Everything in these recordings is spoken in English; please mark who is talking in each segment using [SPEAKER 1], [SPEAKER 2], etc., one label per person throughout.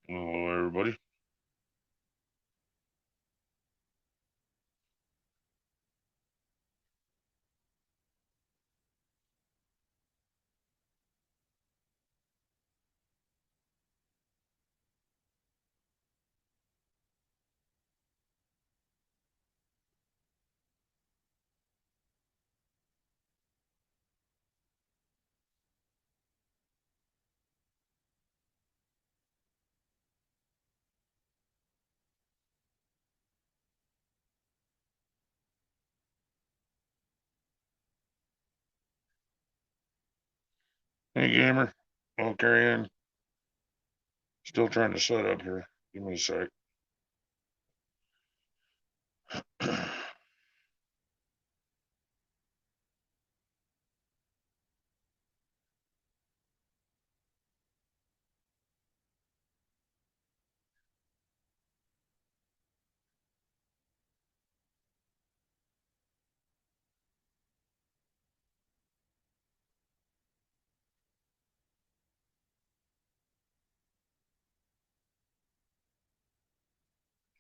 [SPEAKER 1] Hello, everybody. Hey, gamer. I'll carry on. Still trying to set up here. Give me a sec.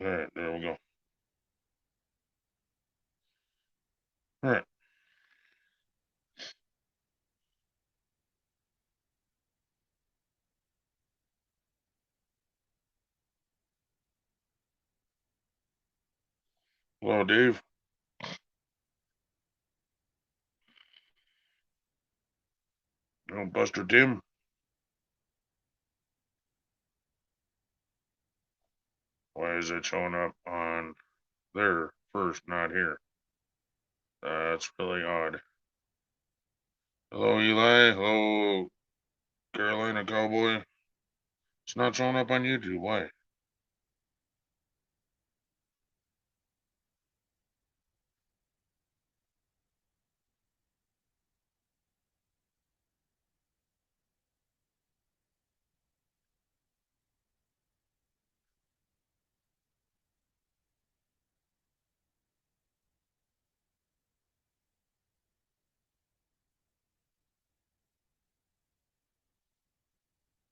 [SPEAKER 1] All right, there we go. All right. Hello, Dave. Oh, Buster Tim. Why is it showing up on there first, not here? That's really odd. Hello, Eli. Hello, Carolina Cowboy. It's not showing up on YouTube. Why?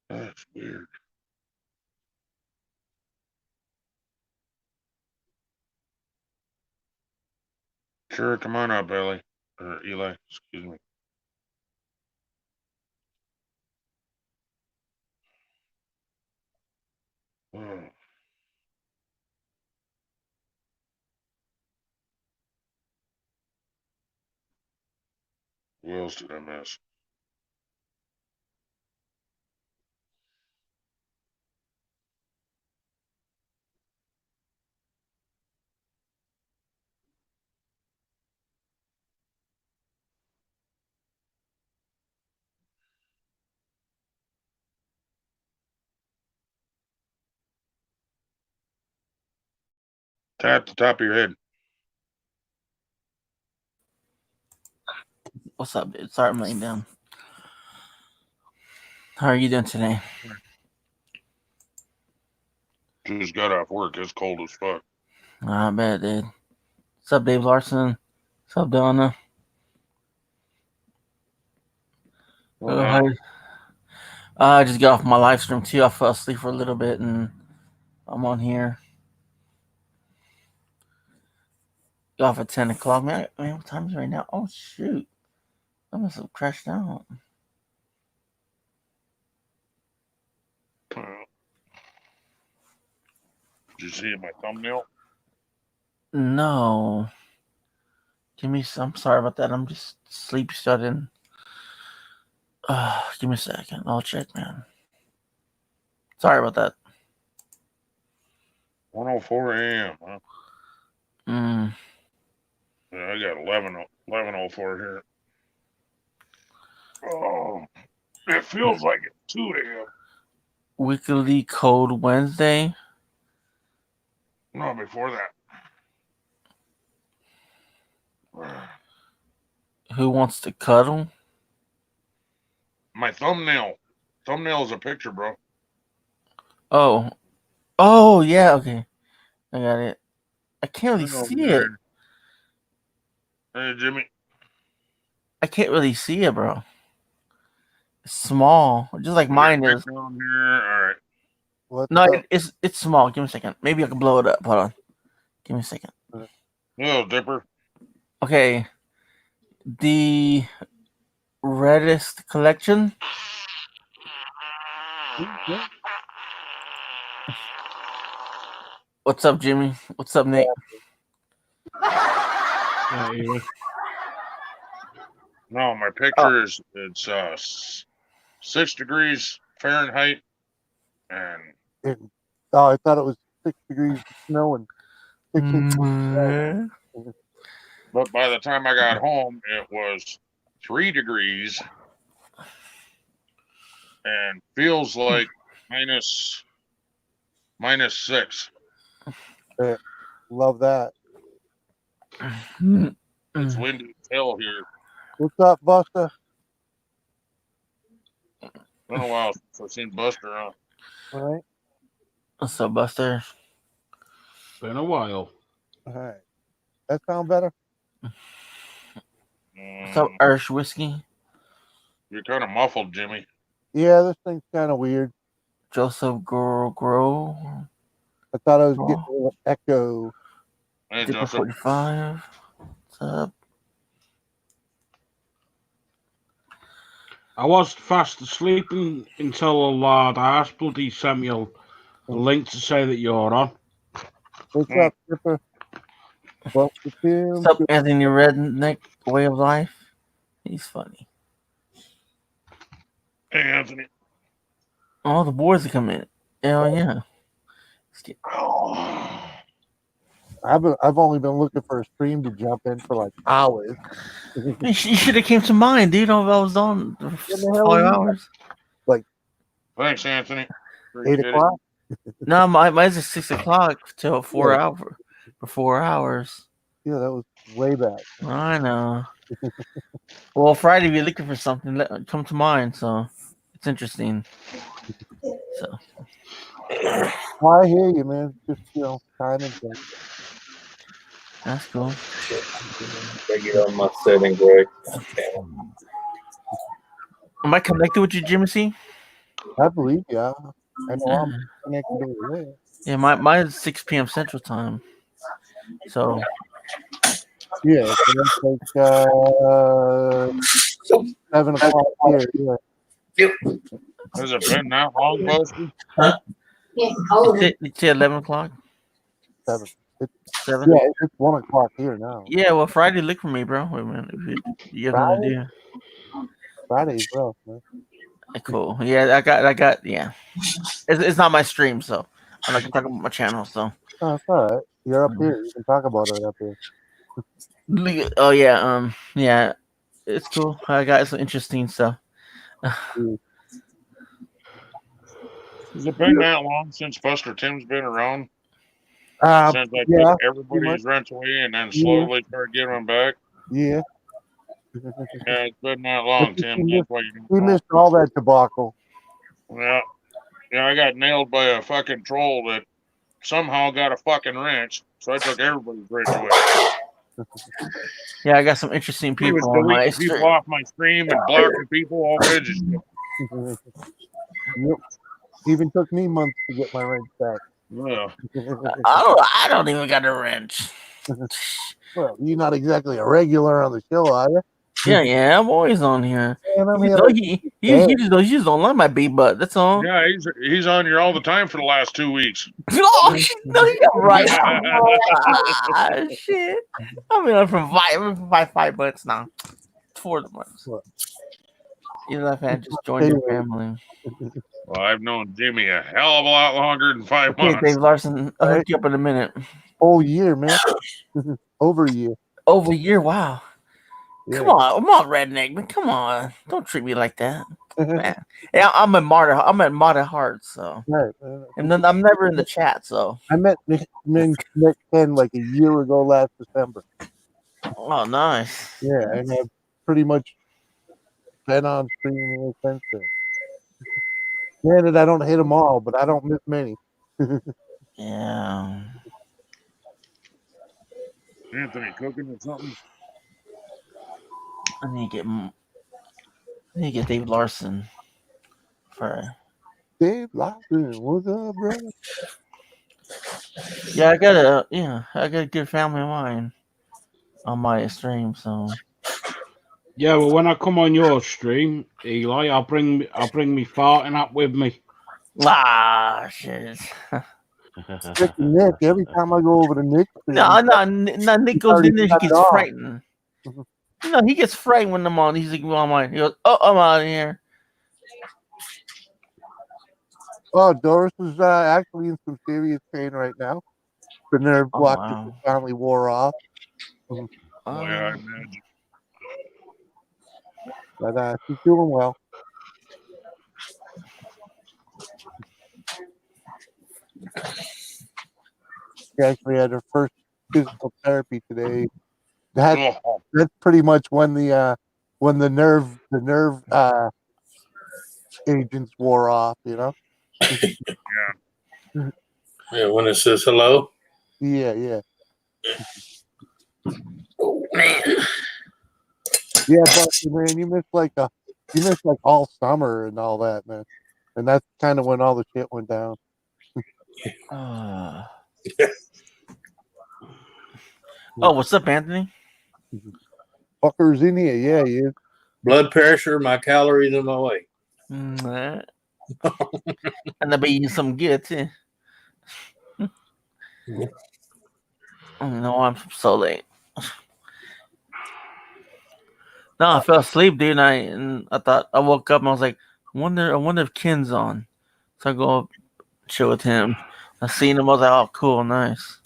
[SPEAKER 1] That's weird. Sure, come on up, Ellie. Or Eli, excuse me. Oh, who else did I miss? Tap the top of your head.
[SPEAKER 2] What's up, dude? Sorry I'm laying down. How are you doing today?
[SPEAKER 1] Just got off work. It's cold as fuck.
[SPEAKER 2] I bet, dude. What's up, Dave Larson? What's up, Donna?
[SPEAKER 1] Well,
[SPEAKER 2] Oh,
[SPEAKER 1] now,
[SPEAKER 2] hi. I just got off my live stream too. I fell asleep for a little bit and I'm on here. Got off at 10 o'clock. Man, what time is it right now? Oh, shoot. I must have crashed out.
[SPEAKER 1] did you see my thumbnail?
[SPEAKER 2] No. I'm sorry about that. I'm just sleep studying. Give me a second. I'll check, man. Sorry about that.
[SPEAKER 1] 1:04 a.m. Huh?
[SPEAKER 2] Mm.
[SPEAKER 1] Yeah, I got 11:04 here. Oh, it feels like it's 2 a.m.
[SPEAKER 2] Weekly Code Wednesday.
[SPEAKER 1] No, before that.
[SPEAKER 2] Who wants to cuddle?
[SPEAKER 1] My thumbnail. Thumbnail is a picture, bro.
[SPEAKER 2] Oh. Oh, yeah, okay. I got it. I can't really
[SPEAKER 1] Oh,
[SPEAKER 2] see it.
[SPEAKER 1] man. Hey, Jimmy.
[SPEAKER 2] I can't really see it, bro. It's small, just like
[SPEAKER 1] We got
[SPEAKER 2] mine
[SPEAKER 1] Rick
[SPEAKER 2] is.
[SPEAKER 1] down here. All right.
[SPEAKER 3] What's
[SPEAKER 2] No,
[SPEAKER 3] up?
[SPEAKER 2] it's small. Give me a second. Maybe I can blow it up. Hold on. Give me a second.
[SPEAKER 1] Hello, Dipper.
[SPEAKER 2] Okay, the Reddest collection. What's up, Jimmy? What's up, Nick?
[SPEAKER 1] No, my
[SPEAKER 2] Oh.
[SPEAKER 1] picture is it's 6 degrees Fahrenheit, and
[SPEAKER 3] Oh, I thought it was 6 degrees of snow and 6 inches
[SPEAKER 2] Mm,
[SPEAKER 3] of snow.
[SPEAKER 1] but by the time I got home, it was 3 degrees and feels like minus 6.
[SPEAKER 3] Love that.
[SPEAKER 1] It's windy as hell here.
[SPEAKER 3] What's up, Buster?
[SPEAKER 1] Been a while since I've seen Buster on.
[SPEAKER 3] All right.
[SPEAKER 2] What's up, Buster?
[SPEAKER 4] Been a while.
[SPEAKER 3] All right. That sound better?
[SPEAKER 2] What's up, Irish whiskey?
[SPEAKER 1] You're kind of muffled, Jimmy.
[SPEAKER 3] Yeah, this thing's kind of weird.
[SPEAKER 2] Joseph Grow.
[SPEAKER 3] I thought I was getting a little echo.
[SPEAKER 1] Hey,
[SPEAKER 2] Dipper
[SPEAKER 1] Joseph.
[SPEAKER 2] 45. What's up?
[SPEAKER 4] I was fast asleep until a lad asked bloody Samuel a link to say that you're on.
[SPEAKER 3] What's up, Dipper? Buster Tim.
[SPEAKER 2] What's up, Anthony Redneck? Way of life. He's funny.
[SPEAKER 1] Hey, Anthony.
[SPEAKER 2] Oh, the boys are coming. Hell yeah.
[SPEAKER 3] I've only been looking for a stream to jump in for like hours.
[SPEAKER 2] You should have came to mine, dude. I was on for
[SPEAKER 3] When the hell
[SPEAKER 2] 5
[SPEAKER 3] are you?
[SPEAKER 2] hours.
[SPEAKER 1] Thanks, Anthony.
[SPEAKER 3] 8
[SPEAKER 1] Appreciate it.
[SPEAKER 3] o'clock?
[SPEAKER 2] No, mine's at 6 o'clock till 4
[SPEAKER 3] Yeah.
[SPEAKER 2] hours. For 4 hours.
[SPEAKER 3] Yeah, that was way back.
[SPEAKER 2] I know. Well, Friday, if you're looking for something, come to mine. So it's interesting. So
[SPEAKER 3] I hear you, man. Just, time and things.
[SPEAKER 2] that's cool.
[SPEAKER 5] Bring it on my setting, Greg.
[SPEAKER 2] Am I connected with you, Jimmy C?
[SPEAKER 3] I believe, yeah. I know I'm connected over there.
[SPEAKER 2] Yeah, mine's 6 p.m. Central Time. So
[SPEAKER 3] Yeah, so that's like 7 o'clock here. Yeah.
[SPEAKER 1] Has it been that long, Buster?
[SPEAKER 2] it's 11 o'clock.
[SPEAKER 3] 7.
[SPEAKER 2] 7.
[SPEAKER 3] Yeah, it's 1 o'clock here now.
[SPEAKER 2] Yeah, well, Friday, look for me, bro. Wait a minute. If you have no idea.
[SPEAKER 3] Friday's rough, man.
[SPEAKER 2] Cool. Yeah, I got. Yeah, it's not my stream, so I'm not gonna talk about my channel. So.
[SPEAKER 3] Oh, it's all right. You're up here. You can talk about it up here.
[SPEAKER 2] Oh yeah, yeah, it's cool. I got some interesting stuff.
[SPEAKER 1] Has it been that long since Buster Tim's been around? Since I
[SPEAKER 3] Yeah,
[SPEAKER 1] took everybody's rent away and then
[SPEAKER 3] Yeah.
[SPEAKER 1] slowly started getting them back?
[SPEAKER 3] yeah.
[SPEAKER 1] Yeah, it's been that long, Tim. That's why you don't
[SPEAKER 3] We
[SPEAKER 1] know.
[SPEAKER 3] missed all that debacle.
[SPEAKER 1] Yeah. Yeah, I got nailed by a fucking troll that somehow got a fucking wrench, so I took everybody's rent away.
[SPEAKER 2] Yeah, I got some interesting
[SPEAKER 1] He was
[SPEAKER 2] people on my
[SPEAKER 1] deleting
[SPEAKER 2] stream.
[SPEAKER 1] people off my stream and blocking people, all kinds of shit.
[SPEAKER 3] Yep. Even took me months to get my rent back.
[SPEAKER 1] Yeah.
[SPEAKER 2] I don't even got a wrench.
[SPEAKER 3] Well, you're not exactly a regular on the show, are you?
[SPEAKER 2] Yeah, I'm always on here.
[SPEAKER 3] And I'm
[SPEAKER 2] You
[SPEAKER 3] here
[SPEAKER 2] know,
[SPEAKER 3] like,
[SPEAKER 2] he just don't like my big butt. That's all.
[SPEAKER 1] Yeah, he's on here all the time for the last 2 weeks.
[SPEAKER 2] Oh, no, you're right. Ah, shit. I've been on for 5 months now. 4 months.
[SPEAKER 3] What?
[SPEAKER 2] You know, I've just joined your family.
[SPEAKER 1] Well, I've known Jimmy a hell of a lot longer than 5
[SPEAKER 2] Okay,
[SPEAKER 1] months.
[SPEAKER 2] Dave Larson, I'll hook you up in a minute.
[SPEAKER 3] whole year, man. Over a year.
[SPEAKER 2] Over a year, wow.
[SPEAKER 3] Yeah.
[SPEAKER 2] Come on, redneck, man. Come on, don't treat me like that, man. Yeah, I'm a martyr. I'm at martyr heart, so.
[SPEAKER 3] Right.
[SPEAKER 2] And then I'm never in the chat, so.
[SPEAKER 3] I met Nick Ken like a year ago last December.
[SPEAKER 2] Oh, nice.
[SPEAKER 3] Yeah, and I've pretty much been on streaming since then. Granted, I don't hit them all, but I don't miss many.
[SPEAKER 2] Yeah.
[SPEAKER 1] Anthony cooking or something?
[SPEAKER 2] I need to get Dave Larson for.
[SPEAKER 3] Dave Lawson, what's up, brother?
[SPEAKER 2] Yeah, I got a good family of mine on my stream, so
[SPEAKER 4] Yeah, well, when I come on your stream, Eli, I'll bring me farting up with me.
[SPEAKER 2] shit.
[SPEAKER 3] Freaking Nick, every time I go over to Nick's
[SPEAKER 2] No,
[SPEAKER 3] stream,
[SPEAKER 2] Nick
[SPEAKER 3] he's
[SPEAKER 2] goes
[SPEAKER 3] already
[SPEAKER 2] in there, he
[SPEAKER 3] cut it
[SPEAKER 2] gets
[SPEAKER 3] off.
[SPEAKER 2] frightened. He gets frightened when I'm on. He's like, well, he goes, oh, I'm out of here.
[SPEAKER 3] Oh, Doris is actually in some serious pain right now. The nerve
[SPEAKER 2] Oh,
[SPEAKER 3] block
[SPEAKER 2] wow.
[SPEAKER 3] finally wore off.
[SPEAKER 1] Oh, yeah, I imagine.
[SPEAKER 3] But she's doing well. She actually had her first physical therapy today. That's pretty much when the nerve agents wore off, you know?
[SPEAKER 1] Yeah.
[SPEAKER 5] Yeah, when it says hello.
[SPEAKER 3] Yeah.
[SPEAKER 5] Oh man.
[SPEAKER 3] Yeah, but man, you missed like all summer and all that, man. And that's kind of when all the shit went down.
[SPEAKER 2] Oh, what's up, Anthony?
[SPEAKER 3] Fucker's in here, yeah, he is.
[SPEAKER 5] Blood pressure, my calories, and my weight.
[SPEAKER 2] And I'll be eating some good too. No, I'm so late. No, I fell asleep, dude. And I thought I woke up and I was like, I wonder if Ken's on. So I go up, chill with him. I seen him. I was like, oh, cool, nice.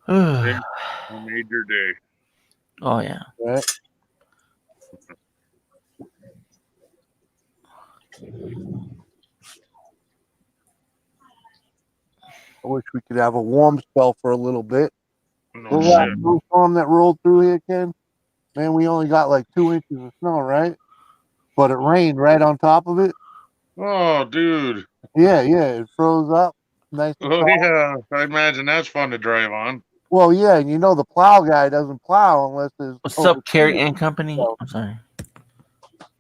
[SPEAKER 1] I made your day.
[SPEAKER 2] Oh yeah.
[SPEAKER 3] Right. I wish we could have a warm spell for a little bit.
[SPEAKER 1] No
[SPEAKER 3] The
[SPEAKER 1] shit.
[SPEAKER 3] last snowstorm that rolled through here, Ken, man, we only got like 2 inches of snow, right? But it rained right on top of it.
[SPEAKER 1] Oh, dude.
[SPEAKER 3] Yeah, it froze up. Nice.
[SPEAKER 1] Oh, yeah. I imagine that's fun to drive on.
[SPEAKER 3] Well, yeah, and the plow guy doesn't plow unless there's.
[SPEAKER 2] What's up, Carrie and Company?
[SPEAKER 3] So,
[SPEAKER 2] I'm sorry.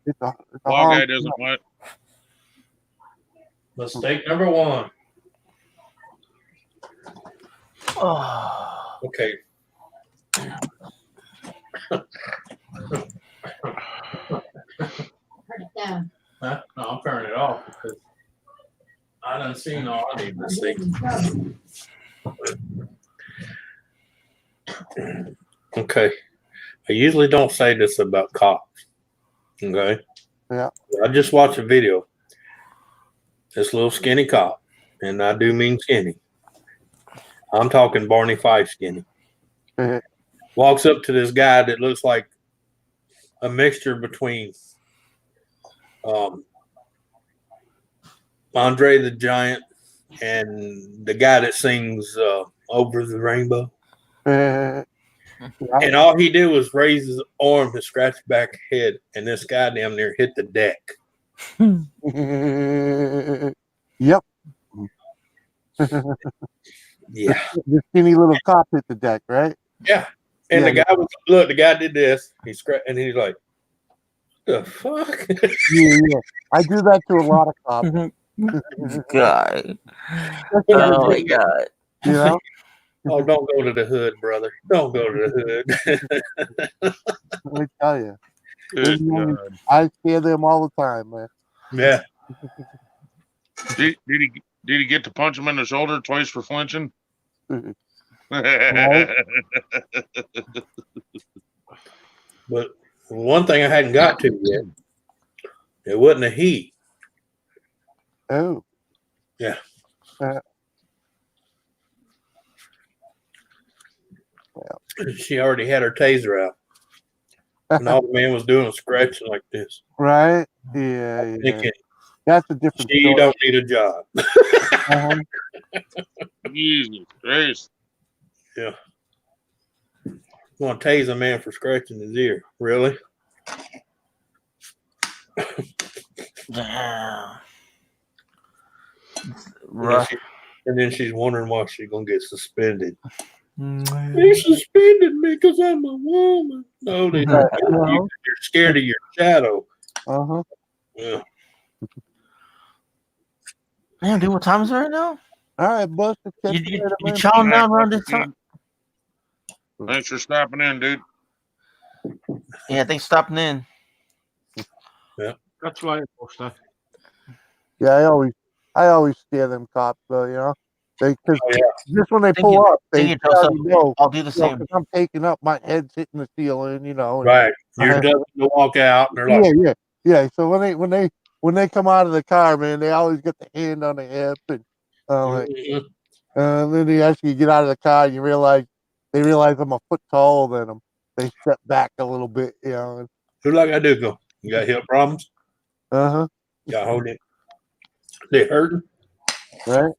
[SPEAKER 3] it's a
[SPEAKER 1] Well,
[SPEAKER 3] hard
[SPEAKER 1] guy doesn't what?
[SPEAKER 5] Mistake number one.
[SPEAKER 2] Oh.
[SPEAKER 5] Okay.
[SPEAKER 6] Yeah.
[SPEAKER 5] Huh? No, I'm turning it off because I done seen all I need to see. Okay. I usually don't say this about cops. Okay.
[SPEAKER 3] Yeah.
[SPEAKER 5] I just watched a video. This little skinny cop, and I do mean skinny. I'm talking Barney Fife skinny. Walks up to this guy that looks like a mixture between Andre the Giant and the guy that sings Over the Rainbow. And all he did was raise his arm and scratch back head, and this guy damn near hit the deck.
[SPEAKER 3] Yep.
[SPEAKER 5] Yeah.
[SPEAKER 3] The skinny little cop hit the deck, right?
[SPEAKER 5] Yeah. And
[SPEAKER 3] Yeah,
[SPEAKER 5] the guy did this. He scratched, and he's like, the fuck?
[SPEAKER 3] Yeah. I do that to a lot of cops.
[SPEAKER 2] God. Oh my God.
[SPEAKER 3] You know?
[SPEAKER 5] Oh, don't go to the hood, brother. Don't go to the hood.
[SPEAKER 3] Let me tell you.
[SPEAKER 1] Good God.
[SPEAKER 3] I scare them all the time, man.
[SPEAKER 5] Yeah.
[SPEAKER 1] Did he get to punch him in the shoulder twice for flinching?
[SPEAKER 5] But one thing I hadn't got to yet, it wasn't a he.
[SPEAKER 3] Oh.
[SPEAKER 5] Yeah. She already had her taser out. And all the man was doing was scratching like this.
[SPEAKER 3] Right? Yeah.
[SPEAKER 5] Thinking,
[SPEAKER 3] That's a different
[SPEAKER 5] she
[SPEAKER 3] story.
[SPEAKER 5] don't need a job.
[SPEAKER 1] Jesus Christ.
[SPEAKER 5] Yeah. Want to tase a man for scratching his ear. Really?
[SPEAKER 2] Damn.
[SPEAKER 5] And then she's wondering why she's going to get suspended.
[SPEAKER 2] Mm.
[SPEAKER 5] They suspended me because I'm a woman. No, they're scared of your shadow. Yeah.
[SPEAKER 2] Man, dude, what time is it right now?
[SPEAKER 3] All right, Buster. Catch you later,
[SPEAKER 2] You
[SPEAKER 3] man.
[SPEAKER 2] chowing down
[SPEAKER 1] Alright,
[SPEAKER 2] around this
[SPEAKER 1] Buster,
[SPEAKER 2] time?
[SPEAKER 1] Thanks for stopping in, dude.
[SPEAKER 2] Yeah, thanks for stopping in.
[SPEAKER 4] That's right, Buster.
[SPEAKER 3] Yeah, I always scare them cops, though. You know, because
[SPEAKER 5] Oh, yeah.
[SPEAKER 3] just when they
[SPEAKER 2] Thank
[SPEAKER 3] pull
[SPEAKER 2] you.
[SPEAKER 3] up, they
[SPEAKER 2] Thank you, Joseph.
[SPEAKER 3] already know.
[SPEAKER 2] I'll do the
[SPEAKER 3] You know,
[SPEAKER 2] same.
[SPEAKER 3] 'cause I'm taking up, my head's hitting the ceiling. You know. And,
[SPEAKER 5] Right. You're done to walk out, and they're like,
[SPEAKER 3] yeah. So when they come out of the car, man, they always get the hand on the hip, and
[SPEAKER 5] "Mhm."
[SPEAKER 3] then they actually get out of the car, and they realize I'm a foot taller than them. They step back a little bit, you know.
[SPEAKER 5] Who like I do go? You got hip problems?
[SPEAKER 3] Uh-huh.
[SPEAKER 5] Got hold it. They hurting?
[SPEAKER 3] Right.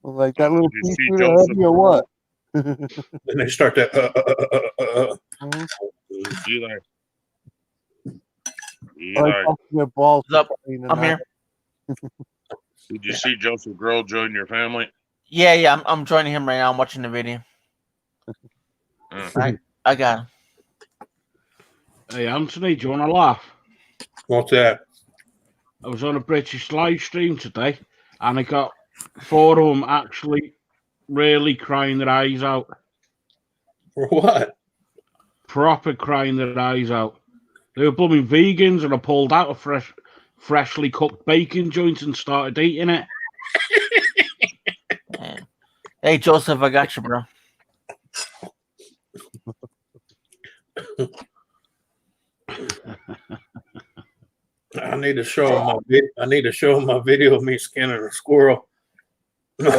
[SPEAKER 3] Like that little
[SPEAKER 1] Did you
[SPEAKER 3] piece
[SPEAKER 1] see
[SPEAKER 3] of
[SPEAKER 1] Joseph
[SPEAKER 3] heavy or what?
[SPEAKER 5] And they start that.
[SPEAKER 3] Mhm.
[SPEAKER 1] Eli.
[SPEAKER 3] I like
[SPEAKER 1] Eli,
[SPEAKER 3] busting their balls.
[SPEAKER 2] What's up?
[SPEAKER 3] for playing
[SPEAKER 2] I'm
[SPEAKER 3] tonight.
[SPEAKER 2] here.
[SPEAKER 1] did you see Joseph Grohl join your family?
[SPEAKER 2] Yeah, I'm joining him right now. I'm watching the video. I got him.
[SPEAKER 4] Hey, Anthony, do you want to laugh?
[SPEAKER 5] What's that?
[SPEAKER 4] I was on a British live stream today, and I got 4 of them actually really crying their eyes out.
[SPEAKER 5] For what?
[SPEAKER 4] Proper crying their eyes out. They were blooming vegans, and I pulled out a freshly cooked bacon joint and started eating it.
[SPEAKER 2] Man. Hey, Joseph, I got you, bro.
[SPEAKER 5] I need to show them I need to show them my video of me skinning a squirrel.
[SPEAKER 1] They'd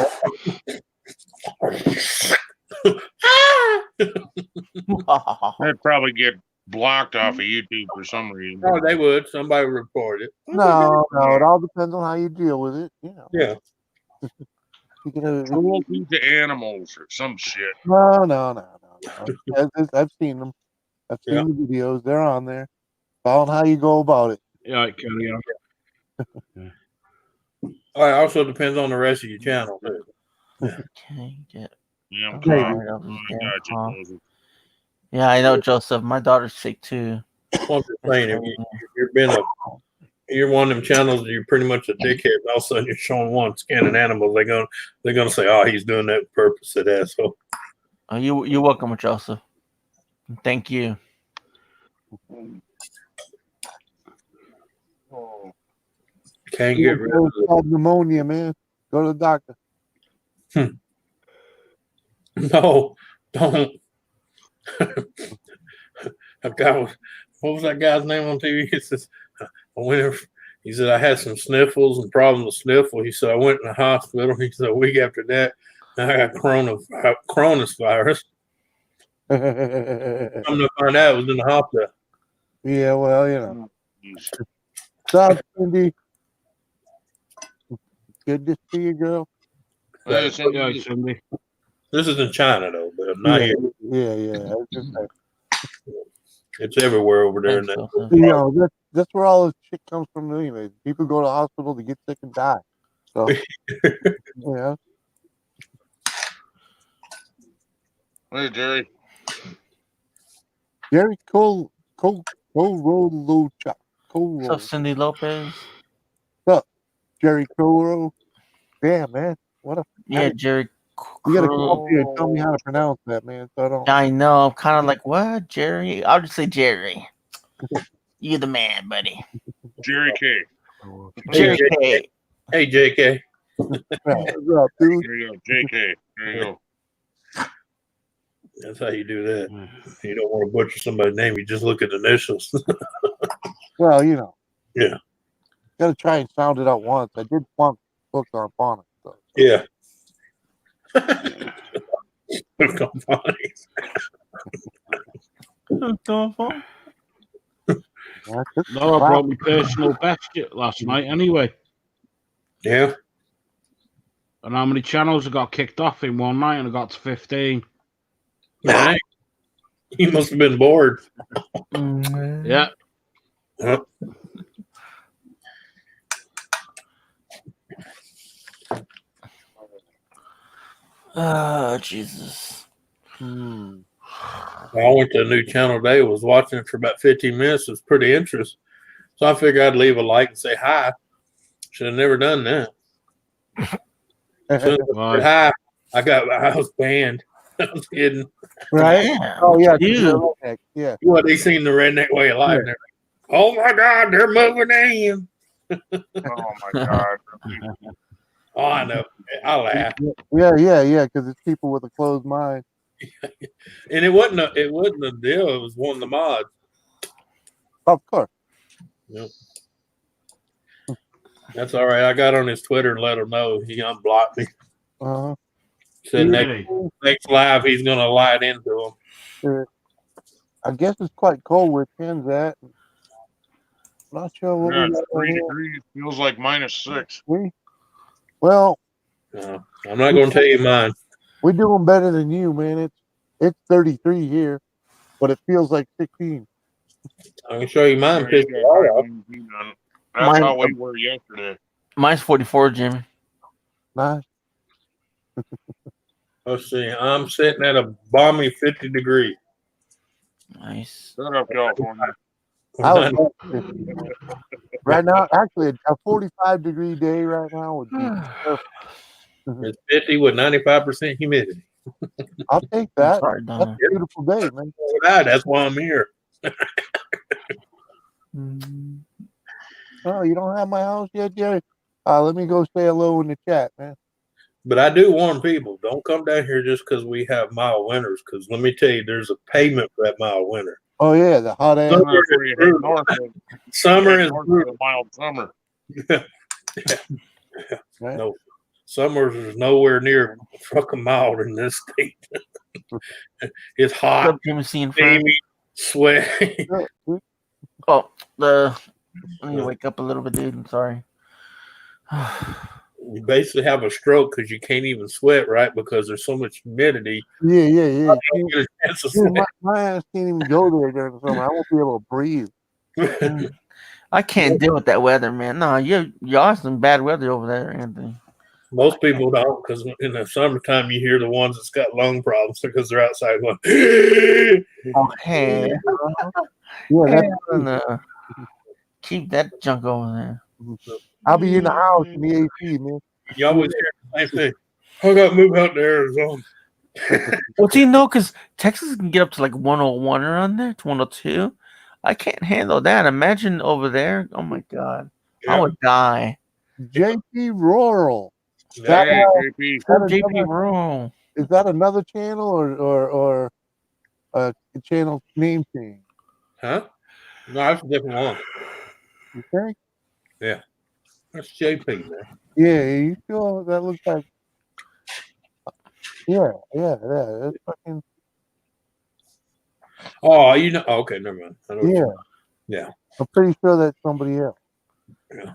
[SPEAKER 1] probably get blocked off of YouTube for some reason.
[SPEAKER 5] Oh, they would. Somebody would report it.
[SPEAKER 3] No, it all depends on how you deal with it. You know.
[SPEAKER 5] Yeah.
[SPEAKER 3] You can,
[SPEAKER 1] Cruelty to animals or some shit.
[SPEAKER 3] no. I've seen them. I've seen the videos. They're on there. It's all on how you go about it.
[SPEAKER 4] Yeah, carry on.
[SPEAKER 5] All right. Also depends on the rest of your channel. Too.
[SPEAKER 2] Okay, get
[SPEAKER 1] Yeah, I'm
[SPEAKER 2] okay,
[SPEAKER 1] coughing.
[SPEAKER 2] right over
[SPEAKER 1] Oh,
[SPEAKER 2] there,
[SPEAKER 1] I got you,
[SPEAKER 2] huh?
[SPEAKER 1] Joseph.
[SPEAKER 2] Yeah, I know, Joseph. My daughter's sick too.
[SPEAKER 5] Well, I'm just saying, you're one of them channels, you're pretty much a dickhead, and all of a sudden you're showing one scanning animals. They're gonna say, "Oh, he's doing that on purpose." That asshole.
[SPEAKER 2] Oh, you're welcome, Joseph. Thank you.
[SPEAKER 5] Can't get rid of
[SPEAKER 3] It's called pneumonia, man. Go to the doctor.
[SPEAKER 5] it. No, don't. A guy was, what was that guy's name on TV? He says, he said, I had some sniffles and problems with sniffle. He said, I went in the hospital. He said, a week after that, I got coronavirus. I'm going to find out it was in the hospital.
[SPEAKER 3] Yeah, well, you know.
[SPEAKER 1] Jeez.
[SPEAKER 3] What's up, Cindy? Good to see you, girl.
[SPEAKER 1] Hey,
[SPEAKER 4] Yeah,
[SPEAKER 1] Cindy.
[SPEAKER 4] Cindy.
[SPEAKER 5] This is in China, though, but not here.
[SPEAKER 3] Yeah. I was just like,
[SPEAKER 5] It's everywhere over there.
[SPEAKER 2] Thanks,
[SPEAKER 5] In that.
[SPEAKER 2] Joseph.
[SPEAKER 3] you know, that's where all this shit comes from anyway. People go to the hospital to get sick and die. So, yeah.
[SPEAKER 1] Hey, Jerry.
[SPEAKER 3] Jerry Cole
[SPEAKER 2] What's up, Cindy Lopez?
[SPEAKER 3] Jerry Coro. Yeah, man. What a
[SPEAKER 2] Yeah, Jerry.
[SPEAKER 3] you gotta come up here and tell me how to pronounce that, man. So I don't.
[SPEAKER 2] I know. I'm kind of like, what, Jerry? I'll just say Jerry. You the man, buddy.
[SPEAKER 1] Jerry K.
[SPEAKER 2] Jerry
[SPEAKER 5] JK.
[SPEAKER 2] K.
[SPEAKER 5] Hey, JK.
[SPEAKER 3] What's up, dude?
[SPEAKER 1] There you go. JK. There you go.
[SPEAKER 5] That's how you do that. You don't want to butcher somebody's name. You just look at the initials.
[SPEAKER 3] Well, you know.
[SPEAKER 5] Yeah.
[SPEAKER 3] Gotta try and sound it out once. I did flunk books on phonics, so.
[SPEAKER 5] Yeah. Look on phonics.
[SPEAKER 4] No, I brought my personal best last night anyway.
[SPEAKER 5] Yeah.
[SPEAKER 4] And how many channels I got kicked off in one night, and I got to 15.
[SPEAKER 5] Dang. He must have been bored.
[SPEAKER 4] Yeah.
[SPEAKER 5] Huh?
[SPEAKER 2] Oh, Jesus.
[SPEAKER 5] I went to a new channel today, was watching it for about 15 minutes. It was pretty interesting. So I figured I'd leave a like and say hi. Should have never done that. As soon as I said hi, I was banned. I was kidding.
[SPEAKER 3] Right?
[SPEAKER 2] Damn,
[SPEAKER 3] Oh yeah,
[SPEAKER 2] you.
[SPEAKER 3] yeah.
[SPEAKER 5] What they seen the redneck way of life.
[SPEAKER 3] Yeah.
[SPEAKER 5] Oh my God, they're moving in.
[SPEAKER 1] Oh my God.
[SPEAKER 5] Oh, I know. I laugh.
[SPEAKER 3] Yeah. Because it's people with a closed mind.
[SPEAKER 5] And it wasn't a deal. It was one of the mods.
[SPEAKER 3] Of course.
[SPEAKER 5] Yep. That's all right. I got on his Twitter and let him know. He unblocked me.
[SPEAKER 3] Uh-huh.
[SPEAKER 5] Said
[SPEAKER 4] Really?
[SPEAKER 5] next live he's gonna light into him.
[SPEAKER 3] I guess it's quite cold where Ken's at. Not sure what
[SPEAKER 1] Yeah,
[SPEAKER 3] we
[SPEAKER 1] it's
[SPEAKER 3] got
[SPEAKER 1] 3
[SPEAKER 3] right
[SPEAKER 1] degrees. Feels like -6.
[SPEAKER 3] Well,
[SPEAKER 5] I'm not gonna tell you mine.
[SPEAKER 3] we're doing better than you, man. It's 33 here, but it feels like 16.
[SPEAKER 5] I can show you mine.
[SPEAKER 1] Yeah,
[SPEAKER 5] Pissed
[SPEAKER 1] you
[SPEAKER 5] me
[SPEAKER 1] got high
[SPEAKER 5] off.
[SPEAKER 1] winds, That's how we were yesterday.
[SPEAKER 2] Mine's 44, Jimmy.
[SPEAKER 3] Nice.
[SPEAKER 5] Let's see. I'm sitting at a balmy 50 degrees.
[SPEAKER 2] Nice.
[SPEAKER 1] Shut up, California.
[SPEAKER 3] I was right now, actually, a 45-degree day right now would be perfect.
[SPEAKER 5] It's 50 with 95% humidity.
[SPEAKER 3] I'll take that.
[SPEAKER 2] Sorry,
[SPEAKER 3] That's
[SPEAKER 2] Donna.
[SPEAKER 3] a beautiful day, man.
[SPEAKER 5] That's why I'm here.
[SPEAKER 3] Oh, you don't have my house yet, Jerry? Let me go say hello in the chat, man.
[SPEAKER 5] But I do warn people, don't come down here just because we have mild winters. Because let me tell you, there's a payment for that mild winter.
[SPEAKER 3] Oh yeah, the hot air.
[SPEAKER 1] That's where you head north.
[SPEAKER 5] Summer is
[SPEAKER 1] north of a mild summer.
[SPEAKER 3] Right?
[SPEAKER 5] No, summers is nowhere near fucking mild in this state. It's
[SPEAKER 2] What's
[SPEAKER 5] hot,
[SPEAKER 2] up, Jimmy C and friends?
[SPEAKER 5] steamy, sweaty.
[SPEAKER 2] Oh, I need to wake up a little bit, dude. I'm sorry.
[SPEAKER 5] You basically have a stroke because you can't even sweat, right? Because there's so much humidity.
[SPEAKER 3] Yeah.
[SPEAKER 5] You don't get a chance to
[SPEAKER 3] Dude,
[SPEAKER 5] sweat.
[SPEAKER 3] my ass can't even go there during the summer. I won't be able to breathe.
[SPEAKER 2] I can't deal with that weather, man. No, y'all have some bad weather over there, Anthony.
[SPEAKER 5] Most people don't, because in the summertime you hear the ones that's got lung problems because they're outside going.
[SPEAKER 2] Oh, hey.
[SPEAKER 3] Yeah,
[SPEAKER 2] No. Keep that junk over there.
[SPEAKER 3] I'll be in the house in the AC, man.
[SPEAKER 5] You always hear the same thing. I got to move out to Arizona.
[SPEAKER 2] Well, do you know, because Texas can get up to like 101 around there, to 102. I can't handle that. Imagine over there. Oh, my God. I would die.
[SPEAKER 3] JP Rural.
[SPEAKER 5] Yeah.
[SPEAKER 1] Hey, JP.
[SPEAKER 2] JP Rural.
[SPEAKER 3] Is that another channel or a channel name change?
[SPEAKER 5] Huh? No, that's a different one.
[SPEAKER 3] You think?
[SPEAKER 5] That's JP, man.
[SPEAKER 3] Yeah, you sure that looks like? Yeah. That's fucking.
[SPEAKER 5] Oh, you know. Okay, never mind. I know what you
[SPEAKER 3] Yeah.
[SPEAKER 5] mean. Yeah.
[SPEAKER 3] I'm pretty sure that's somebody else.
[SPEAKER 5] Yeah.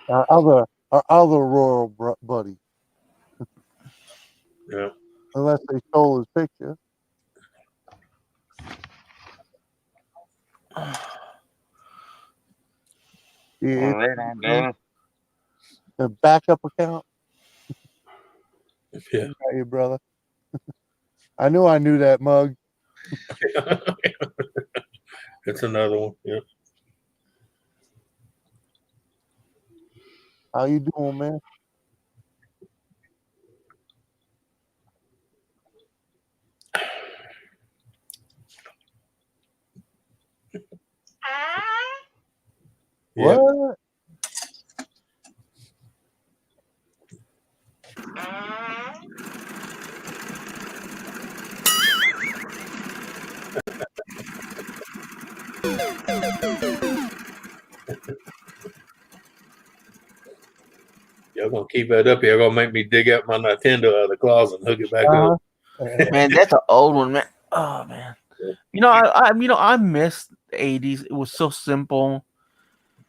[SPEAKER 3] Our other rural buddy.
[SPEAKER 5] Yeah.
[SPEAKER 3] Unless they stole his picture. Yeah,
[SPEAKER 1] All right, on Donna.
[SPEAKER 3] the backup account.
[SPEAKER 5] Yeah.
[SPEAKER 3] Got you, brother. I knew that mug.
[SPEAKER 5] It's another one. Yeah.
[SPEAKER 3] How you doing, man?
[SPEAKER 5] Yeah.
[SPEAKER 3] What?
[SPEAKER 5] Y'all gonna keep that up. Y'all gonna make me dig out my Nintendo out of the closet and hook it back up.
[SPEAKER 2] Man, that's an old one, man. Oh, man. You know, I miss the 80s. It was so simple.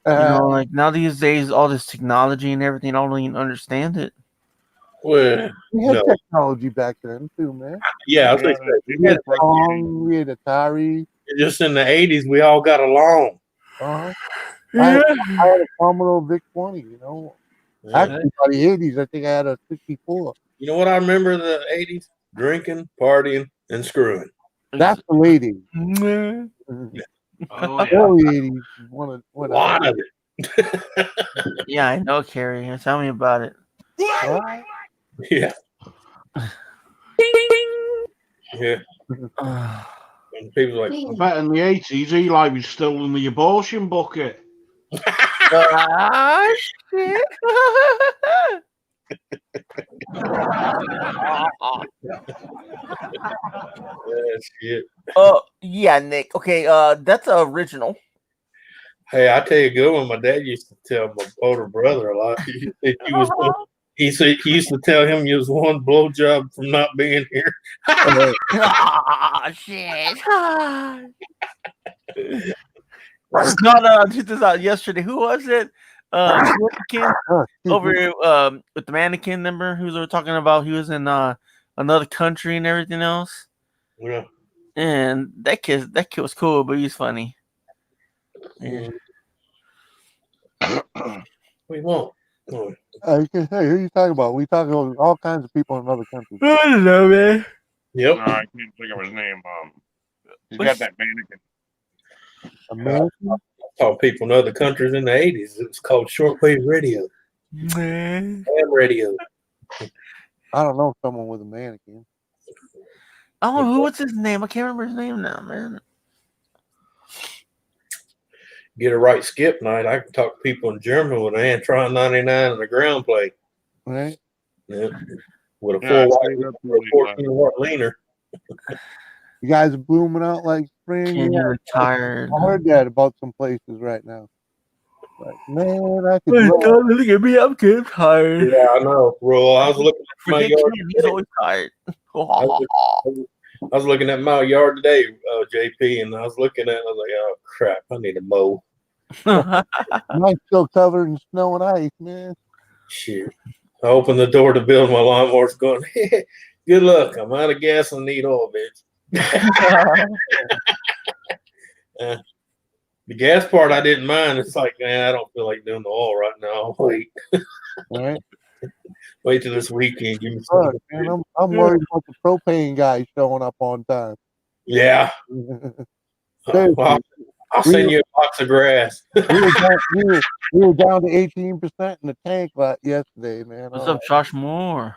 [SPEAKER 2] You know, like now these days, all this technology and everything, I don't even understand it.
[SPEAKER 5] Well,
[SPEAKER 3] we had
[SPEAKER 5] no.
[SPEAKER 3] technology back then too, man.
[SPEAKER 5] Yeah, I was
[SPEAKER 1] Yeah,
[SPEAKER 5] gonna say,
[SPEAKER 3] We had Pong, we had Atari.
[SPEAKER 5] just in the 80s, we all got along.
[SPEAKER 3] I had a Commodore VIC 20. You know,
[SPEAKER 5] Yeah.
[SPEAKER 3] actually by the 80s, I think I had a 64.
[SPEAKER 5] You know what I remember in the 80s? Drinking, partying, and screwing.
[SPEAKER 3] That's the lady.
[SPEAKER 2] Mm.
[SPEAKER 4] Oh yeah.
[SPEAKER 3] Early 80s. One
[SPEAKER 5] A lot of it.
[SPEAKER 2] Yeah, I know, Carrie. Tell me about it.
[SPEAKER 3] What?
[SPEAKER 5] Yeah. Yeah.
[SPEAKER 2] Uh,
[SPEAKER 5] And people are
[SPEAKER 4] I
[SPEAKER 5] like,
[SPEAKER 4] bet in the 80s, Eli was still in the abortion bucket.
[SPEAKER 2] ah, shit.
[SPEAKER 5] yeah, shit.
[SPEAKER 2] Oh, yeah, Nick. Okay, that's original.
[SPEAKER 5] Hey, I tell you a good one. My dad used to tell my older brother a lot. He said he used to tell him he was one blowjob from not being here.
[SPEAKER 2] Ah, shit. No, check this out. Yesterday, who was it? Mannequin over with the mannequin. Remember who they were talking about? He was in another country and everything else.
[SPEAKER 5] Yeah.
[SPEAKER 2] And that kid was cool, but he's funny. Yeah.
[SPEAKER 5] We won't.
[SPEAKER 3] Hey, who are you talking about? We talking about all kinds of people in other countries.
[SPEAKER 2] I don't know, man.
[SPEAKER 5] Yep.
[SPEAKER 1] No, I can't think of his name. He's got that mannequin.
[SPEAKER 3] American?
[SPEAKER 5] Taught people in other countries in the 80s. It was called shortwave radio.
[SPEAKER 2] Man.
[SPEAKER 5] Ham radio.
[SPEAKER 3] I don't know someone with a mannequin.
[SPEAKER 2] Oh, what's his name? I can't remember his name now, man.
[SPEAKER 5] Get a right skip night. I can talk to people in Germany with an Antron 99 and a ground plate.
[SPEAKER 3] Right?
[SPEAKER 5] Yeah. With a
[SPEAKER 1] Yeah, I
[SPEAKER 5] 4
[SPEAKER 1] stayed up
[SPEAKER 5] watt,
[SPEAKER 1] really
[SPEAKER 5] 14 watt leaner.
[SPEAKER 3] You guys are blooming out like spring.
[SPEAKER 2] Can't
[SPEAKER 3] Yeah,
[SPEAKER 2] you retired?
[SPEAKER 3] I heard that about some places right now. Like, man, I could roll.
[SPEAKER 2] Look at me, I'm getting tired.
[SPEAKER 5] Yeah, I know. Well, I was looking at my
[SPEAKER 2] Forget
[SPEAKER 5] yard.
[SPEAKER 2] Ken, he's always tired.
[SPEAKER 5] I was looking at my yard today, JP, and I was looking at it. I was like, oh, crap, I need a mow.
[SPEAKER 3] Mine's still covered in snow and ice, man.
[SPEAKER 5] Shit. I opened the door to build my lawnmower's going, hey, good luck. I'm out of gas and need oil, bitch. The gas part I didn't mind. It's like, man, I don't feel like doing the oil right now. I'll wait.
[SPEAKER 3] Right?
[SPEAKER 5] Wait till this weekend. Give me
[SPEAKER 3] Look,
[SPEAKER 5] some.
[SPEAKER 3] man, I'm worried about the propane guy showing up on time.
[SPEAKER 5] Yeah.
[SPEAKER 3] Seriously,
[SPEAKER 5] I'll send you a box of grass.
[SPEAKER 3] we were down to 18% in the tank yesterday, man.
[SPEAKER 2] What's up, Josh Moore?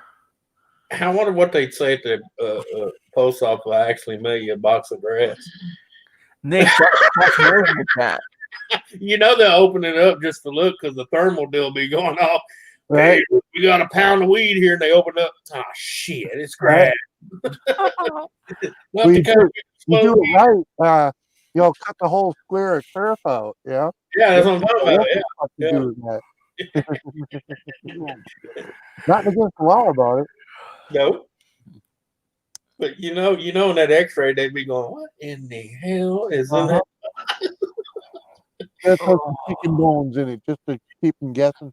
[SPEAKER 5] I wonder what they'd say at the post office. I actually mail you a box of grass.
[SPEAKER 2] Nick, Josh Moore with that.
[SPEAKER 5] You know they'll open it up just to look because the thermal deal be going off.
[SPEAKER 3] Right?
[SPEAKER 5] Hey, we got a pound of weed here, and they open up. Oh shit, it's grass.
[SPEAKER 3] Well, you do it right. Cut the whole square of turf out. Yeah.
[SPEAKER 5] Yeah, that's what I'm talking about. Yeah.
[SPEAKER 3] Do that. Nothing against the law about it.
[SPEAKER 5] No. But you know, in that X-ray, they'd be going, "What in the hell is in that?"
[SPEAKER 3] Let's put some chicken bones in it just to keep them guessing.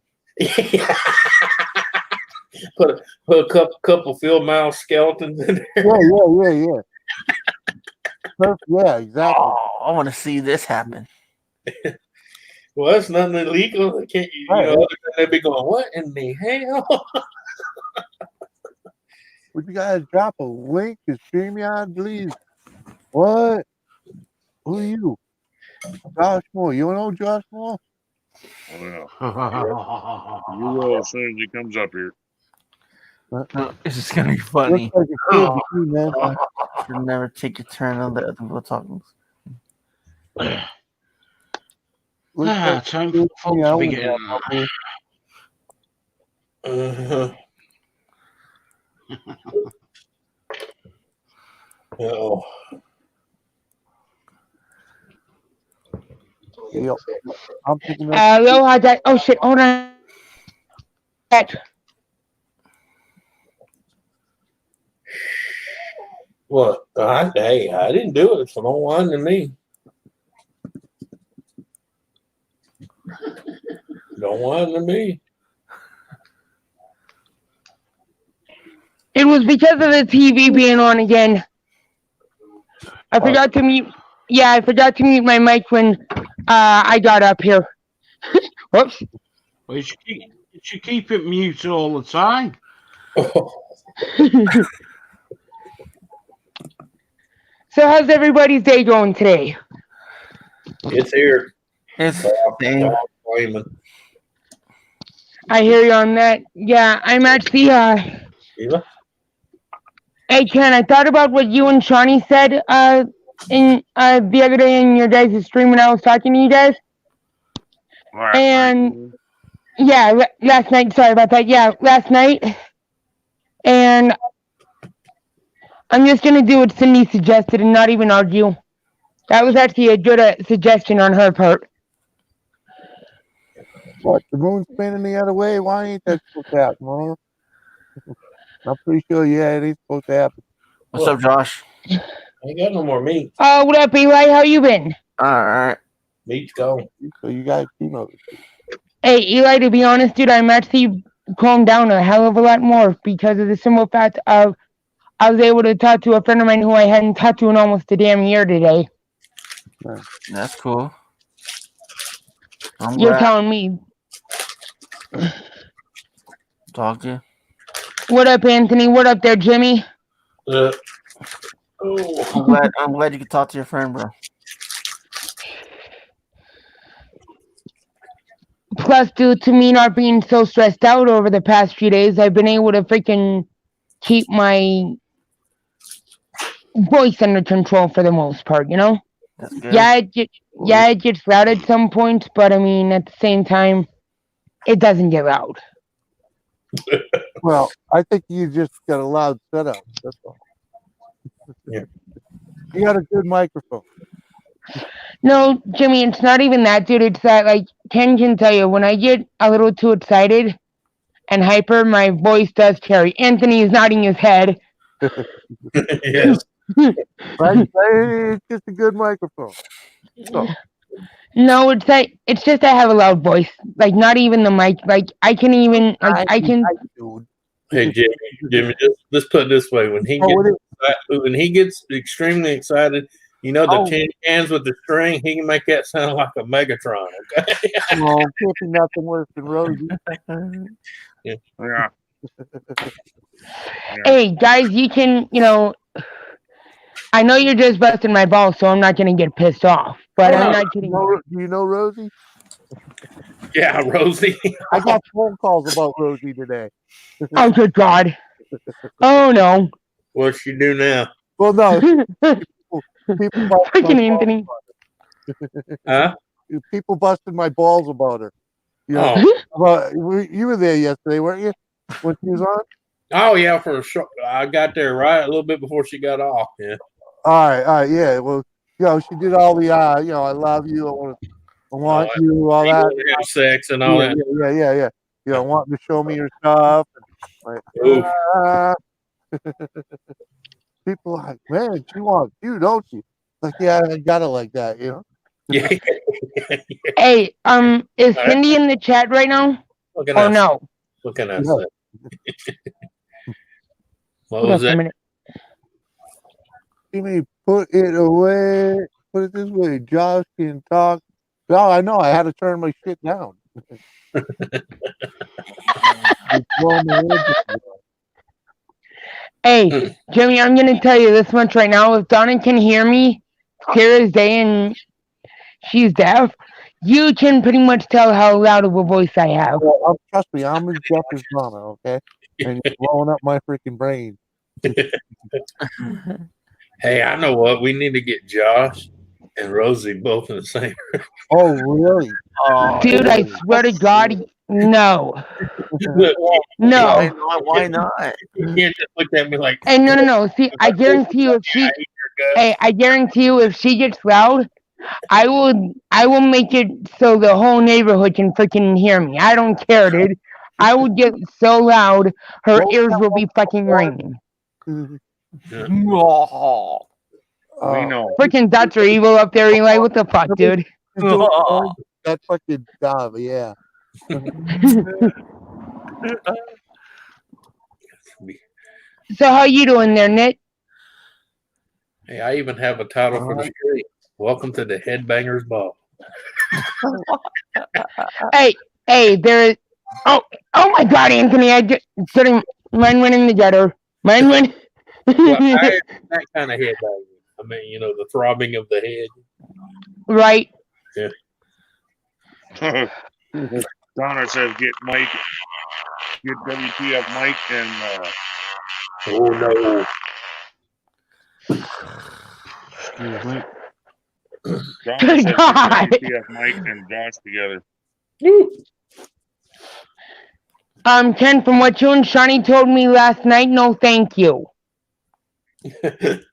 [SPEAKER 5] put a couple field mouse skeletons in there.
[SPEAKER 3] Yeah. Yeah, exactly.
[SPEAKER 2] Oh, I want to see this happen.
[SPEAKER 5] Well, that's nothing illegal. They can't,
[SPEAKER 3] Right.
[SPEAKER 5] they'd be going, "What in the hell?"
[SPEAKER 3] Would you guys drop a link to StreamYard, please? What? Who are you? Josh Moore. You know Josh Moore?
[SPEAKER 1] Oh, yeah. You will as soon as he comes up here.
[SPEAKER 2] This is gonna be funny.
[SPEAKER 3] Looks like a kid to me, man.
[SPEAKER 2] You'll never take your turn on the other people talking.
[SPEAKER 4] Time for folks to begin.
[SPEAKER 5] Oh.
[SPEAKER 3] Yep. I'm picking up.
[SPEAKER 6] Oh shit! Hold on.
[SPEAKER 5] What? I didn't do it, so don't whine to me. Don't whine to me.
[SPEAKER 6] It was because of the TV being on again. I forgot to mute. Yeah, I forgot to mute my mic when I got up here. Whoops.
[SPEAKER 4] Well, you should keep it mute all the time.
[SPEAKER 6] So how's everybody's day going today?
[SPEAKER 5] It's here.
[SPEAKER 2] It's
[SPEAKER 5] Dog flaming.
[SPEAKER 6] I hear you on that. Yeah, I'm actually
[SPEAKER 5] Eva?
[SPEAKER 6] Hey Ken, I thought about what you and Shawnee said in the other day in your guys' stream when I was talking to you guys.
[SPEAKER 1] Last
[SPEAKER 6] And yeah, last night. Sorry about that. Yeah, last night. And I'm just gonna do what Cindy suggested and not even argue. That was actually a good suggestion on her part.
[SPEAKER 3] What? The moon's spinning the other way? Why ain't that supposed to happen, Mom? I'm pretty sure, yeah, it ain't supposed to happen.
[SPEAKER 2] what's up, Josh?
[SPEAKER 5] I ain't got no more meat.
[SPEAKER 6] Oh, what up, Eli? How you been?
[SPEAKER 2] All right.
[SPEAKER 5] Meat's gone.
[SPEAKER 3] So you got chemo.
[SPEAKER 6] Hey, Eli, to be honest, dude, I'm actually calmed down a hell of a lot more because of the simple fact of I was able to talk to a friend of mine who I hadn't talked to in almost a damn year today.
[SPEAKER 2] That's cool. I'm
[SPEAKER 6] You're
[SPEAKER 2] glad
[SPEAKER 6] telling me.
[SPEAKER 2] to talk to you.
[SPEAKER 6] What up, Anthony? What up there, Jimmy?
[SPEAKER 5] Oh.
[SPEAKER 2] I'm glad you could talk to your friend, bro.
[SPEAKER 6] Plus, due to me not being so stressed out over the past few days, I've been able to freaking keep my voice under control for the most part, you know?
[SPEAKER 2] That's good.
[SPEAKER 6] Yeah, it gets loud at some points, but I mean, at the same time, it doesn't get loud.
[SPEAKER 3] Well, I think you just got a loud setup. That's all.
[SPEAKER 5] Yeah.
[SPEAKER 3] You got a good microphone.
[SPEAKER 6] No, Jimmy, it's not even that, dude. It's that, like, Ken can tell you, when I get a little too excited and hyper, my voice does carry. Anthony is nodding his head.
[SPEAKER 5] Yes.
[SPEAKER 3] Right? It's just a good microphone. So,
[SPEAKER 6] No, it's just I have a loud voice. Like, not even the mic. Like, I can even, like, I can.
[SPEAKER 3] dude.
[SPEAKER 5] Hey Jimmy, let's put it this way: when he gets extremely excited, you know the tin cans with the string, he can make that sound like a Megatron. Okay.
[SPEAKER 3] Oh, can't be nothing worse than Rosie.
[SPEAKER 1] Yeah.
[SPEAKER 6] Hey, guys, you can, I know you're just busting my balls, so I'm not going to get pissed off. But I'm not kidding.
[SPEAKER 3] Do you know Rosie?
[SPEAKER 5] Yeah, Rosie.
[SPEAKER 3] I got phone calls about Rosie today.
[SPEAKER 6] Oh, good God. Oh, no.
[SPEAKER 5] What's she do now?
[SPEAKER 3] Well, no. People
[SPEAKER 6] Freaking Anthony.
[SPEAKER 5] Huh?
[SPEAKER 3] People busted my balls about her. You know, you were there yesterday, weren't you? When she was on?
[SPEAKER 5] Oh yeah, for a short. I got there right a little bit before she got off. Yeah.
[SPEAKER 3] All right, yeah. Well, she did all the, I love you, I want you, all that.
[SPEAKER 5] Have sex and all that.
[SPEAKER 3] Yeah. Wanting to show me your stuff. And people are like, man, she wants you, don't she? Like, yeah, I got it like that,
[SPEAKER 5] Yeah.
[SPEAKER 6] Hey, is Cindy in the chat right now? Or no?
[SPEAKER 5] Looking at that. What was that?
[SPEAKER 3] Jimmy, put it away. Put it this way. Josh can talk. Oh, I know. I had to turn my shit down.
[SPEAKER 6] Hey, Jimmy, I'm going to tell you this much right now. If Donna can hear me clear as day and she's deaf, you can pretty much tell how loud of a voice I have.
[SPEAKER 3] Well, trust me, I'm as deaf as Donna, okay? And you're blowing up my freaking brain.
[SPEAKER 5] Hey, I know what. We need to get Josh and Rosie both in the same.
[SPEAKER 3] Oh, really?
[SPEAKER 6] Dude, I swear to God, no. No.
[SPEAKER 2] Why not?
[SPEAKER 5] You can't just look at me like.
[SPEAKER 6] Hey, no. See, I guarantee you, I guarantee you, if she gets loud, I will make it so the whole neighborhood can freaking hear me. I don't care, dude. I will get so loud, her ears will be fucking ringing.
[SPEAKER 1] We know.
[SPEAKER 6] Freaking Dutch are evil up there, Eli. What the fuck, dude?
[SPEAKER 3] That fucking job, yeah.
[SPEAKER 6] So how you doing there, Nick?
[SPEAKER 5] Hey, I even have a title for the street. Welcome to the Headbangers Ball.
[SPEAKER 6] Hey, there is. Oh my God, Anthony! I just mine went in the gutter. Mine went.
[SPEAKER 5] Well, that kind of headbanging. I mean, the throbbing of the head.
[SPEAKER 6] Right.
[SPEAKER 1] Donna says get WTF Mike and
[SPEAKER 5] Oh no.
[SPEAKER 4] Excuse me.
[SPEAKER 1] Donna
[SPEAKER 6] Good
[SPEAKER 1] says
[SPEAKER 6] God.
[SPEAKER 1] get WTF Mike and Josh together.
[SPEAKER 6] Ken, from what you and Shawnee told me last night, no thank you.
[SPEAKER 1] What's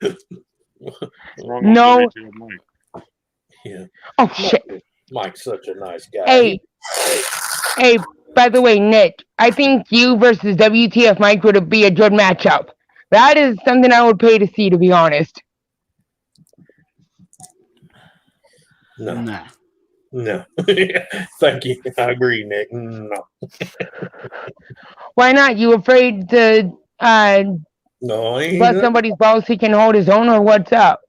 [SPEAKER 1] wrong
[SPEAKER 6] No.
[SPEAKER 1] with WTF Mike?
[SPEAKER 5] Yeah.
[SPEAKER 6] Oh, shit.
[SPEAKER 5] Mike's such a nice guy.
[SPEAKER 6] Hey, by the way, Nick, I think you versus WTF Mike would be a good matchup. That is something I would pay to see, to be honest.
[SPEAKER 5] No.
[SPEAKER 4] Nah.
[SPEAKER 5] No. Thank you. I agree, Nick. No.
[SPEAKER 6] Why not? You afraid to
[SPEAKER 5] No, I ain't.
[SPEAKER 6] bust somebody's balls so he can hold his own, or what's up?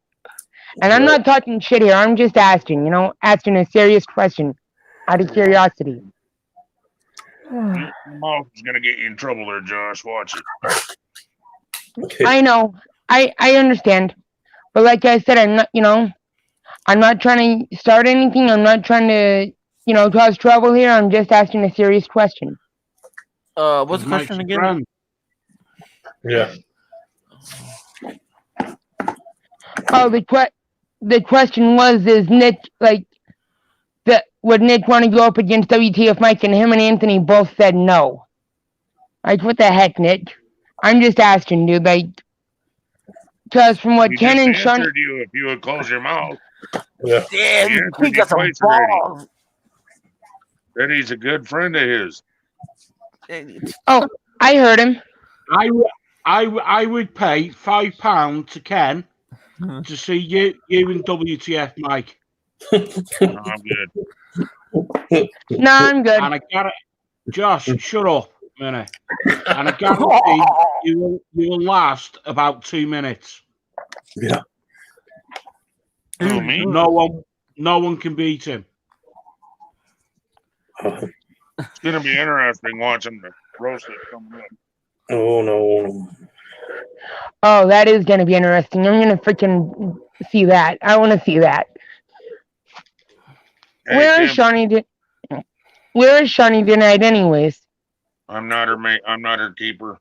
[SPEAKER 6] And I'm not talking shit here. I'm just asking, asking a serious question out of curiosity.
[SPEAKER 1] Your mouth is gonna get you in trouble there, Josh. Watch it.
[SPEAKER 5] Okay.
[SPEAKER 6] I know. I understand. But like I said, I'm not trying to start anything. I'm not trying to, cause trouble here. I'm just asking a serious question.
[SPEAKER 2] What's the
[SPEAKER 4] Mike's
[SPEAKER 2] question
[SPEAKER 4] a
[SPEAKER 2] again?
[SPEAKER 4] friend.
[SPEAKER 5] Yeah.
[SPEAKER 6] Oh, the question was, is Nick, would Nick want to go up against WTF Mike? And him and Anthony both said no. Like, what the heck, Nick? I'm just asking, dude. Because from what
[SPEAKER 1] He
[SPEAKER 6] Ken
[SPEAKER 1] just
[SPEAKER 6] and Shawnee...
[SPEAKER 1] answered you if you would close your mouth.
[SPEAKER 5] Yeah.
[SPEAKER 2] Damn,
[SPEAKER 1] He
[SPEAKER 2] he got some
[SPEAKER 1] twice already.
[SPEAKER 2] balls.
[SPEAKER 1] That he's a good friend of his.
[SPEAKER 6] Oh, I heard him.
[SPEAKER 4] I would pay £5 to Ken to see you and WTF Mike.
[SPEAKER 1] No, I'm good.
[SPEAKER 6] No, I'm good.
[SPEAKER 4] And I got it. Josh, shut up a minute. And I guarantee you will last about 2 minutes.
[SPEAKER 5] Yeah.
[SPEAKER 1] Who, me?
[SPEAKER 4] No one can beat him.
[SPEAKER 1] It's gonna be interesting watching the roast that's coming up.
[SPEAKER 5] Oh no.
[SPEAKER 6] Oh, that is going to be interesting. I'm going to freaking see that. I want to see that.
[SPEAKER 1] Hey,
[SPEAKER 6] Where is
[SPEAKER 1] Tim,
[SPEAKER 6] Shawnee tonight, anyways?
[SPEAKER 1] I'm not her mate. I'm not her keeper.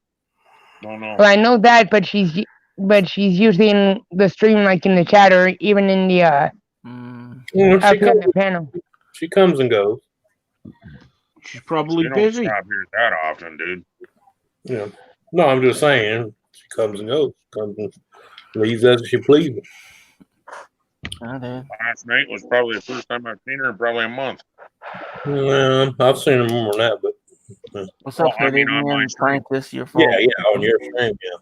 [SPEAKER 1] Don't know.
[SPEAKER 6] Well, I know that, but she's usually in the stream, like in the chat, or even in the up here in the panel.
[SPEAKER 5] She comes and goes.
[SPEAKER 4] She's probably
[SPEAKER 1] You don't
[SPEAKER 4] busy.
[SPEAKER 1] stop here that often, dude.
[SPEAKER 5] Yeah. No, I'm just saying. She comes and goes. Comes and leaves as she pleases.
[SPEAKER 1] Last night was probably the first time I've seen her in probably a month.
[SPEAKER 5] I've seen her more than that, but
[SPEAKER 2] What's up,
[SPEAKER 1] I mean, on my stream.
[SPEAKER 2] scientist? Your fault.
[SPEAKER 5] yeah, on your stream, yeah.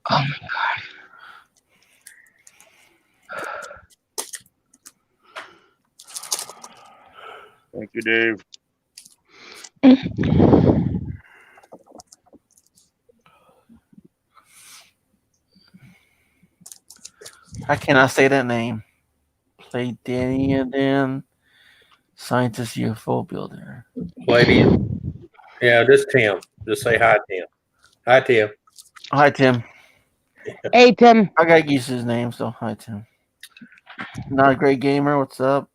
[SPEAKER 6] Oh my god.
[SPEAKER 1] Thank you, Dave.
[SPEAKER 2] I cannot say that name. Play Danny and then scientist UFO builder.
[SPEAKER 5] Lady. Yeah, just Tim. Just say hi, Tim. Hi, Tim.
[SPEAKER 2] Hi, Tim.
[SPEAKER 6] Hey, Tim.
[SPEAKER 2] I got used to his name, so hi, Tim. Not a great gamer. What's up?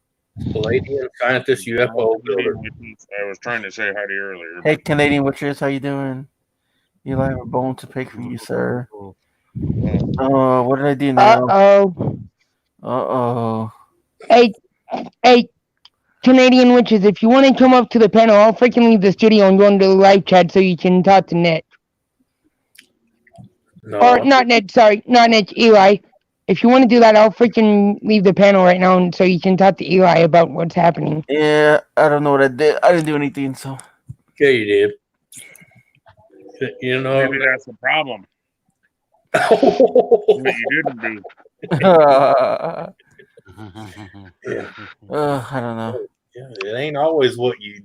[SPEAKER 5] Canadian scientist UFO builder.
[SPEAKER 1] I was trying to say hi to you earlier.
[SPEAKER 2] Hey, Canadian Witches, how you doing? You have a bone to pick for you, sir. Oh, what did I do now? Uh-oh.
[SPEAKER 6] Hey, Canadian Witches, if you want to come up to the panel, I'll freaking leave the studio and go into the live chat so you can talk to Nick.
[SPEAKER 5] No.
[SPEAKER 6] Or not Nick, sorry, not Nick, Eli. If you want to do that, I'll freaking leave the panel right now so you can talk to Eli about what's happening.
[SPEAKER 2] Yeah, I don't know what I did. I didn't do anything, so.
[SPEAKER 5] Yeah, you did. You know.
[SPEAKER 1] Maybe that's the problem. What you didn't do.
[SPEAKER 5] Yeah.
[SPEAKER 2] I don't know.
[SPEAKER 5] Yeah, it ain't always what you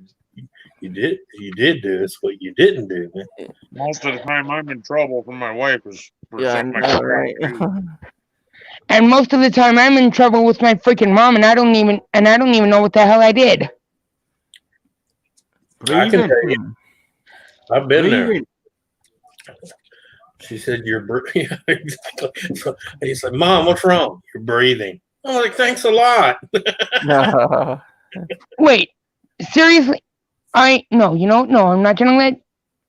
[SPEAKER 5] did do. It's what you didn't do, man.
[SPEAKER 1] Most of the time, I'm in trouble from my wife for
[SPEAKER 2] Yeah,
[SPEAKER 1] something
[SPEAKER 2] I know,
[SPEAKER 1] I
[SPEAKER 2] right?
[SPEAKER 6] And most of the time, I'm in trouble with my freaking mom, and I don't even know what the hell I did.
[SPEAKER 5] I can tell you. I've been there. She said, "You're breathing." Yeah, exactly. So he said, "Mom, what's wrong?" "You're breathing." Oh, like, thanks a lot.
[SPEAKER 2] No.
[SPEAKER 6] Wait, seriously? No, no, I'm not gonna let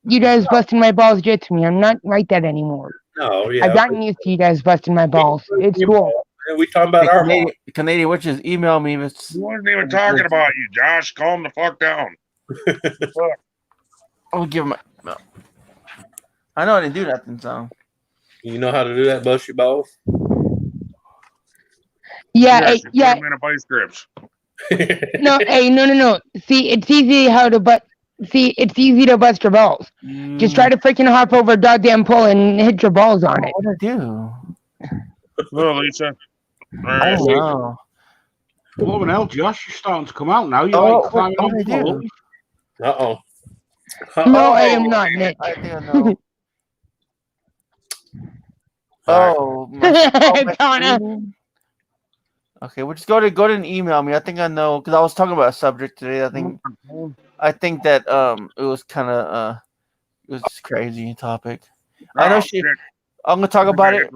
[SPEAKER 6] you guys busting my balls get to me. I'm not like that anymore.
[SPEAKER 5] No,
[SPEAKER 6] I've
[SPEAKER 5] yeah.
[SPEAKER 6] gotten used to you guys busting my balls. It's cool.
[SPEAKER 5] We talking about
[SPEAKER 2] Hey,
[SPEAKER 5] our balls.
[SPEAKER 2] Canadian witches, email me.
[SPEAKER 1] He wasn't even talking about you, Josh. Calm the fuck down.
[SPEAKER 2] I'll give him. No. I know I didn't do nothing, so.
[SPEAKER 5] You know how to do that, bust your balls?
[SPEAKER 6] Yeah,
[SPEAKER 1] Yes, you
[SPEAKER 6] yeah.
[SPEAKER 1] put them in a vice grips.
[SPEAKER 6] No, no. See, it's easy it's easy to bust your balls. Just try to freaking hop over a goddamn pole and hit your balls on it.
[SPEAKER 2] What did I do?
[SPEAKER 1] Well, Lisa. All
[SPEAKER 2] I
[SPEAKER 1] right.
[SPEAKER 2] don't know.
[SPEAKER 4] Blooming hell, Josh, you're starting to come out now. You're
[SPEAKER 2] Oh,
[SPEAKER 4] like climbing
[SPEAKER 2] what
[SPEAKER 4] on
[SPEAKER 2] did I do?
[SPEAKER 4] poles.
[SPEAKER 5] Uh-oh.
[SPEAKER 6] No, I am not, Nick.
[SPEAKER 2] I think I know. Oh, my
[SPEAKER 6] Donna.
[SPEAKER 2] screen? Okay, we'll just go to and email me. I think I know because I was talking about a subject today. I think that it was kind of it was crazy topic. I know
[SPEAKER 1] shit.
[SPEAKER 2] I'm gonna talk about it.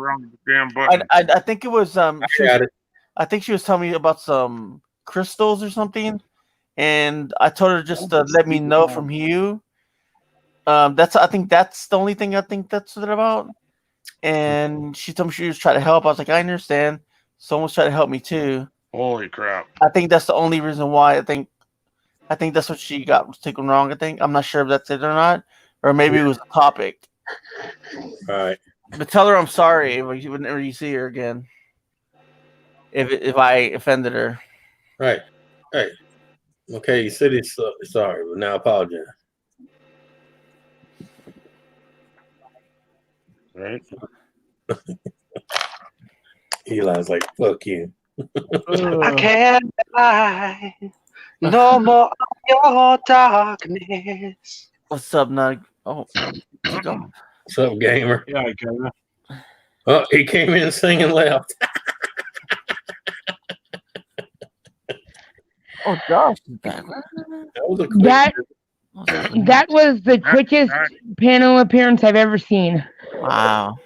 [SPEAKER 1] Damn button.
[SPEAKER 2] I think it was
[SPEAKER 5] Got it.
[SPEAKER 2] I think she was telling me about some crystals or something, and I told her just to let me know from you. I think that's the only thing I think that's what about. And she told me she was trying to help. I was like, I understand. Someone's trying to help me too.
[SPEAKER 1] Holy crap!
[SPEAKER 2] I think that's the only reason why I think that's what she got taken wrong. I think I'm not sure if that's it or not, or maybe it was a topic.
[SPEAKER 5] All right.
[SPEAKER 2] But tell her I'm sorry whenever you see her again. If I offended her.
[SPEAKER 5] Right. Hey. Okay, you said it's sorry, but now apologize.
[SPEAKER 1] Right.
[SPEAKER 5] Eli's like, fuck you.
[SPEAKER 7] I can't die. No more of your darkness.
[SPEAKER 2] What's up, Nug? Oh, keep going.
[SPEAKER 5] What's up, gamer?
[SPEAKER 4] Yeah, I get it.
[SPEAKER 5] Oh, he came in singing left.
[SPEAKER 2] Oh, Josh is back.
[SPEAKER 5] That was a quick
[SPEAKER 6] That was the quickest panel appearance I've ever seen.
[SPEAKER 2] Wow.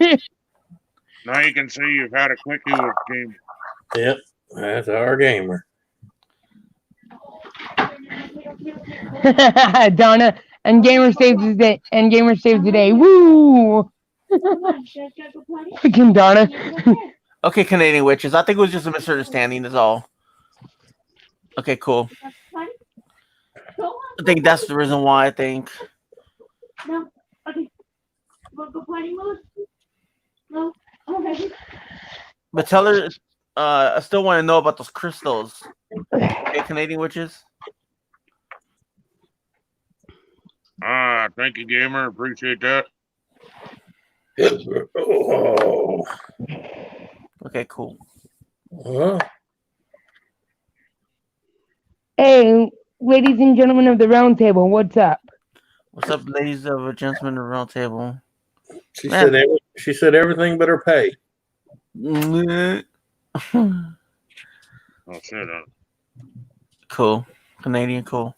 [SPEAKER 1] Now you can see you've had a quickie with game.
[SPEAKER 5] Yep, that's our gamer.
[SPEAKER 6] Donna and gamer saves the day. And gamer saves the day. Woo! Freaking Donna.
[SPEAKER 2] Okay, Canadian witches. I think it was just a misunderstanding. Is all. Okay, cool. I think that's the reason why I think.
[SPEAKER 8] No. Okay. Go party mode. No. Okay.
[SPEAKER 2] But tell her, I still want to know about those crystals. Okay, Canadian witches.
[SPEAKER 1] Thank you, gamer. Appreciate that.
[SPEAKER 5] Oh.
[SPEAKER 2] Okay, cool.
[SPEAKER 6] Hey, ladies and gentlemen of the round table, what's up?
[SPEAKER 2] What's up, ladies of a gentleman around table?
[SPEAKER 5] She said everything but her pay.
[SPEAKER 1] Oh shit.
[SPEAKER 2] Cool. Canadian, cool.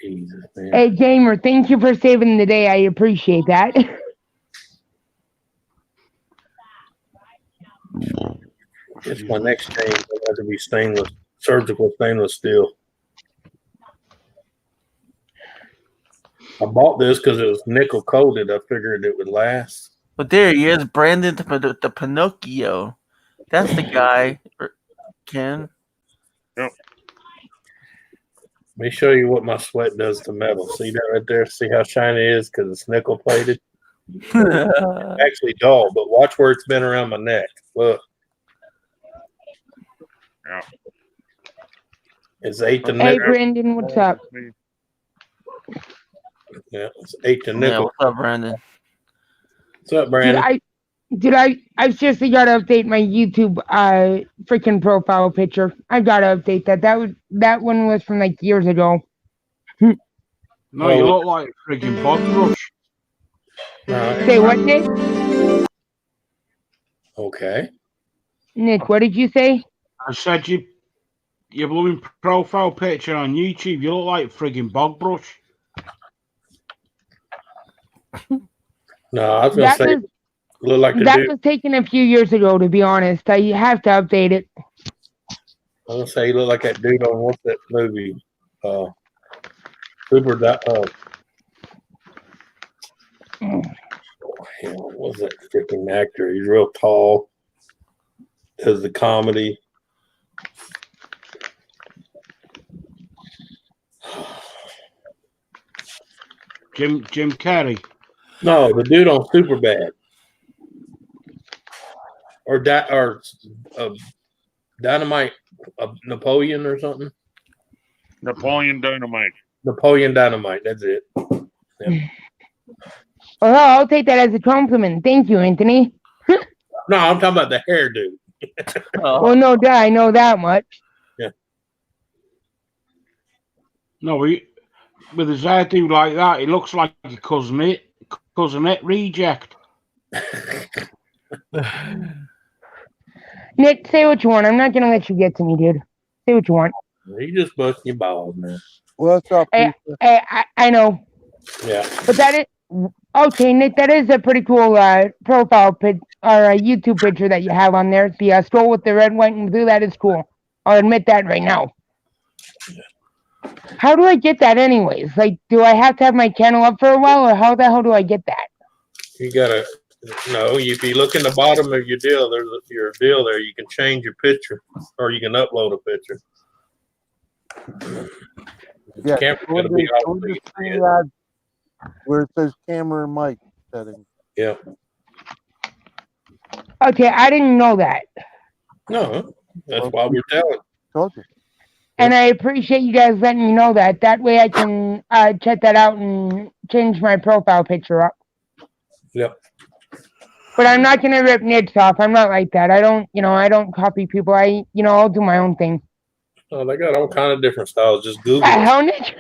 [SPEAKER 5] Jesus, man.
[SPEAKER 6] Hey, gamer, thank you for saving the day. I appreciate that.
[SPEAKER 5] It's my next chain. It'll have to be stainless, surgical stainless steel. I bought this because it was nickel coated. I figured it would last.
[SPEAKER 2] But there he is, Brandon the Pinocchio. That's the guy, Ken.
[SPEAKER 1] Yep.
[SPEAKER 5] Let me show you what my sweat does to metal. See that right there? See how shiny it is because it's nickel plated? Actually dull, but watch where it's been around my neck. Look.
[SPEAKER 1] Yeah.
[SPEAKER 5] It's 8 to
[SPEAKER 6] Hey,
[SPEAKER 5] nickel.
[SPEAKER 6] Brandon, what's up?
[SPEAKER 5] Yeah, it's 8 to
[SPEAKER 2] Yeah,
[SPEAKER 5] nickel.
[SPEAKER 2] what's up, Brandon?
[SPEAKER 5] What's up, Brandon?
[SPEAKER 6] I seriously gotta update my YouTube freaking profile picture. I gotta update that. That one was from like years ago.
[SPEAKER 4] No, you look like a freaking bog brush.
[SPEAKER 6] Say what, Nick?
[SPEAKER 5] Okay.
[SPEAKER 6] Nick, what did you say?
[SPEAKER 4] I said your blooming profile picture on YouTube, you look like friggin' bog brush.
[SPEAKER 5] No, I was gonna say look like the
[SPEAKER 6] That
[SPEAKER 5] dude.
[SPEAKER 6] was taken a few years ago, to be honest. I have to update it.
[SPEAKER 5] I was gonna say you look like that dude on what's that movie? Hell, what was that freaking actor? He's real tall. Does the comedy.
[SPEAKER 4] Jim Carrey.
[SPEAKER 5] No, the dude on Superbad. Or Dynamite, Napoleon or something.
[SPEAKER 1] Napoleon Dynamite.
[SPEAKER 5] Napoleon Dynamite. That's it. Yeah.
[SPEAKER 6] Well, I'll take that as a compliment. Thank you, Anthony.
[SPEAKER 5] No, I'm talking about the hairdo.
[SPEAKER 6] Well, no doubt, I know that much.
[SPEAKER 5] Yeah.
[SPEAKER 4] No, with his hairdo like that, he looks like a cousinette reject.
[SPEAKER 6] Nick, say what you want. I'm not gonna let you get to me, dude. Say what you want.
[SPEAKER 5] He just busting your balls, man.
[SPEAKER 3] What's up,
[SPEAKER 6] I know.
[SPEAKER 5] Yeah.
[SPEAKER 6] But that is okay, Nick. That is a pretty cool profile pic or a YouTube picture that you have on there. The stroll with the red, white, and blue. That is cool. I'll admit that right now. How do I get that, anyways? Like, do I have to have my channel up for a while, or how the hell do I get that?
[SPEAKER 5] You gotta if you look in the bottom of your deal, there's your deal there. You can change your picture, or you can upload a picture.
[SPEAKER 3] Yeah,
[SPEAKER 5] Camera's gonna be all big.
[SPEAKER 3] where it says camera and mic settings.
[SPEAKER 5] Yeah.
[SPEAKER 6] Okay, I didn't know that.
[SPEAKER 5] No, that's why we're telling.
[SPEAKER 3] Told you.
[SPEAKER 6] And I appreciate you guys letting me know that. That way I can check that out and change my profile picture up.
[SPEAKER 5] Yep.
[SPEAKER 6] But I'm not gonna rip nits off. I'm not like that. I don't copy people. I'll do my own thing.
[SPEAKER 5] Oh, they got all kind of different styles. Just Google it.
[SPEAKER 6] Hell, Nick.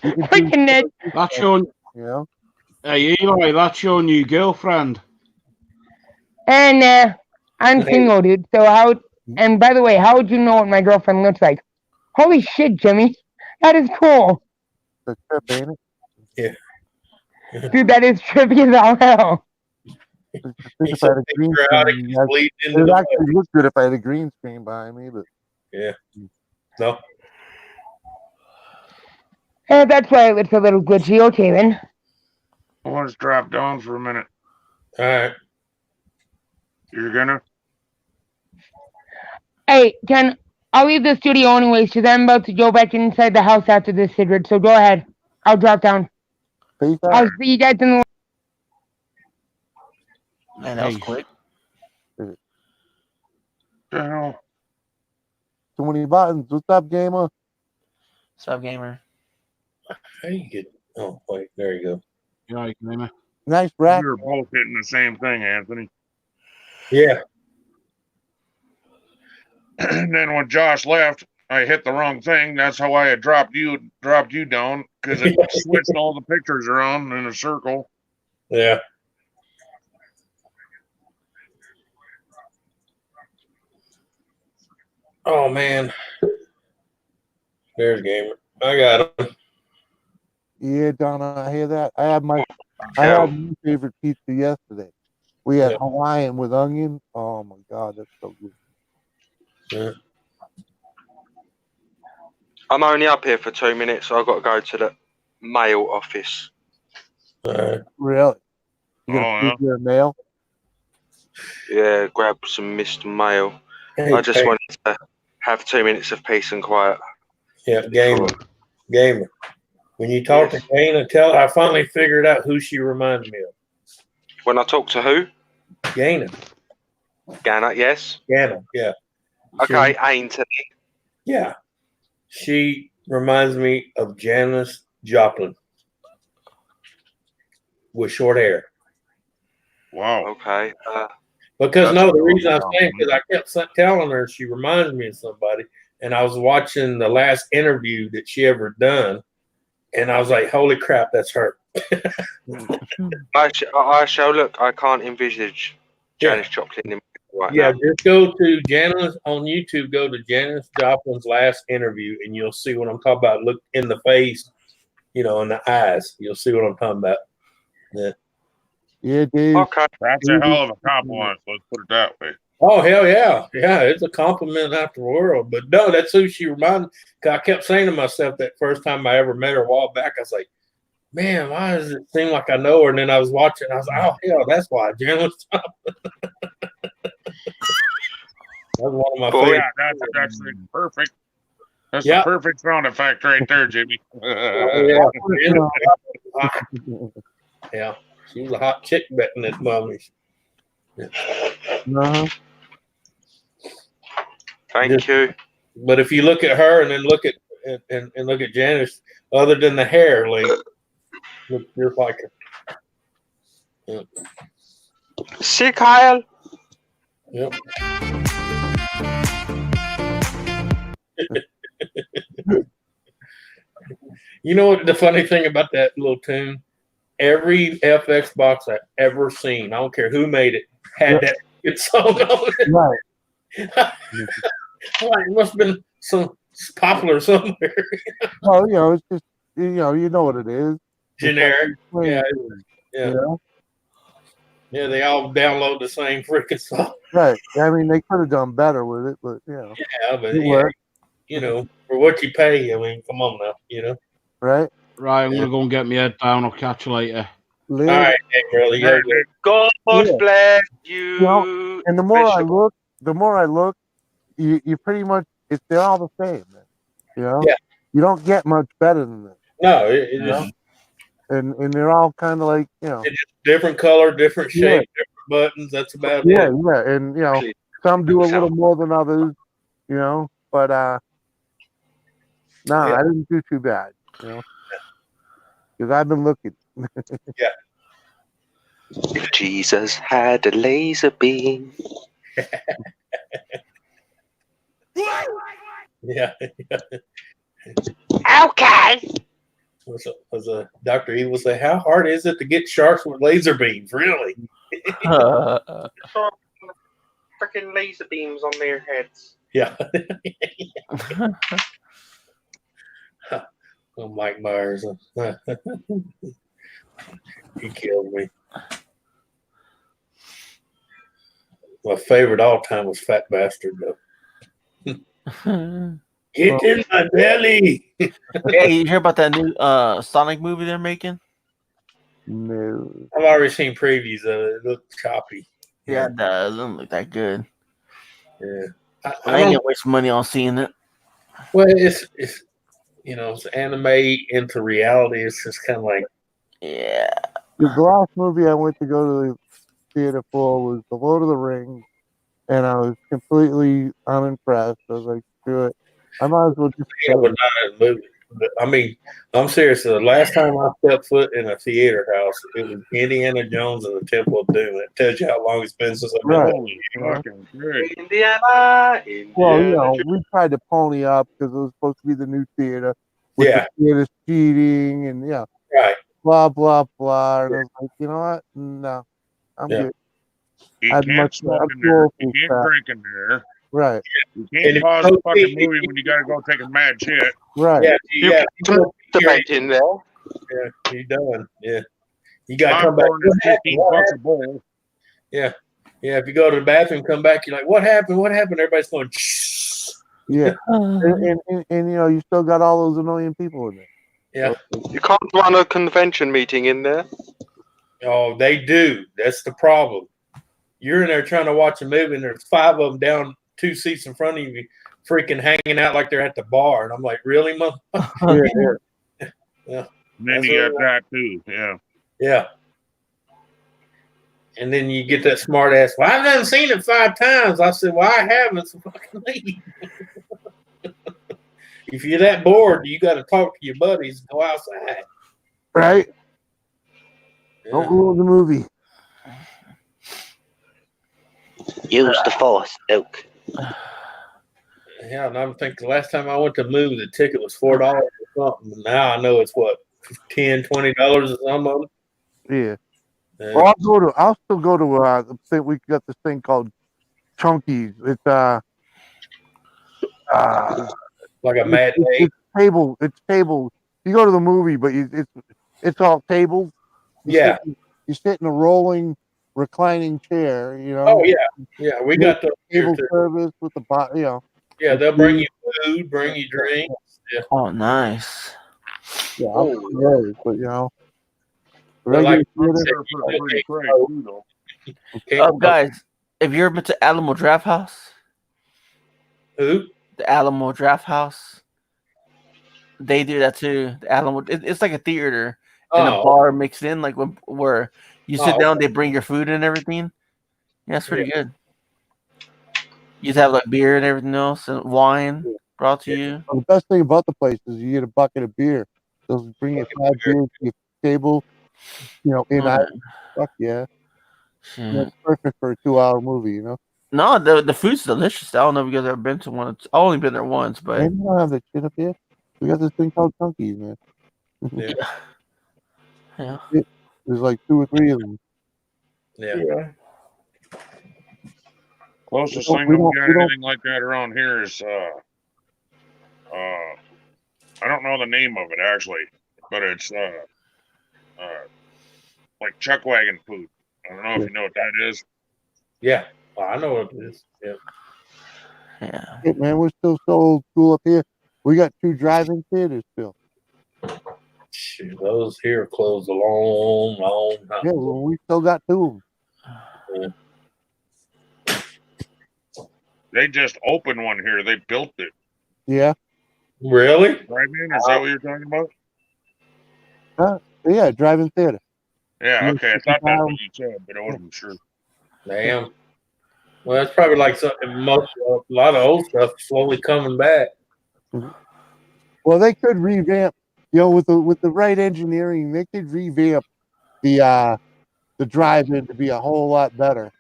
[SPEAKER 6] Freaking Nick.
[SPEAKER 4] That's your Hey Eli, that's your new girlfriend.
[SPEAKER 6] And I'm single, dude. So how? And by the way, how would you know what my girlfriend looks like? Holy shit, Jimmy, that is cool.
[SPEAKER 3] The trip, ain't it?
[SPEAKER 5] Yeah.
[SPEAKER 6] Dude, that is trippy as all hell.
[SPEAKER 3] Think if I had a green screen, it would actually look good if I had a green screen behind me, but
[SPEAKER 5] yeah. No.
[SPEAKER 6] That's why it looks a little glitchy. Okay, then.
[SPEAKER 1] Let's drop down for a minute.
[SPEAKER 5] All right.
[SPEAKER 1] You're gonna?
[SPEAKER 6] Hey, Ken, I'll leave the studio anyways, because I'm about to go back inside the house after this, Sigrid. So go ahead. I'll drop down.
[SPEAKER 3] Peace out.
[SPEAKER 6] I'll see you guys in the...
[SPEAKER 2] Man, that was quick.
[SPEAKER 1] Hell.
[SPEAKER 3] Too many buttons. What's up, gamer?
[SPEAKER 2] What's up, gamer?
[SPEAKER 5] How you get? Oh, wait. There you go.
[SPEAKER 4] Yeah, gamer.
[SPEAKER 3] Nice rack.
[SPEAKER 1] We were both hitting the same thing, Anthony.
[SPEAKER 5] Yeah.
[SPEAKER 1] And then when Josh left, I hit the wrong thing. That's how I had dropped you down, because it switched all the pictures around in a circle.
[SPEAKER 5] Yeah. Oh man. There's gamer. I got him.
[SPEAKER 3] Yeah, Donna, I hear that. I had my favorite pizza yesterday. We had Hawaiian with onion. Oh my god, that's so good.
[SPEAKER 5] Yeah.
[SPEAKER 7] I'm only up here for 2 minutes, so I've got to go to the mail office.
[SPEAKER 3] Really? You gonna feed your mail?
[SPEAKER 7] Yeah, grab some missed mail. I just wanted to have 2 minutes of peace and quiet.
[SPEAKER 5] Yeah, gamer. When you talk to Gaina, I finally figured out who she reminds me of.
[SPEAKER 7] When I talk to who?
[SPEAKER 5] Gaina.
[SPEAKER 7] Gaina, yes.
[SPEAKER 5] Gaina, yeah.
[SPEAKER 7] Okay, Anthony.
[SPEAKER 5] Yeah. She reminds me of Janis Joplin with short hair.
[SPEAKER 1] Wow.
[SPEAKER 7] Okay.
[SPEAKER 5] Because the reason I'm saying because I kept telling her she reminds me of somebody, and I was watching the last interview that she ever done, and I was like, "Holy crap, that's her."
[SPEAKER 7] I shall look. I can't envisage Janis Joplin. right
[SPEAKER 5] Yeah,
[SPEAKER 7] now.
[SPEAKER 5] just go to Janice on YouTube. Go to Janis Joplin's last interview, and you'll see what I'm talking about. Look in the face, in the eyes. You'll see what I'm talking about. Yeah.
[SPEAKER 3] Yeah, Dave.
[SPEAKER 7] Okay.
[SPEAKER 1] That's a hell of a compliment. Let's put it that way.
[SPEAKER 5] Oh hell yeah, yeah! It's a compliment after the world. But no, that's who she reminded. Cause I kept saying to myself that first time I ever met her a while back. I was like, man, why does it seem like I know her? And then I was watching. I was like, oh hell, that's why. Janice Joplin. That's one of my
[SPEAKER 7] Boy,
[SPEAKER 5] favorite.
[SPEAKER 1] Yeah, that's the perfect. That's
[SPEAKER 5] Yeah.
[SPEAKER 1] the perfect sound effect right there, Jimmy.
[SPEAKER 5] Oh, yeah. Yeah, she was a hot chick back in this moment.
[SPEAKER 3] Uh-huh.
[SPEAKER 7] thank you.
[SPEAKER 5] But if you look at her and then look at and look at Janice, other than the hair, like look just like her. Yeah.
[SPEAKER 7] See, Kyle.
[SPEAKER 5] Yep. You know what the funny thing about that little tune? Every FX box I've ever seen, I don't care who made it, had that good song on it.
[SPEAKER 3] Right.
[SPEAKER 5] Like, it must have been some popular somewhere.
[SPEAKER 3] Well, it's just you know what it is.
[SPEAKER 5] Generic. Yeah. Yeah.
[SPEAKER 3] You know?
[SPEAKER 5] Yeah, they all download the same freaking song.
[SPEAKER 3] Right. I mean, they could have done better with it, but
[SPEAKER 5] Yeah, but
[SPEAKER 3] it worked.
[SPEAKER 5] For what you pay, I mean, come on now,
[SPEAKER 3] Right.
[SPEAKER 4] Right, I'm gonna go and get my head down. I'll catch you later.
[SPEAKER 5] All right, hey, brother. Yeah,
[SPEAKER 7] God
[SPEAKER 3] Yeah.
[SPEAKER 7] bless you.
[SPEAKER 3] And the more I look, you pretty much they're all the same. Man.
[SPEAKER 5] Yeah.
[SPEAKER 3] You don't get much better than this.
[SPEAKER 5] No, it just
[SPEAKER 3] And they're all kind of like
[SPEAKER 5] it's just different color, different shape, different buttons. That's about
[SPEAKER 3] yeah,
[SPEAKER 5] it.
[SPEAKER 3] and some do a little more than others, but no, I didn't do too bad, because I've been looking.
[SPEAKER 7] If Jesus had a laser beam.
[SPEAKER 5] Yeah.
[SPEAKER 6] Okay.
[SPEAKER 5] Was a Dr. Evil say, how hard is it to get sharks with laser beams? Really?
[SPEAKER 7] Freaking laser beams on their heads.
[SPEAKER 5] Yeah. Oh, Mike Myers. He killed me. My favorite all time was Fat Bastard, though. Get in my belly.
[SPEAKER 2] Hey, you hear about that new Sonic movie they're making?
[SPEAKER 3] No.
[SPEAKER 5] I've already seen previews of it. It looks choppy.
[SPEAKER 2] Yeah, it does. It doesn't look that good.
[SPEAKER 5] Yeah.
[SPEAKER 2] I ain't gonna waste money on seeing it.
[SPEAKER 5] Well, it's it's anime into reality. It's just kind of like
[SPEAKER 2] Yeah.
[SPEAKER 3] The last movie I went to go to the theater for was The Lord of the Rings, and I was completely unimpressed. I was like, screw it. I might as well just
[SPEAKER 5] but not a movie. But, I mean, I'm serious. The last time I stepped foot in a theater house, it was Indiana Jones and the Temple of Doom. It tells you how long it's been since I've been
[SPEAKER 3] Right.
[SPEAKER 1] Holy fucking shit.
[SPEAKER 7] Indiana.
[SPEAKER 3] Well, we tried to pony up because it was supposed to be the new theater with the theater seating and
[SPEAKER 5] right.
[SPEAKER 3] blah blah blah. And I was like, you know what? No, I'm good.
[SPEAKER 1] You
[SPEAKER 3] I'd
[SPEAKER 1] can't
[SPEAKER 3] much
[SPEAKER 1] smoke
[SPEAKER 3] I'd
[SPEAKER 1] in there.
[SPEAKER 3] go
[SPEAKER 1] You
[SPEAKER 3] for
[SPEAKER 1] can't
[SPEAKER 3] crap.
[SPEAKER 1] drink in there.
[SPEAKER 3] Right.
[SPEAKER 1] You can't pause the fucking movie when you gotta go take a mad shit.
[SPEAKER 3] Right.
[SPEAKER 5] Yeah.
[SPEAKER 7] You
[SPEAKER 5] Yeah.
[SPEAKER 7] can masturbate in there.
[SPEAKER 5] Yeah. You done. Yeah. You got to come back.
[SPEAKER 1] Popcorn is 15 bucks a bowl.
[SPEAKER 5] Yeah. Yeah. If you go to the bathroom, come back, you're like, what happened? What happened? Everybody's going,
[SPEAKER 3] Yeah. and you still got all those annoying people in there.
[SPEAKER 5] yeah.
[SPEAKER 7] You can't run a convention meeting in there.
[SPEAKER 5] Oh, they do. That's the problem. You're in there trying to watch a movie, and there's 5 of them down 2 seats in front of you, freaking hanging out like they're at the bar. And I'm like, really, mother?
[SPEAKER 3] Yeah.
[SPEAKER 1] And then you got that too. Yeah.
[SPEAKER 5] Yeah. And then you get that smart ass. Well, I've done seen it 5 times. I said, well, I haven't. So fucking leave. If you're that bored, you got to talk to your buddies. Go outside.
[SPEAKER 3] Right.
[SPEAKER 5] Yeah.
[SPEAKER 3] Don't ruin the movie.
[SPEAKER 7] Use the force, Luke.
[SPEAKER 5] Yeah, and I'm thinking the last time I went to a movie, the ticket was $4 or something. And now I know it's what, $10, $20 or something.
[SPEAKER 3] Yeah. Well, I'll still go to. I think we got this thing called Chunkies. It's
[SPEAKER 5] Like a mad day.
[SPEAKER 3] it's table. It's table. You go to the movie, but it's all tables.
[SPEAKER 5] Yeah.
[SPEAKER 3] You sit in a rolling, reclining chair. You know.
[SPEAKER 5] Oh yeah. We got the
[SPEAKER 3] table service with the you know.
[SPEAKER 5] Yeah, they'll bring you food, bring you drinks. Yeah.
[SPEAKER 2] Oh, nice.
[SPEAKER 3] Yeah, I'm those, but you know.
[SPEAKER 5] Like,
[SPEAKER 2] guys, have you ever been to Alamo Draft House?
[SPEAKER 5] Who?
[SPEAKER 2] The Alamo Draft House. They do that too. The Alamo. It's like a theater and a bar mixed in, like where you sit down, they bring your food and everything. Yeah, it's pretty good. You just have like beer and everything else and wine brought to you.
[SPEAKER 3] Well, the best thing about the place is you get a bucket of beer. They'll bring you 5 beers to your table. You know, fuck yeah. It's perfect for a 2-hour movie, you know.
[SPEAKER 2] No, the food's delicious. I don't know if you guys ever been to one. I've only been there once, but
[SPEAKER 3] man, you don't have that shit up here. We got this thing called Chunkies, man.
[SPEAKER 2] Yeah.
[SPEAKER 3] There's like 2 or 3 of them.
[SPEAKER 5] Yeah.
[SPEAKER 1] Closest thing we got anything like that around here is I don't know the name of it actually, but it's like chuck wagon food. I don't know if you know what that is.
[SPEAKER 5] Yeah, well, I know what it is.
[SPEAKER 2] Yeah.
[SPEAKER 3] Hey, man, we're still so old school up here. We got 2 drive-in theaters still.
[SPEAKER 5] Shoot, those here closed a long time.
[SPEAKER 3] Yeah, well, we still got 2 of them.
[SPEAKER 5] Yeah.
[SPEAKER 1] They just opened one here. They built it.
[SPEAKER 3] Yeah.
[SPEAKER 5] Really?
[SPEAKER 1] Drive-in? Is that what you're talking about?
[SPEAKER 3] Yeah, drive-in theater.
[SPEAKER 1] Yeah, okay. I thought that's what you said, but I wasn't sure.
[SPEAKER 5] Damn. Well, that's probably like something. A lot of old stuff slowly coming back.
[SPEAKER 3] Well, they could revamp. You know, with the right engineering, they could revamp the drive-in to be a whole lot better.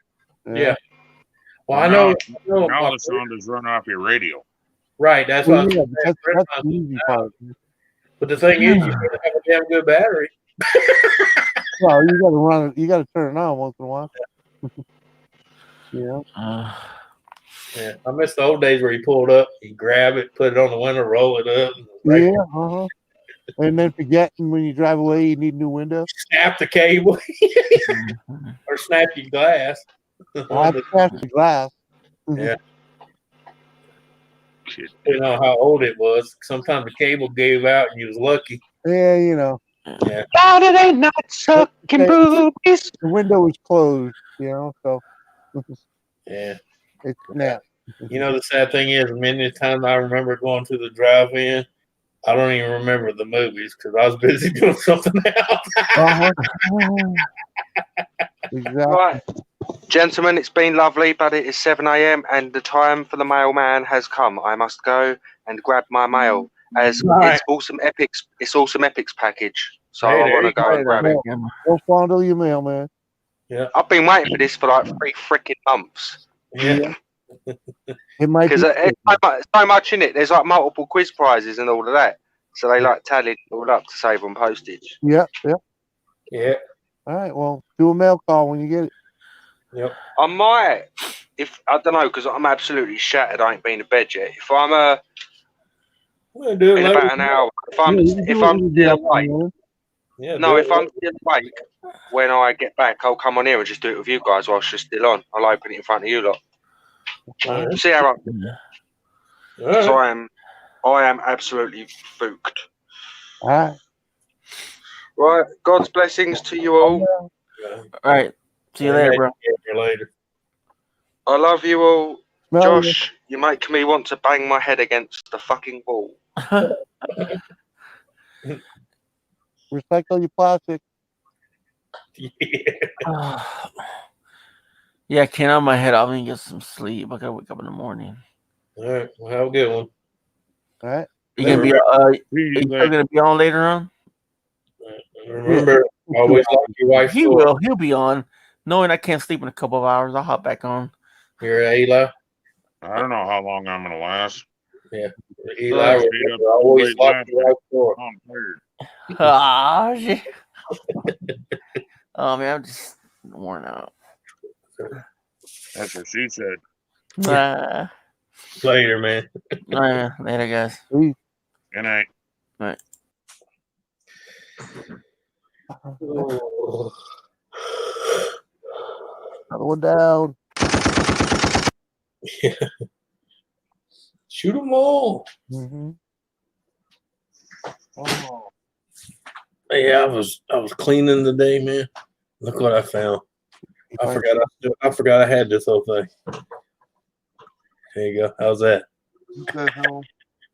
[SPEAKER 5] Yeah. Well, I know.
[SPEAKER 1] Now the sound is run off your radio.
[SPEAKER 5] Right. That's what.
[SPEAKER 3] Yeah, that's the easy part.
[SPEAKER 5] But the thing is, you gotta have a damn good battery.
[SPEAKER 3] Well, you gotta run it. You gotta turn it on once in a while.
[SPEAKER 5] Yeah, I miss the old days where you pulled up, you grab it, put it on the window, roll it up.
[SPEAKER 3] Yeah, and then forgetting when you drive away, you need new windows.
[SPEAKER 5] Snap the cable or snap your glass.
[SPEAKER 3] I snap the glass.
[SPEAKER 5] Yeah. You know how old it was. Sometimes the cable gave out and you was lucky.
[SPEAKER 3] Yeah, you know.
[SPEAKER 5] Yeah.
[SPEAKER 6] Saturday night sucking boobies.
[SPEAKER 3] The window was closed, you know, so
[SPEAKER 5] yeah.
[SPEAKER 3] It's snapped.
[SPEAKER 5] You know, the sad thing is, many times I remember going to the drive-in, I don't even remember the movies because I was busy doing something else.
[SPEAKER 3] Exactly.
[SPEAKER 7] Right, gentlemen, it's been lovely, but it is 7 a.m. and the time for the mailman has come. I must go and grab my mail as it's Awesome Epics. It's Awesome Epics package, so I want to go and grab it.
[SPEAKER 3] Go fondle your mail, man.
[SPEAKER 5] Yeah,
[SPEAKER 7] I've been waiting for this for like 3 freaking months.
[SPEAKER 5] Yeah,
[SPEAKER 3] it might
[SPEAKER 7] because there's so much in it. There's like multiple quiz prizes and all of that, so they like tallied it all up to save on postage.
[SPEAKER 3] Yeah.
[SPEAKER 5] Yeah.
[SPEAKER 3] All right. Well, do a mail call when you get it.
[SPEAKER 5] Yep.
[SPEAKER 7] I might, if I don't know, because I'm absolutely shattered. I ain't been to bed yet. If I'm
[SPEAKER 5] we'll do it
[SPEAKER 7] in
[SPEAKER 5] later.
[SPEAKER 7] about an hour, if I'm still awake, if I'm still awake when I get back, I'll come on here and just do it with you guys whilst you're still on. I'll open it in front of you lot.
[SPEAKER 5] Right.
[SPEAKER 7] See how because I am absolutely spooked.
[SPEAKER 3] All right.
[SPEAKER 7] Right. God's blessings to you all.
[SPEAKER 2] All right. See you later, bro.
[SPEAKER 5] Later.
[SPEAKER 7] I love you all.
[SPEAKER 3] Smell
[SPEAKER 7] Josh, you make me want to bang my head against the fucking wall.
[SPEAKER 3] Recycle your plastic.
[SPEAKER 2] Yeah, can't on my head. I'm gonna get some sleep. I gotta wake up in the morning.
[SPEAKER 5] All right. Well, have a good one.
[SPEAKER 3] All right.
[SPEAKER 2] You gonna be? Are you still gonna be on later on?
[SPEAKER 5] Remember, always lock your wife's
[SPEAKER 2] He
[SPEAKER 5] door.
[SPEAKER 2] will. He'll be on. Knowing I can't sleep in a couple of hours, I'll hop back on.
[SPEAKER 5] Here, Eli.
[SPEAKER 1] I don't know how long I'm gonna last.
[SPEAKER 5] Yeah, Eli. Always lock your wife's door.
[SPEAKER 1] I'm tired.
[SPEAKER 2] Ah, shit. Oh man, I'm just worn out.
[SPEAKER 1] That's what she said.
[SPEAKER 5] Later, man.
[SPEAKER 2] Later, guys.
[SPEAKER 3] Peace.
[SPEAKER 1] Good night.
[SPEAKER 2] Right.
[SPEAKER 5] Oh.
[SPEAKER 3] Another one down.
[SPEAKER 5] Yeah. Shoot them all.
[SPEAKER 3] Mm-hmm.
[SPEAKER 1] Oh,
[SPEAKER 5] Yeah, I was cleaning today, man. Look what I found. I forgot I had this whole thing. There you go. How's that?
[SPEAKER 1] what the hell?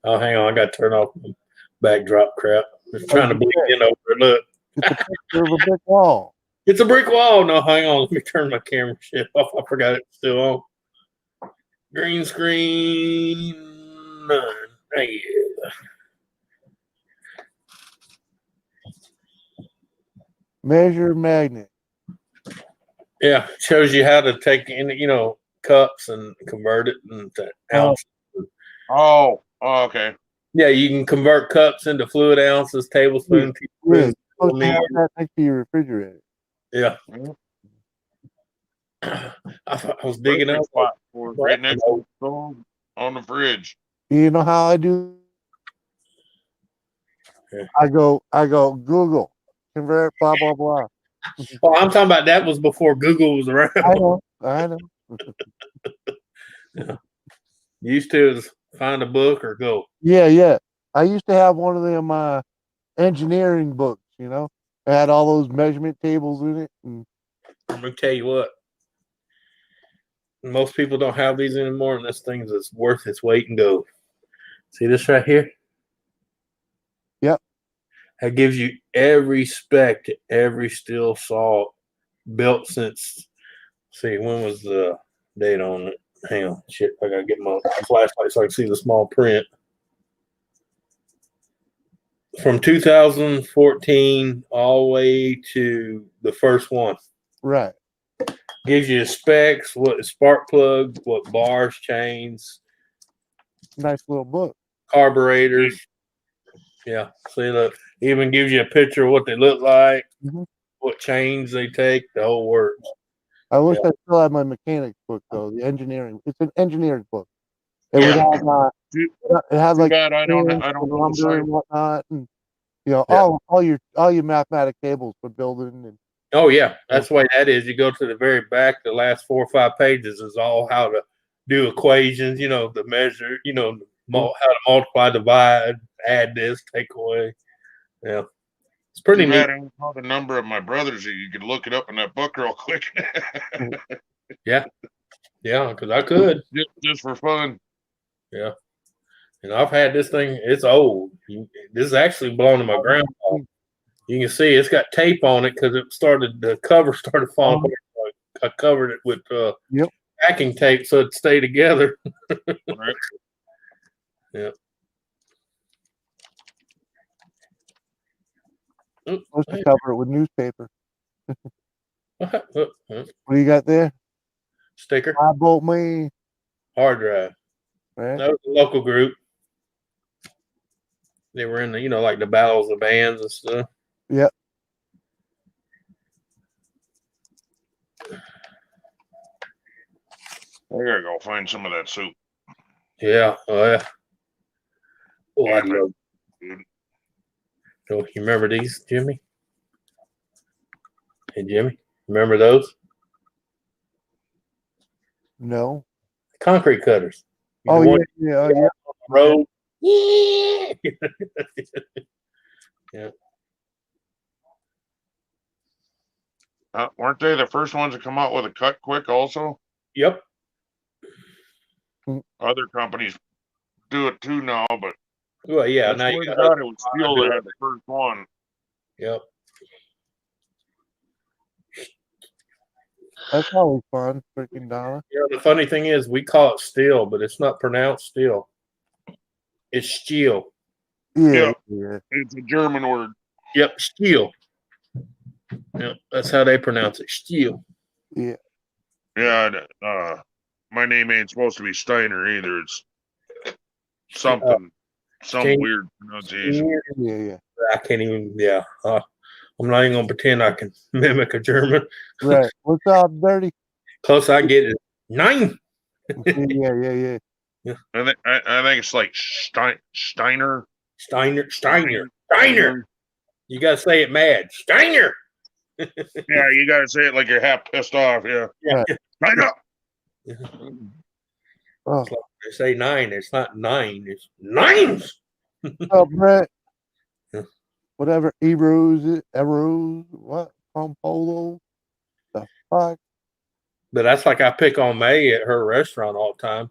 [SPEAKER 5] Oh, hang on. I got to turn off the backdrop crap. Just trying to blend in over it. Look.
[SPEAKER 3] It's a picture of a brick wall.
[SPEAKER 5] It's a brick wall. No, hang on. Let me turn my camera shit off. I forgot it's still on. Green screen. None. Hey.
[SPEAKER 3] Measure magnet.
[SPEAKER 5] Yeah, shows you how to take in, cups and convert it into ounces.
[SPEAKER 1] Oh, okay.
[SPEAKER 5] Yeah, you can convert cups into fluid ounces, tablespoons,
[SPEAKER 3] Yeah,
[SPEAKER 5] teaspoons,
[SPEAKER 3] supposed to have
[SPEAKER 5] millimeters.
[SPEAKER 3] that next to your refrigerator.
[SPEAKER 5] Yeah. I was digging
[SPEAKER 1] Perfect
[SPEAKER 5] out.
[SPEAKER 1] spot for it, right next to the stove on the fridge.
[SPEAKER 3] You know how I do?
[SPEAKER 5] Yeah.
[SPEAKER 3] I go Google, convert, blah blah blah.
[SPEAKER 5] Well, I'm talking about that was before Google was around.
[SPEAKER 3] I know.
[SPEAKER 5] Yeah. Used to is find a book or go.
[SPEAKER 3] Yeah. I used to have one of them engineering books, It had all those measurement tables in it. And
[SPEAKER 5] Let me tell you what. Most people don't have these anymore, and this thing's is worth its weight in gold. See this right here?
[SPEAKER 3] Yep.
[SPEAKER 5] That gives you every spec to every steel saw built since. See, when was the date on it? Hang on, shit! I gotta get my flashlight so I can see the small print. From 2014 all the way to the first one.
[SPEAKER 3] Right.
[SPEAKER 5] Gives you specs, what spark plug, what bars, chains,
[SPEAKER 3] Nice little book.
[SPEAKER 5] carburetors. Yeah. See, look, even gives you a picture of what they look like, what chains they take, the whole works.
[SPEAKER 3] I wish I still had my mechanics book though. The engineering. It's an engineering book. It would have. It had like
[SPEAKER 1] I don't know the
[SPEAKER 3] lumber
[SPEAKER 1] site.
[SPEAKER 3] and whatnot, and all your mathematic tables for building and.
[SPEAKER 5] Oh yeah, that's the way that is. You go to the very back, the last 4 or 5 pages is all how to do equations. The measure. How to multiply, divide, add this, take away. Yeah, it's pretty neat.
[SPEAKER 1] I don't know the number of my brothers. You could look it up in that book real quick.
[SPEAKER 5] Yeah, because I could
[SPEAKER 1] just for fun.
[SPEAKER 5] Yeah, and I've had this thing. It's old. This is actually belonged to my grandpa. You can see it's got tape on it because the cover started falling apart. I covered it with packing tape so it stay together.
[SPEAKER 1] Right.
[SPEAKER 5] Yeah.
[SPEAKER 3] Supposed to cover it with newspaper.
[SPEAKER 5] What
[SPEAKER 3] do you got there?
[SPEAKER 5] Sticker.
[SPEAKER 3] I bought me
[SPEAKER 5] hard drive.
[SPEAKER 3] Right.
[SPEAKER 5] That was a local group. They were in the, like the battles of bands and stuff.
[SPEAKER 3] Yep.
[SPEAKER 1] I gotta go find some of that soup.
[SPEAKER 5] Yeah. Oh yeah. Oh, I love it. So you remember these, Jimmy? Hey, Jimmy, remember those?
[SPEAKER 3] No.
[SPEAKER 5] Concrete cutters.
[SPEAKER 3] Oh yeah.
[SPEAKER 5] Road. Yeah. Yeah.
[SPEAKER 1] Weren't they the first ones to come out with a cut quick also?
[SPEAKER 5] Yep.
[SPEAKER 1] Other companies do it too now, but
[SPEAKER 5] well, yeah,
[SPEAKER 1] now you got it was Steel that had the first one.
[SPEAKER 5] Yep.
[SPEAKER 3] That's always fun, freaking dollar.
[SPEAKER 5] The funny thing is we call it steel, but it's not pronounced steel. It's steel.
[SPEAKER 3] Yeah.
[SPEAKER 1] It's a German word.
[SPEAKER 5] Yep, steel. Yep, that's how they pronounce it. Steel.
[SPEAKER 3] Yeah.
[SPEAKER 1] Yeah. My name ain't supposed to be Steiner either. It's something, some weird pronunciation.
[SPEAKER 3] Yeah.
[SPEAKER 5] I can't even. Yeah. I'm not even gonna pretend I can mimic a German.
[SPEAKER 3] Right. What's up, dirty?
[SPEAKER 5] Close I get is 9.
[SPEAKER 3] Yeah.
[SPEAKER 1] I think it's like Steiner.
[SPEAKER 5] Steiner. You gotta say it mad. Steiner.
[SPEAKER 1] Yeah, you gotta say it like you're half pissed off. Yeah.
[SPEAKER 5] Yeah.
[SPEAKER 1] Steiner.
[SPEAKER 3] Oh,
[SPEAKER 5] It's like they say 9. It's not 9. It's 9s.
[SPEAKER 3] oh, Brett.
[SPEAKER 5] Yeah.
[SPEAKER 3] Whatever Eros, what? Pompolo? The fuck?
[SPEAKER 5] But that's like I pick on May at her restaurant all the time.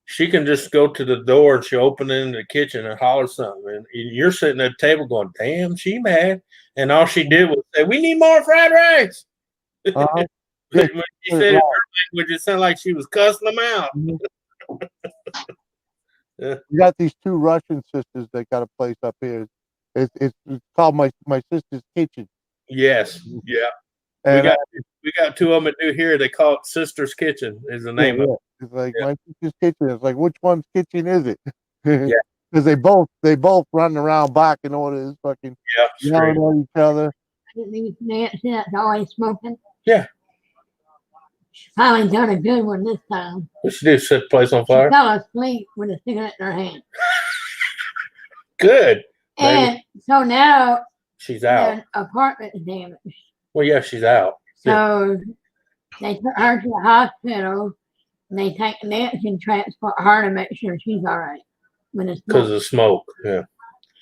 [SPEAKER 5] She can just go to the door and she open it in the kitchen and holler something. And you're sitting at the table going, damn, she mad. And all she did was say, we need more fried rice.
[SPEAKER 3] Uh-huh.
[SPEAKER 5] When she said it in her language, it sounded like she was cussing them out.
[SPEAKER 3] You got these 2 Russian sisters that got a place up here. It's called my sister's kitchen.
[SPEAKER 5] Yes. Yeah.
[SPEAKER 3] And
[SPEAKER 5] we got 2 of them that do here. They call it Sister's Kitchen is the name of it.
[SPEAKER 3] It's like my sister's kitchen. It's like, which one's kitchen is it?
[SPEAKER 5] Yeah.
[SPEAKER 3] Because they both running around barking orders, fucking yelling at each other.
[SPEAKER 8] I didn't even Nancy that's always smoking.
[SPEAKER 5] Yeah.
[SPEAKER 8] Finally done a good one this time.
[SPEAKER 5] What she do? Set the place on
[SPEAKER 8] She
[SPEAKER 5] fire?
[SPEAKER 8] fell asleep with a cigarette in her hand.
[SPEAKER 5] Good.
[SPEAKER 8] And so now
[SPEAKER 5] she's out.
[SPEAKER 8] their apartment is damaged.
[SPEAKER 5] Well, yeah, she's out.
[SPEAKER 8] So they took her to the hospital and they take Nancy and transport her to make sure she's all right.
[SPEAKER 5] Because of smoke. Yeah.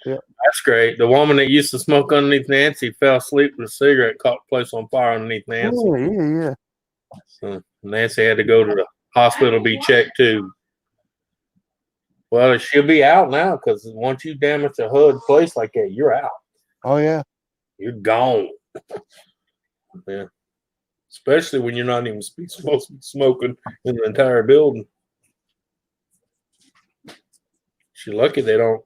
[SPEAKER 3] Yeah.
[SPEAKER 5] That's great. The woman that used to smoke underneath Nancy fell asleep with a cigarette, caught the place on fire underneath Nancy.
[SPEAKER 3] Yeah.
[SPEAKER 5] So Nancy had to go to the hospital to be checked too. Well, she'll be out now because once you damage a HUD place like that, you're out.
[SPEAKER 3] Oh yeah.
[SPEAKER 5] You're gone. Yeah. Especially when you're not even supposed to be smoking in the entire building. She's lucky they don't.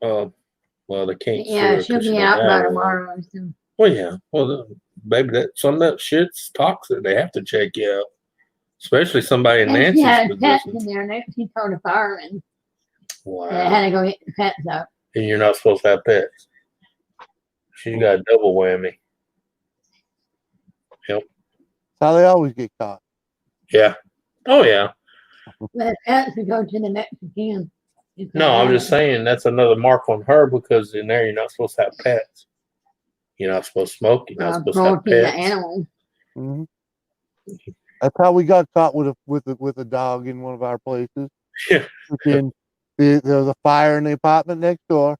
[SPEAKER 5] Well, they can't.
[SPEAKER 8] Yeah, she'll be out by tomorrow. So.
[SPEAKER 5] Well, yeah. Well, baby, some of that shit's toxic. They have to check you out, especially somebody in Nancy's
[SPEAKER 8] she had pets
[SPEAKER 5] position.
[SPEAKER 8] in there. Nancy told the fireman.
[SPEAKER 5] Wow.
[SPEAKER 8] They had to go get the pets up.
[SPEAKER 5] And you're not supposed to have pets. She's got a double whammy. Yep.
[SPEAKER 3] That's how they always get caught.
[SPEAKER 5] Yeah. Oh yeah.
[SPEAKER 8] But pets to go to the Mexican.
[SPEAKER 5] No, I'm just saying that's another mark on her because in there you're not supposed to have pets. You're not supposed to smoke. You're not supposed to have pets.
[SPEAKER 8] Animals.
[SPEAKER 3] Mm-hmm. That's how we got caught with a dog in one of our places.
[SPEAKER 5] Yeah.
[SPEAKER 3] There was a fire in the apartment next door.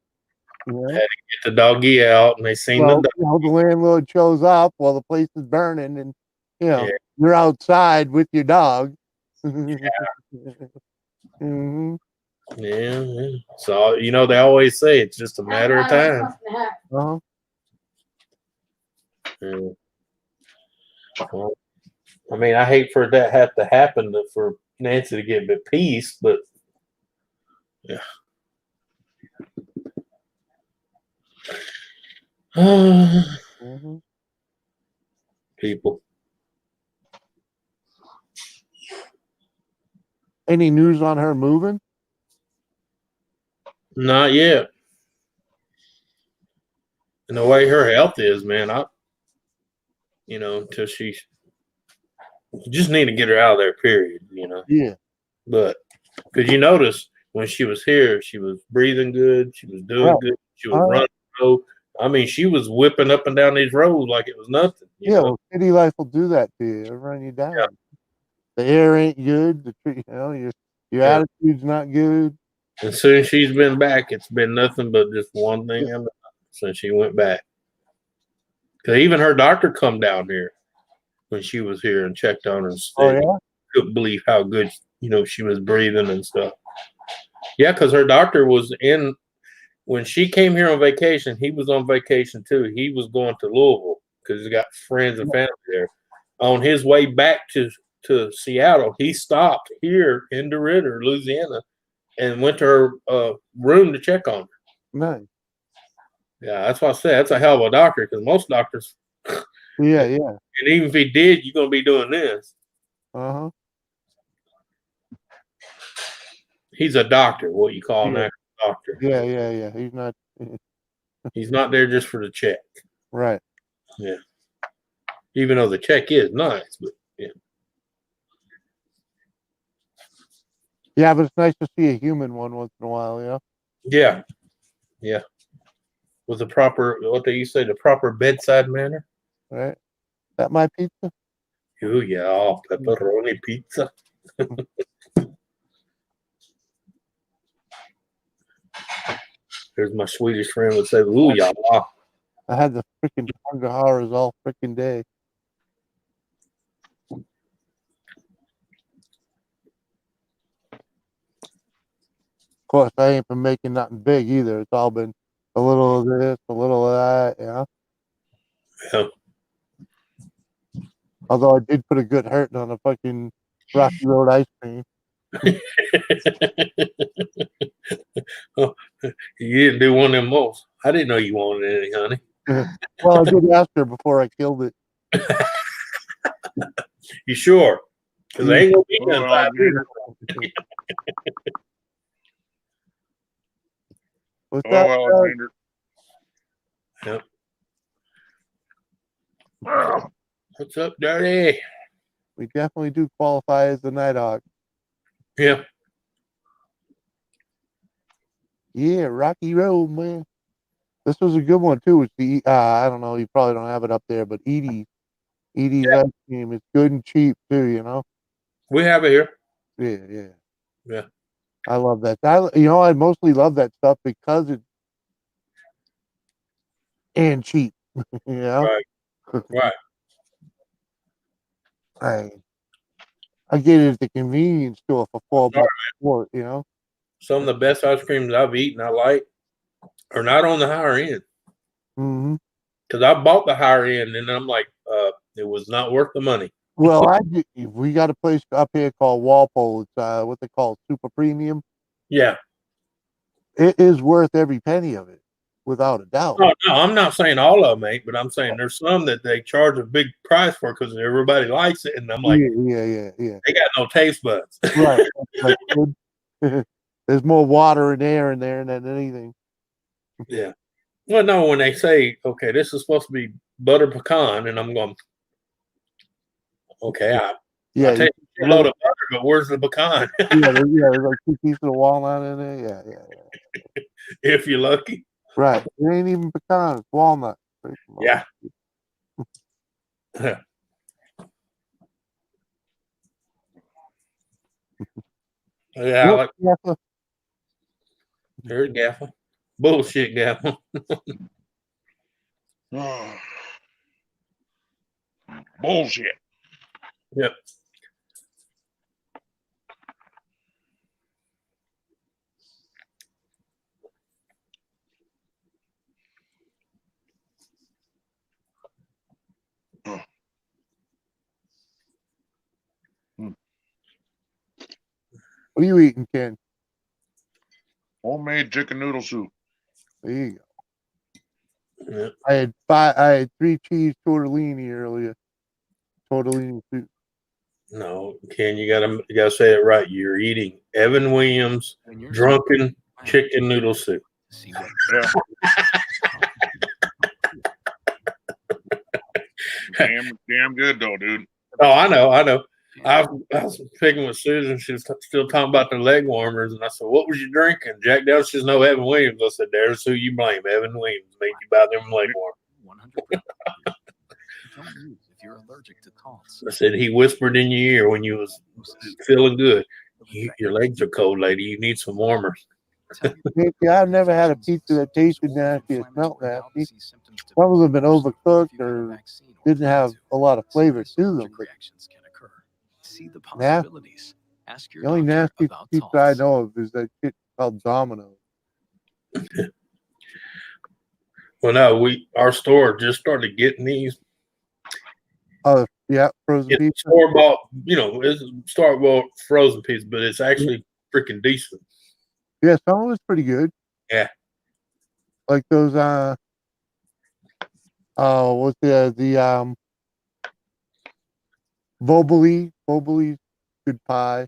[SPEAKER 5] Had to get the doggy out, and they seen the dog.
[SPEAKER 3] The landlord shows up while the place is burning, and you're outside with your dog. Mm-hmm.
[SPEAKER 5] Yeah. So they always say it's just a matter of time.
[SPEAKER 3] Uh-huh.
[SPEAKER 5] Yeah. Well, I mean, I hate for that have to happen for Nancy to get at peace, but yeah.
[SPEAKER 3] Mm-hmm.
[SPEAKER 5] People.
[SPEAKER 3] Any news on her moving?
[SPEAKER 5] Not yet. And the way her health is, man, until you just need to get her out of there, period,
[SPEAKER 3] Yeah.
[SPEAKER 5] But because you notice when she was here, she was breathing good, she was doing good, she was running road. I mean, she was whipping up and down these roads like it was nothing.
[SPEAKER 3] Yeah, well, city life will do that to you. It'll run you down. Yeah. The air ain't good. The tree, your attitude's not good.
[SPEAKER 5] As soon as she's been back, it's been nothing but just one thing since she went back. Because even her doctor come down here when she was here and checked on her. And couldn't believe how good she was breathing and stuff. Yeah, because her doctor was in when she came here on vacation. He was on vacation too. He was going to Louisville because he's got friends and family there. On his way back to Seattle, he stopped here in DeRidder, Louisiana, and went to her room to check on her.
[SPEAKER 3] Nice.
[SPEAKER 5] Yeah, that's why I said that's a hell of a doctor because most doctors.
[SPEAKER 3] Yeah.
[SPEAKER 5] And even if he did, you're gonna be doing this.
[SPEAKER 3] Uh-huh.
[SPEAKER 5] He's a doctor, what you call an actual doctor.
[SPEAKER 3] Yeah.
[SPEAKER 5] He's not there just for the check.
[SPEAKER 3] Right.
[SPEAKER 5] Yeah. Even though the check is nice, but yeah.
[SPEAKER 3] Yeah, but it's nice to see a human one once in a while, you know?
[SPEAKER 5] Yeah. Yeah. With the proper, what do you say, the proper bedside manner?
[SPEAKER 3] Right? Is that my pizza?
[SPEAKER 5] Oh, yeah. Pepperoni pizza. There's my Swedish friend would say, ooh, yeah.
[SPEAKER 3] I had the freaking horrors all freaking day. Of course, I ain't been making nothing big either. It's all been a little of this, a little of that, you know?
[SPEAKER 5] Yeah.
[SPEAKER 3] Although I did put a good hurting on a fucking Rocky Road ice cream.
[SPEAKER 5] Oh, you didn't do one of them most. I didn't know you wanted any, honey.
[SPEAKER 3] Well, I did ask her before I killed it.
[SPEAKER 5] You sure? Because they ain't gonna be none
[SPEAKER 1] Well,
[SPEAKER 5] 5 minutes.
[SPEAKER 3] What's
[SPEAKER 1] Hello,
[SPEAKER 3] that?
[SPEAKER 1] Alexander.
[SPEAKER 5] Yep.
[SPEAKER 1] Wow.
[SPEAKER 5] What's up, Dirty?
[SPEAKER 3] We definitely do qualify as the Nighthawk.
[SPEAKER 5] Yeah.
[SPEAKER 3] Yeah, Rocky Road, man. This was a good one too. It's the I don't know, you probably don't have it up there, but Edie's ice cream is good and cheap too, you know?
[SPEAKER 5] We have it here.
[SPEAKER 3] Yeah, yeah.
[SPEAKER 5] Yeah.
[SPEAKER 3] I love that. I mostly love that stuff because it's and cheap. You know?
[SPEAKER 5] Right. Right.
[SPEAKER 3] I get it at the convenience store for $4 for it, you know?
[SPEAKER 5] Some of the best ice creams I've eaten, I like, are not on the higher end.
[SPEAKER 3] Mm-hmm.
[SPEAKER 5] Because I bought the higher end, and I'm like, it was not worth the money.
[SPEAKER 3] Well, we got a place up here called Walpole. It's what they call super premium.
[SPEAKER 5] Yeah.
[SPEAKER 3] It is worth every penny of it, without a doubt.
[SPEAKER 5] No, I'm not saying all of them ain't, but I'm saying there's some that they charge a big price for because everybody likes it, and I'm like,
[SPEAKER 3] yeah.
[SPEAKER 5] they got no taste buds.
[SPEAKER 3] Right. Like, there's more water and air in there than anything.
[SPEAKER 5] Yeah. Well, no, when they say, okay, this is supposed to be butter pecan, and I'm going, okay, I take a load of butter, but where's the pecan?
[SPEAKER 3] there's like 2 pieces of walnut in there. Yeah.
[SPEAKER 5] If you're lucky.
[SPEAKER 3] Right. It ain't even pecan, it's walnut.
[SPEAKER 5] Yeah. Yeah, I like Here's Gaffer. Bullshit, Gaffer.
[SPEAKER 1] Bullshit.
[SPEAKER 5] Yep.
[SPEAKER 3] What are you eating, Ken?
[SPEAKER 1] Homemade chicken noodle soup.
[SPEAKER 3] There you go.
[SPEAKER 5] Yep.
[SPEAKER 3] I had 3 cheese tortellini earlier. Tortellini soup.
[SPEAKER 5] No, Ken, you gotta say it right. You're eating Evan Williams drunken chicken noodle soup.
[SPEAKER 1] Yeah. damn good though, dude.
[SPEAKER 5] Oh, I know. I was picking with Susan. She was still talking about the leg warmers, and I said, "What was you drinking?" Jack Daniels. She says, "No, Evan Williams." I said, "There's who you blame. Evan Williams made you buy them leg warmers."
[SPEAKER 9] 100%. Don't use if you're allergic to taunts.
[SPEAKER 5] I said he whispered in your ear when you was feeling good. Your legs are cold, lady. You need some warmers.
[SPEAKER 3] I've never had a pizza that tasted nasty or smelled nasty. Some of them have been overcooked or didn't have a lot of flavor to them. But
[SPEAKER 9] see the possibilities. Ask your
[SPEAKER 3] the only nasty pizza I know of is that shit called Domino's.
[SPEAKER 5] Well, no, our store just started getting these.
[SPEAKER 3] Oh, yeah, frozen pizza.
[SPEAKER 5] Store bought, it's store bought frozen pizza, but it's actually freaking decent.
[SPEAKER 3] Yeah, some of it's pretty good.
[SPEAKER 5] Yeah.
[SPEAKER 3] Like those what's the Voboli good pie.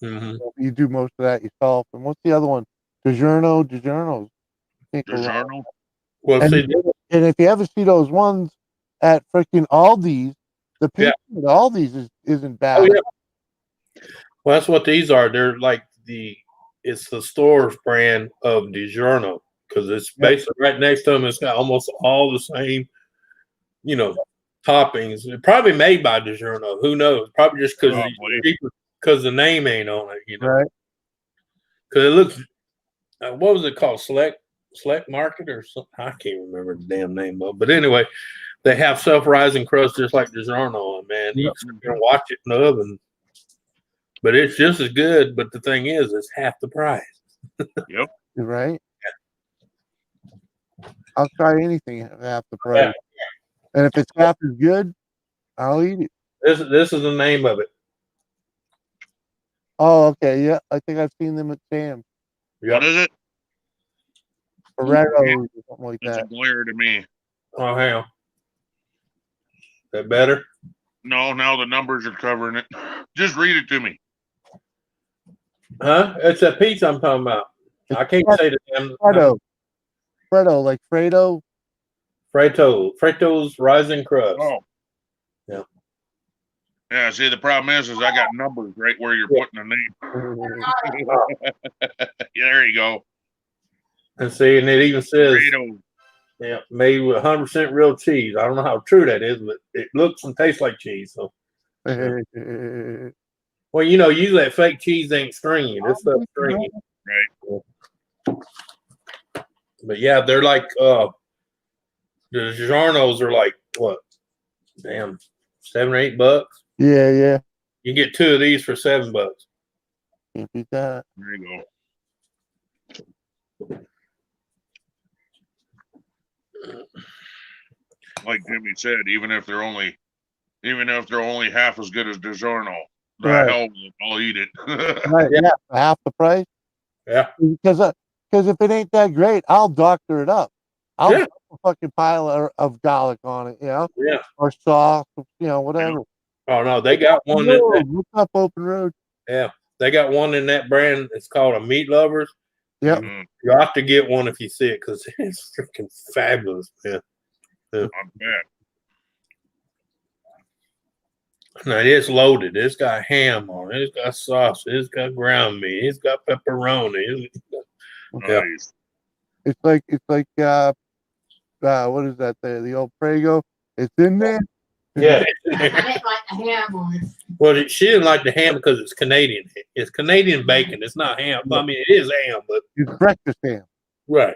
[SPEAKER 5] Mm-hmm.
[SPEAKER 3] You do most of that yourself. And what's the other one? DiGiorno.
[SPEAKER 1] DiGiorno.
[SPEAKER 5] Well,
[SPEAKER 3] and if you ever see those ones at freaking Aldi's, the pizza at Aldi's isn't bad.
[SPEAKER 5] Oh, yeah. Well, that's what these are. They're like it's the store's brand of DiGiorno because it's basically right next to them. It's got almost all the same, toppings. It's probably made by DiGiorno. Who knows? Probably just because the name ain't on it.
[SPEAKER 3] Right.
[SPEAKER 5] Because it looks. What was it called? Select Market or something? I can't remember the damn name of it. But anyway, they have self-rising crust just like DiGiorno, and man, you can watch it in the oven. But it's just as good. But the thing is, it's half the price.
[SPEAKER 1] Yep.
[SPEAKER 3] Right. I'll try anything at half the price. And if it's half as good, I'll eat it.
[SPEAKER 5] This is the name of it.
[SPEAKER 3] Oh, okay. Yeah, I think I've seen them at Sam's.
[SPEAKER 1] What is it?
[SPEAKER 3] Ferrero or something like
[SPEAKER 1] It's
[SPEAKER 3] that.
[SPEAKER 1] a glare to me.
[SPEAKER 5] Oh, hang on. Is that better?
[SPEAKER 1] No, now the numbers are covering it. Just read it to me.
[SPEAKER 5] Huh? It's a pizza I'm talking about. I can't say the damn.
[SPEAKER 3] Fredo, like Fredo.
[SPEAKER 5] Freto's rising crust.
[SPEAKER 1] Oh.
[SPEAKER 5] Yeah.
[SPEAKER 1] Yeah, see, the problem is I got numbers right where you're putting the name. There you go.
[SPEAKER 5] And see, and it even says,
[SPEAKER 1] Fredo.
[SPEAKER 5] made with 100% real cheese. I don't know how true that is, but it looks and tastes like cheese. So, well, usually that fake cheese ain't stringy. This stuff's stringy.
[SPEAKER 1] Right.
[SPEAKER 5] But yeah, they're like the DiGiorno's are like what? Damn, $7 or $8.
[SPEAKER 3] Yeah.
[SPEAKER 5] You get 2 of these for $7.
[SPEAKER 3] Can't beat that.
[SPEAKER 1] There you go. Like Jimmy said, even if they're only half as good as DiGiorno, the hell, I'll eat it.
[SPEAKER 3] Right, yeah, for half the price.
[SPEAKER 5] Yeah,
[SPEAKER 3] because if it ain't that great, I'll doctor it up. I'll put a fucking pile of garlic on it,
[SPEAKER 5] Yeah,
[SPEAKER 3] or sauce, whatever.
[SPEAKER 5] Oh no, they got one.
[SPEAKER 3] What's up, Open Road?
[SPEAKER 5] Yeah, they got one in that brand. It's called a Meat Lovers.
[SPEAKER 3] Yep.
[SPEAKER 1] Mm-hmm.
[SPEAKER 5] You ought to get one if you see it because it's freaking fabulous, man.
[SPEAKER 1] I bet.
[SPEAKER 5] Now it's loaded. It's got ham on it. It's got sauce. It's got ground meat. It's got pepperoni.
[SPEAKER 1] Nice.
[SPEAKER 3] It's like what is that? The old Prego. It's in there.
[SPEAKER 5] Yeah.
[SPEAKER 8] I didn't like the ham on it.
[SPEAKER 5] Well, she didn't like the ham because it's Canadian. It's Canadian bacon. It's not ham. I mean, it is ham, but
[SPEAKER 3] it's breakfast ham.
[SPEAKER 5] Right.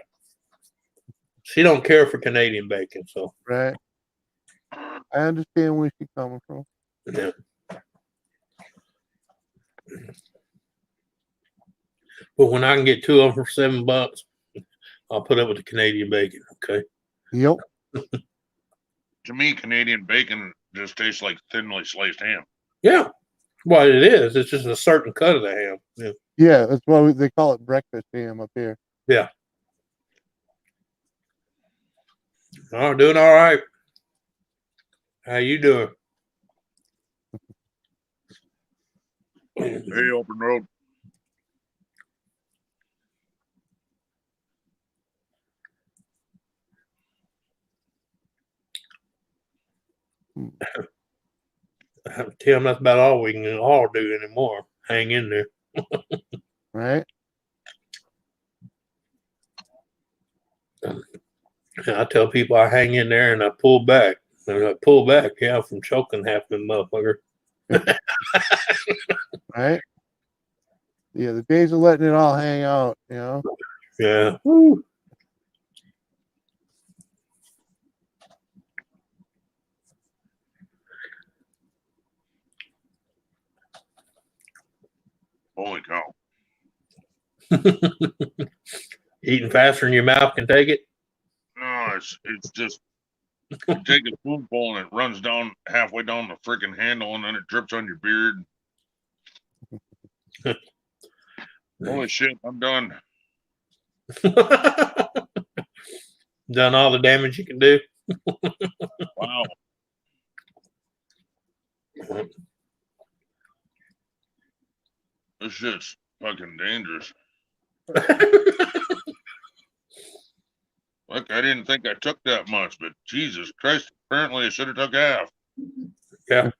[SPEAKER 5] She don't care for Canadian bacon, so.
[SPEAKER 3] Right. I understand where she's coming from.
[SPEAKER 5] Yeah. But when I can get 2 of them for $7, I'll put up with the Canadian bacon. Okay.
[SPEAKER 3] Yep.
[SPEAKER 1] To me, Canadian bacon just tastes like thinly sliced ham.
[SPEAKER 5] Yeah. Well, it is. It's just a certain cut of the ham. Yeah.
[SPEAKER 3] Yeah, that's why they call it breakfast ham up here.
[SPEAKER 5] Yeah. Oh, doing all right. How you doing?
[SPEAKER 1] Hey, Open Road.
[SPEAKER 5] Tim, that's about all we can all do anymore. Hang in there.
[SPEAKER 3] Right.
[SPEAKER 5] I tell people I hang in there and I pull back. And I pull back, from choking half the motherfucker.
[SPEAKER 3] Right. Yeah, the days of letting it all hang out,
[SPEAKER 5] Yeah. Woo.
[SPEAKER 1] Holy cow.
[SPEAKER 5] Eating faster than your mouth can take it?
[SPEAKER 1] No, it's just you take a spoonful and it runs down halfway down the freaking handle and then it drips on your beard. Holy shit, I'm done.
[SPEAKER 5] Done all the damage you can do.
[SPEAKER 1] Wow. This shit's fucking dangerous. Look, I didn't think I took that much, but Jesus Christ, apparently I should have took half.
[SPEAKER 5] Yeah.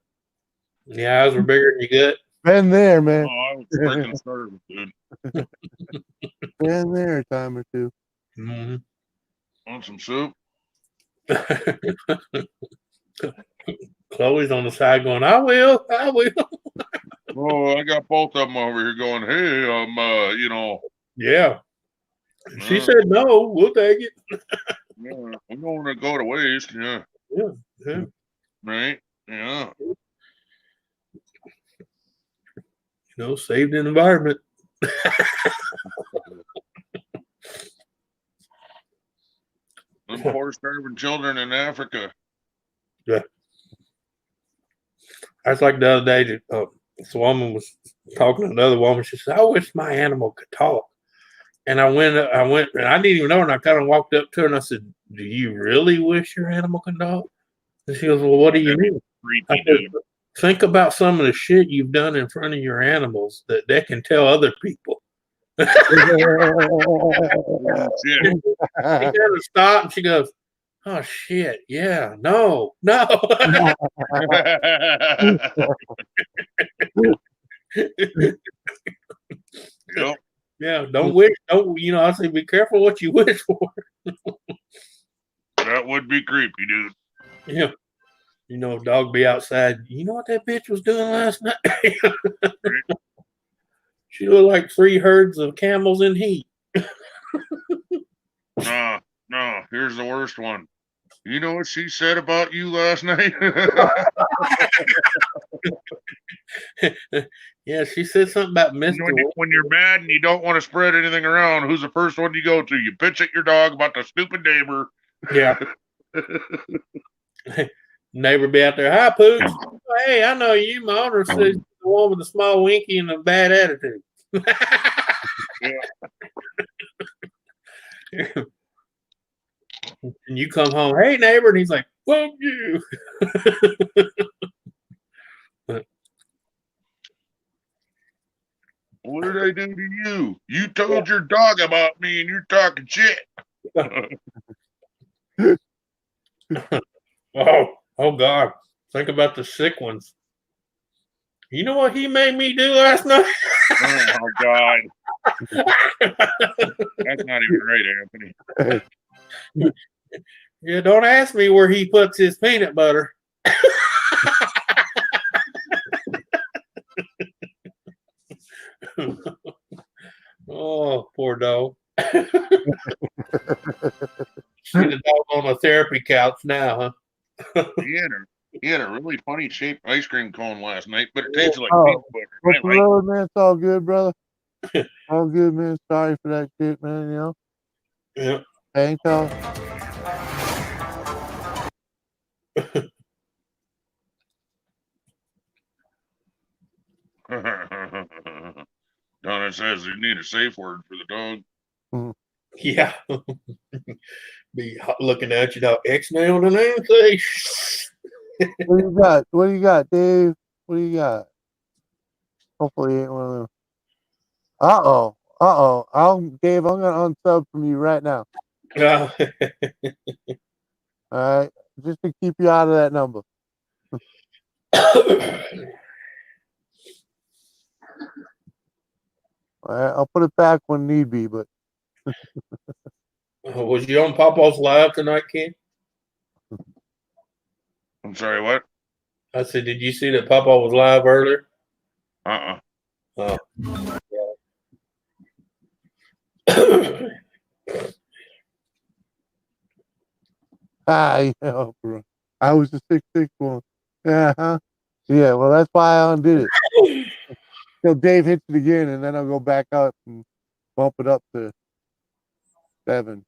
[SPEAKER 5] The eyes were bigger than you get.
[SPEAKER 3] Been there, man.
[SPEAKER 1] Oh, I was freaking starving, dude.
[SPEAKER 3] Been there a time or two.
[SPEAKER 5] Mhm.
[SPEAKER 1] Want some soup?
[SPEAKER 5] Chloe's on the side going, I will.
[SPEAKER 1] Oh, I got both of them over here going, hey,
[SPEAKER 5] Yeah. She said no, we'll take it.
[SPEAKER 1] yeah, we don't want to go to waste. Yeah.
[SPEAKER 5] Yeah.
[SPEAKER 1] Right? Yeah.
[SPEAKER 5] Save the environment.
[SPEAKER 1] Them poor starving children in Africa.
[SPEAKER 5] Yeah. That's like the other day. This woman was talking to another woman. She said, I wish my animal could talk. And I went, and I didn't even know her. And I kind of walked up to her and I said, do you really wish your animal could talk? And she goes, well, what do you mean? I said, think about some of the shit you've done in front of your animals that they can tell other people. She kind of stopped and she goes, oh shit, yeah, no.
[SPEAKER 1] Yep.
[SPEAKER 5] Yeah, don't, I say be careful what you wish for.
[SPEAKER 1] That would be creepy, dude.
[SPEAKER 5] Yeah. Dog be outside. You know what that bitch was doing last night? She looked like 3 herds of camels in heat.
[SPEAKER 1] No, here's the worst one. You know what she said about you last night?
[SPEAKER 5] Yeah, she said something about Mr.
[SPEAKER 1] When you're mad and you don't want to spread anything around, who's the first one you go to? You bitch at your dog about the stupid neighbor.
[SPEAKER 5] Yeah. Neighbor be out there, hi, Pooch. Hey, I know you. My owner says you're the one with a small winky and a bad attitude. And you come home, hey, neighbor, and he's like, fuck you.
[SPEAKER 1] What did I do to you? You told your dog about me and you're talking shit.
[SPEAKER 5] Oh God. Think about the sick ones. You know what he made me do last night?
[SPEAKER 1] Oh God. That's not even right, Anthony.
[SPEAKER 5] Yeah, don't ask me where he puts his peanut butter. Oh, poor dog. See the dog on a therapy couch now, huh?
[SPEAKER 1] He had a really funny shaped ice cream cone last night, but it tasted like peanut butter.
[SPEAKER 3] What's the road, man? It's all good, brother. All good, man. Sorry for that shit, man.
[SPEAKER 5] Yeah.
[SPEAKER 3] Hang tough.
[SPEAKER 1] Donna says you need a safe word for the dog.
[SPEAKER 5] Yeah. Be looking at you now, X-nailed and anything.
[SPEAKER 3] What do you got? What do you got, Dave? What do you got? Hopefully, it ain't one of them. Dave, I'm gonna unsub from you right now.
[SPEAKER 5] No.
[SPEAKER 3] All right, just to keep you out of that number. All right, I'll put it back when need be, but.
[SPEAKER 5] Was you on Papa's live tonight, Ken?
[SPEAKER 1] I'm sorry, what?
[SPEAKER 5] I said, did you see that Papa was live earlier?
[SPEAKER 1] Oh.
[SPEAKER 3] Bro. I was the 6'6" one. Yeah, yeah. Well, that's why I undid it. So Dave hits it again, and then I'll go back up and bump it up to 7.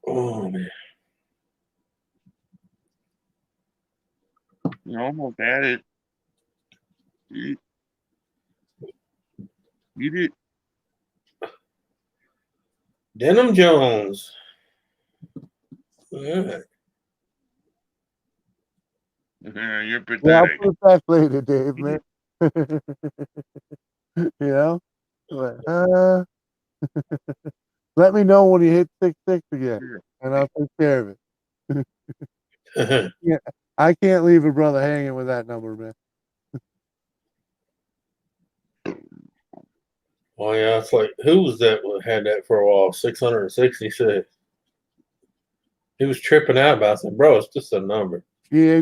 [SPEAKER 5] Oh man.
[SPEAKER 1] You almost had it. You did.
[SPEAKER 5] Denim Jones. All right.
[SPEAKER 1] You're pathetic.
[SPEAKER 3] Yeah, I'll put it back later, Dave, man. You know? Like, let me know when you hit 6-6 again, and I'll take care of it. Yeah, I can't leave a brother hanging with that number, man.
[SPEAKER 5] Oh yeah, it's like who was that had that for a while? 666. He was tripping out about it. I said, bro, it's just a number.
[SPEAKER 3] Yeah.
[SPEAKER 1] I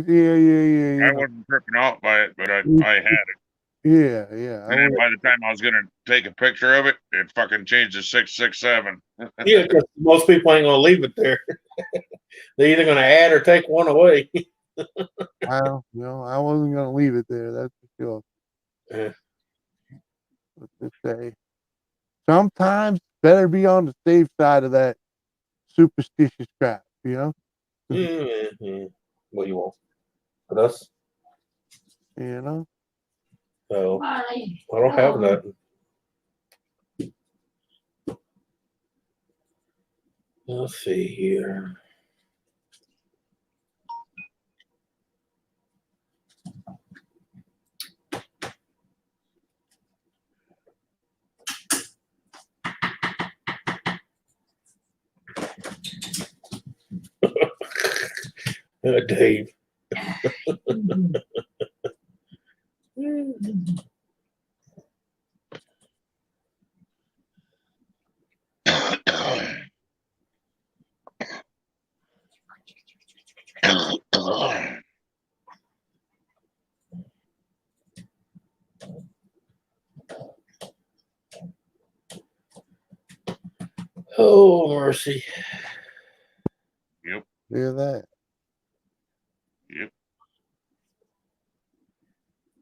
[SPEAKER 1] wasn't tripping out by it, but I had it.
[SPEAKER 3] Yeah.
[SPEAKER 1] And then by the time I was gonna take a picture of it, it fucking changed to 667.
[SPEAKER 5] Yeah, because most people ain't gonna leave it there. They're either gonna add or take one away.
[SPEAKER 3] I wasn't gonna leave it there. That's for sure.
[SPEAKER 5] Yeah.
[SPEAKER 3] Let's just say, sometimes better be on the safe side of that superstitious crap.
[SPEAKER 5] Mm-hmm. What you want? But us?
[SPEAKER 3] You know.
[SPEAKER 5] No, I don't have nothing. Let's see here. Dave. Oh, mercy.
[SPEAKER 1] Yep.
[SPEAKER 3] Hear that?
[SPEAKER 1] Yep.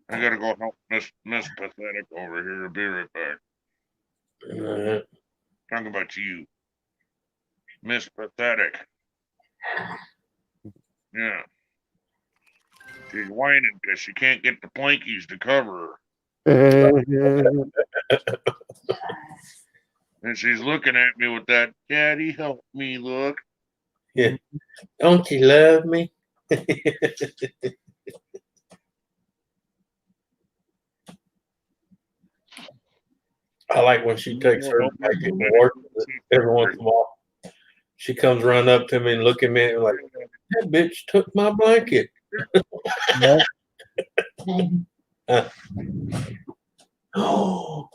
[SPEAKER 1] I gotta go help Miss Pathetic over here. I'll be right back. Talking about you. Miss Pathetic. Yeah. She's whining because she can't get the plankies to cover her. And she's looking at me with that, Daddy, help me look.
[SPEAKER 5] Yeah. Don't you love me? I like when she takes her blanket to work every once in a while. She comes running up to me and look at me and like, that bitch took my blanket. Oh,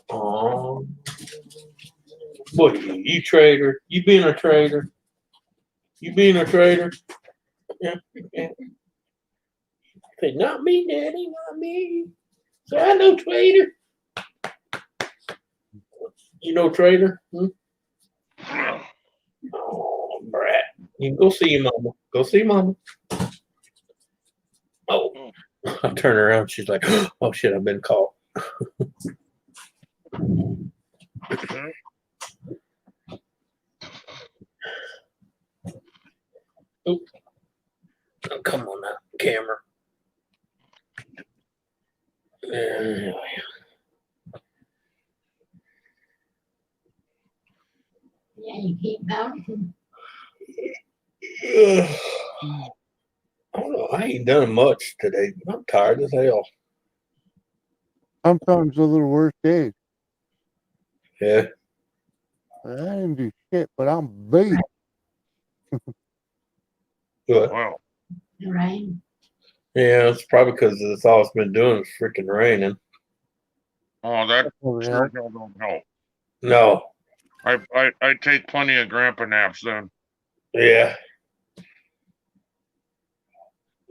[SPEAKER 5] boy, you traitor. You being a traitor. You being a traitor. Yeah. Say, not me, Daddy, not me. So I know traitor. You know traitor? Oh, brat. You can go see your mama. Go see mama. Oh, I turn around. She's like, oh shit, I've been caught. Oh, come on now, camera. Yeah,
[SPEAKER 8] you keep bouncing.
[SPEAKER 5] I don't know. I ain't done much today. I'm tired as hell.
[SPEAKER 3] Sometimes a little worse days.
[SPEAKER 5] Yeah.
[SPEAKER 3] I didn't do shit, but I'm beat.
[SPEAKER 5] What?
[SPEAKER 1] Wow.
[SPEAKER 8] The rain.
[SPEAKER 5] Yeah, it's probably because that's all it's been doing is freaking raining.
[SPEAKER 1] Oh, that sure don't help.
[SPEAKER 5] No.
[SPEAKER 1] I take plenty of grandpa naps then.
[SPEAKER 5] Yeah.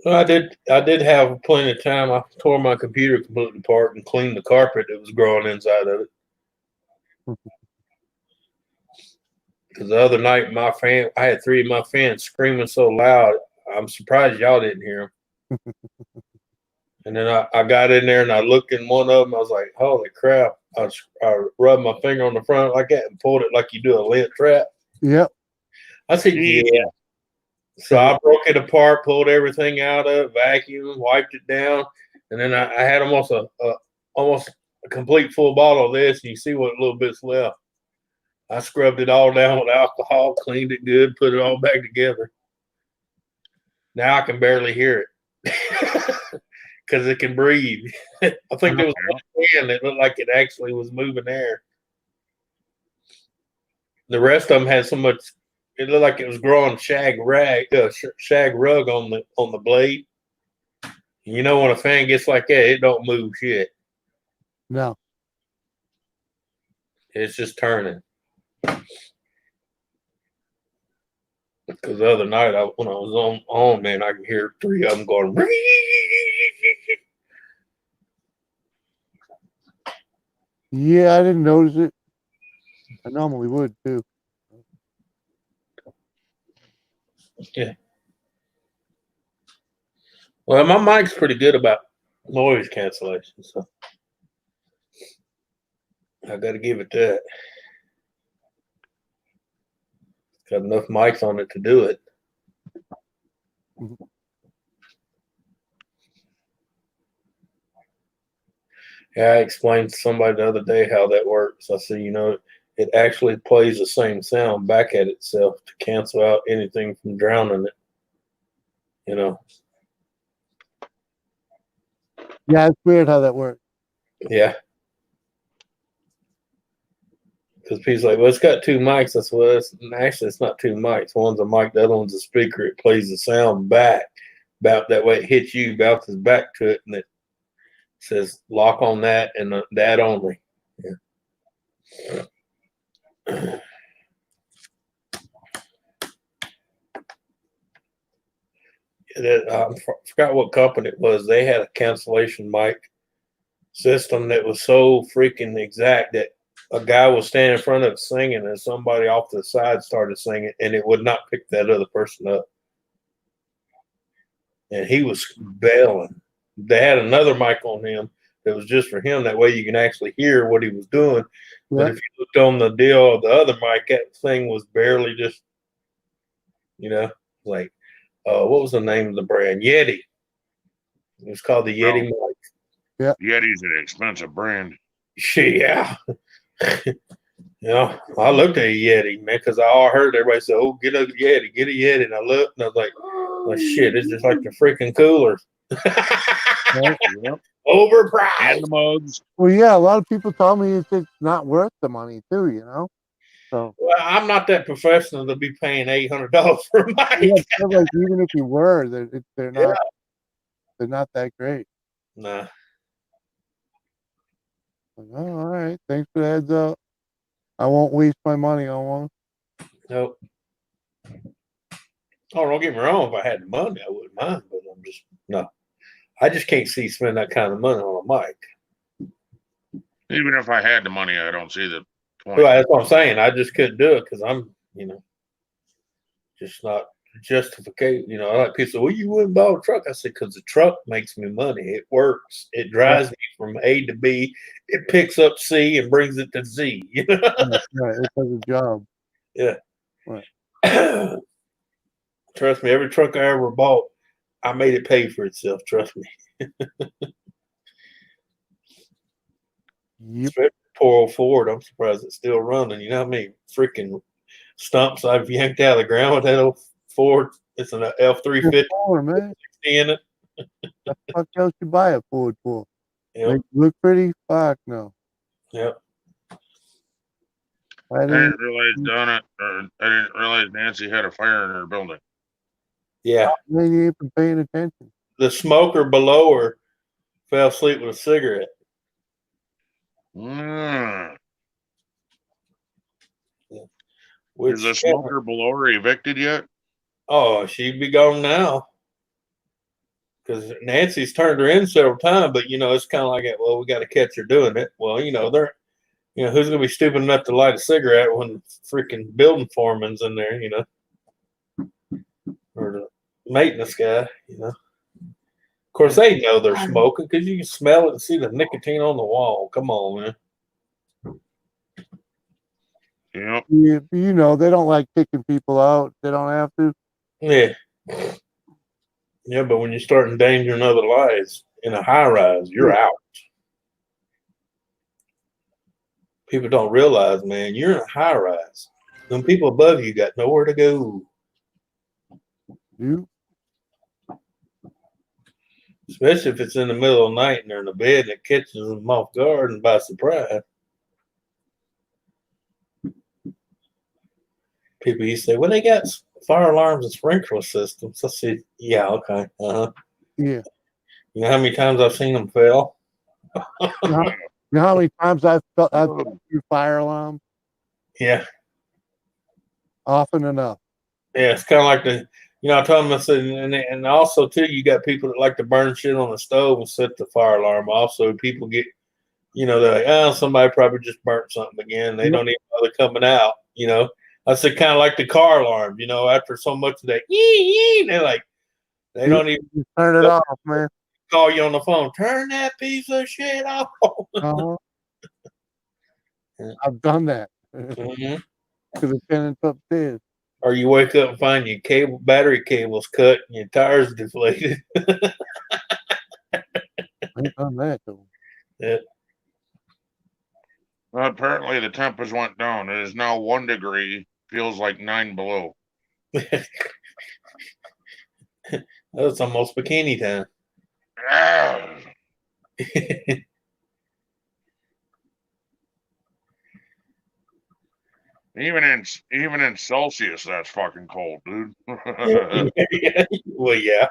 [SPEAKER 5] Well, I did have plenty of time. I tore my computer completely apart and cleaned the carpet that was growing inside of it. Because the other night, I had 3 of my fans screaming so loud. I'm surprised y'all didn't hear them. And then I got in there and I looked in one of them. I was like, holy crap. I rubbed my finger on the front like that and pulled it like you do a lint trap.
[SPEAKER 3] Yep.
[SPEAKER 5] I said, yeah. So I broke it apart, pulled everything out of it, vacuumed, wiped it down. And then I had almost a complete full bottle of this. And you see what little bit's left. I scrubbed it all down with alcohol, cleaned it good, put it all back together. Now I can barely hear it because it can breathe. I think there was one fan that looked like it actually was moving air. The rest of them had so much. It looked like it was growing shag rug on the blade. You know when a fan gets like that, it don't move shit.
[SPEAKER 3] No.
[SPEAKER 5] It's just turning. Because the other night, when I was on, man, I could hear 3 of them going.
[SPEAKER 3] Yeah, I didn't notice it. I normally would too.
[SPEAKER 5] Yeah. Well, my mic's pretty good about noise cancellation, so I got to give it that. It's got enough mics on it to do it. Yeah, I explained to somebody the other day how that works. I said, it actually plays the same sound back at itself to cancel out anything from drowning it.
[SPEAKER 3] Yeah, it's weird how that works.
[SPEAKER 5] Yeah. Because people's like, well, it's got 2 mics. I said, well, actually, it's not 2 mics. One's a mic, the other one's a speaker. It plays the sound back. About that way, it hits you, bounces back to it, and it says lock on that and that only. Yeah. I forgot what company it was. They had a cancellation mic system that was so freaking exact that a guy was standing in front of it singing and somebody off to the side started singing and it would not pick that other person up. And he was bailing. They had another mic on him that was just for him. That way you can actually hear what he was doing. Yeah. But if you looked on the deal of the other mic, that thing was barely just, like, what was the name of the brand? Yeti. It was called the Yeti mic.
[SPEAKER 1] Yeah. Yeti's an expensive brand.
[SPEAKER 5] Yeah. I looked at a Yeti, man, because I all heard everybody say, oh, get a Yeti. And I looked and I was like, oh, shit, it's just like the freaking coolers.
[SPEAKER 1] Yep.
[SPEAKER 5] Overpriced.
[SPEAKER 1] And the mugs.
[SPEAKER 3] Well, yeah, a lot of people tell me it's not worth the money too, So
[SPEAKER 5] well, I'm not that professional to be paying $800 for a mic.
[SPEAKER 3] Yeah, like even if you were, they're not. Yeah. They're not that great.
[SPEAKER 5] Nah.
[SPEAKER 3] Oh, all right. Thanks for the heads up. I won't waste my money on one.
[SPEAKER 5] Nope. Oh, don't get me wrong. If I had the money, I wouldn't mind. But no. I just can't see spending that kind of money on a mic.
[SPEAKER 1] Even if I had the money, I don't see the point.
[SPEAKER 5] Well, that's what I'm saying. I just couldn't do it because I'm, just not justification. I like people say, well, you wouldn't buy a truck. I said, because the truck makes me money. It works. It drives me from A to B. It picks up C and brings it to Z.
[SPEAKER 3] Right. It does a job.
[SPEAKER 5] Yeah.
[SPEAKER 3] Right.
[SPEAKER 5] Trust me, every truck I ever bought, I made it pay for itself. Trust me.
[SPEAKER 3] Yep.
[SPEAKER 5] Poor old Ford. I'm surprised it's still running. You know how many freaking stumps I've yanked out of the ground with that old Ford? It's an F-350
[SPEAKER 3] man.
[SPEAKER 5] in it.
[SPEAKER 3] What the fuck else you buy a Ford for?
[SPEAKER 5] Yep.
[SPEAKER 3] Make it look pretty? Fuck no.
[SPEAKER 5] Yep.
[SPEAKER 1] I didn't realize Nancy had a fire in her building.
[SPEAKER 5] Yeah.
[SPEAKER 3] You ain't even paying attention.
[SPEAKER 5] The smoker below her fell asleep with a cigarette.
[SPEAKER 1] Mm.
[SPEAKER 5] Yeah.
[SPEAKER 1] Is the smoker below her evicted yet?
[SPEAKER 5] Oh, she'd be gone now. Because Nancy's turned her in several times, but it's kind of like, well, we got to catch her doing it. Well, they're, who's going to be stupid enough to light a cigarette when freaking building foreman's in there, or the maintenance guy, Of course, they know they're smoking because you can smell it and see the nicotine on the wall. Come on, man.
[SPEAKER 1] Yep.
[SPEAKER 3] They don't like kicking people out. They don't have to.
[SPEAKER 5] Yeah. Yeah, but when you start endangering other lives in a high rise, you're out. People don't realize, man, you're in a high rise. Them people above you got nowhere to go.
[SPEAKER 3] You.
[SPEAKER 5] Especially if it's in the middle of the night and they're in a bed and it catches them off guard and by surprise. People used to say, well, they got fire alarms and sprinkler systems. I said, yeah, okay.
[SPEAKER 3] Yeah.
[SPEAKER 5] You know how many times I've seen them fail?
[SPEAKER 3] You know how many times I've felt through fire alarm?
[SPEAKER 5] Yeah.
[SPEAKER 3] Often enough.
[SPEAKER 5] Yeah, it's kind of like I told them, I said, and also, too, you got people that like to burn shit on the stove and set the fire alarm off. So people get, they're like, oh, somebody probably just burnt something again. They don't even bother coming out, I said, kind of like the car alarm, after so much of that, they're like, they don't even
[SPEAKER 3] just turn it off, man.
[SPEAKER 5] Call you on the phone, turn that piece of shit off.
[SPEAKER 3] I've done that.
[SPEAKER 5] Mm-hmm.
[SPEAKER 3] To the tenants upstairs.
[SPEAKER 5] Or you wake up and find your battery cable's cut and your tires deflated.
[SPEAKER 3] I ain't done that though.
[SPEAKER 5] Yeah.
[SPEAKER 1] Well, apparently the temperature went down. It is now 1 degree. Feels like 9 below.
[SPEAKER 5] That's almost bikini time.
[SPEAKER 1] Even in Celsius, that's fucking cold, dude.
[SPEAKER 5] Well, yeah.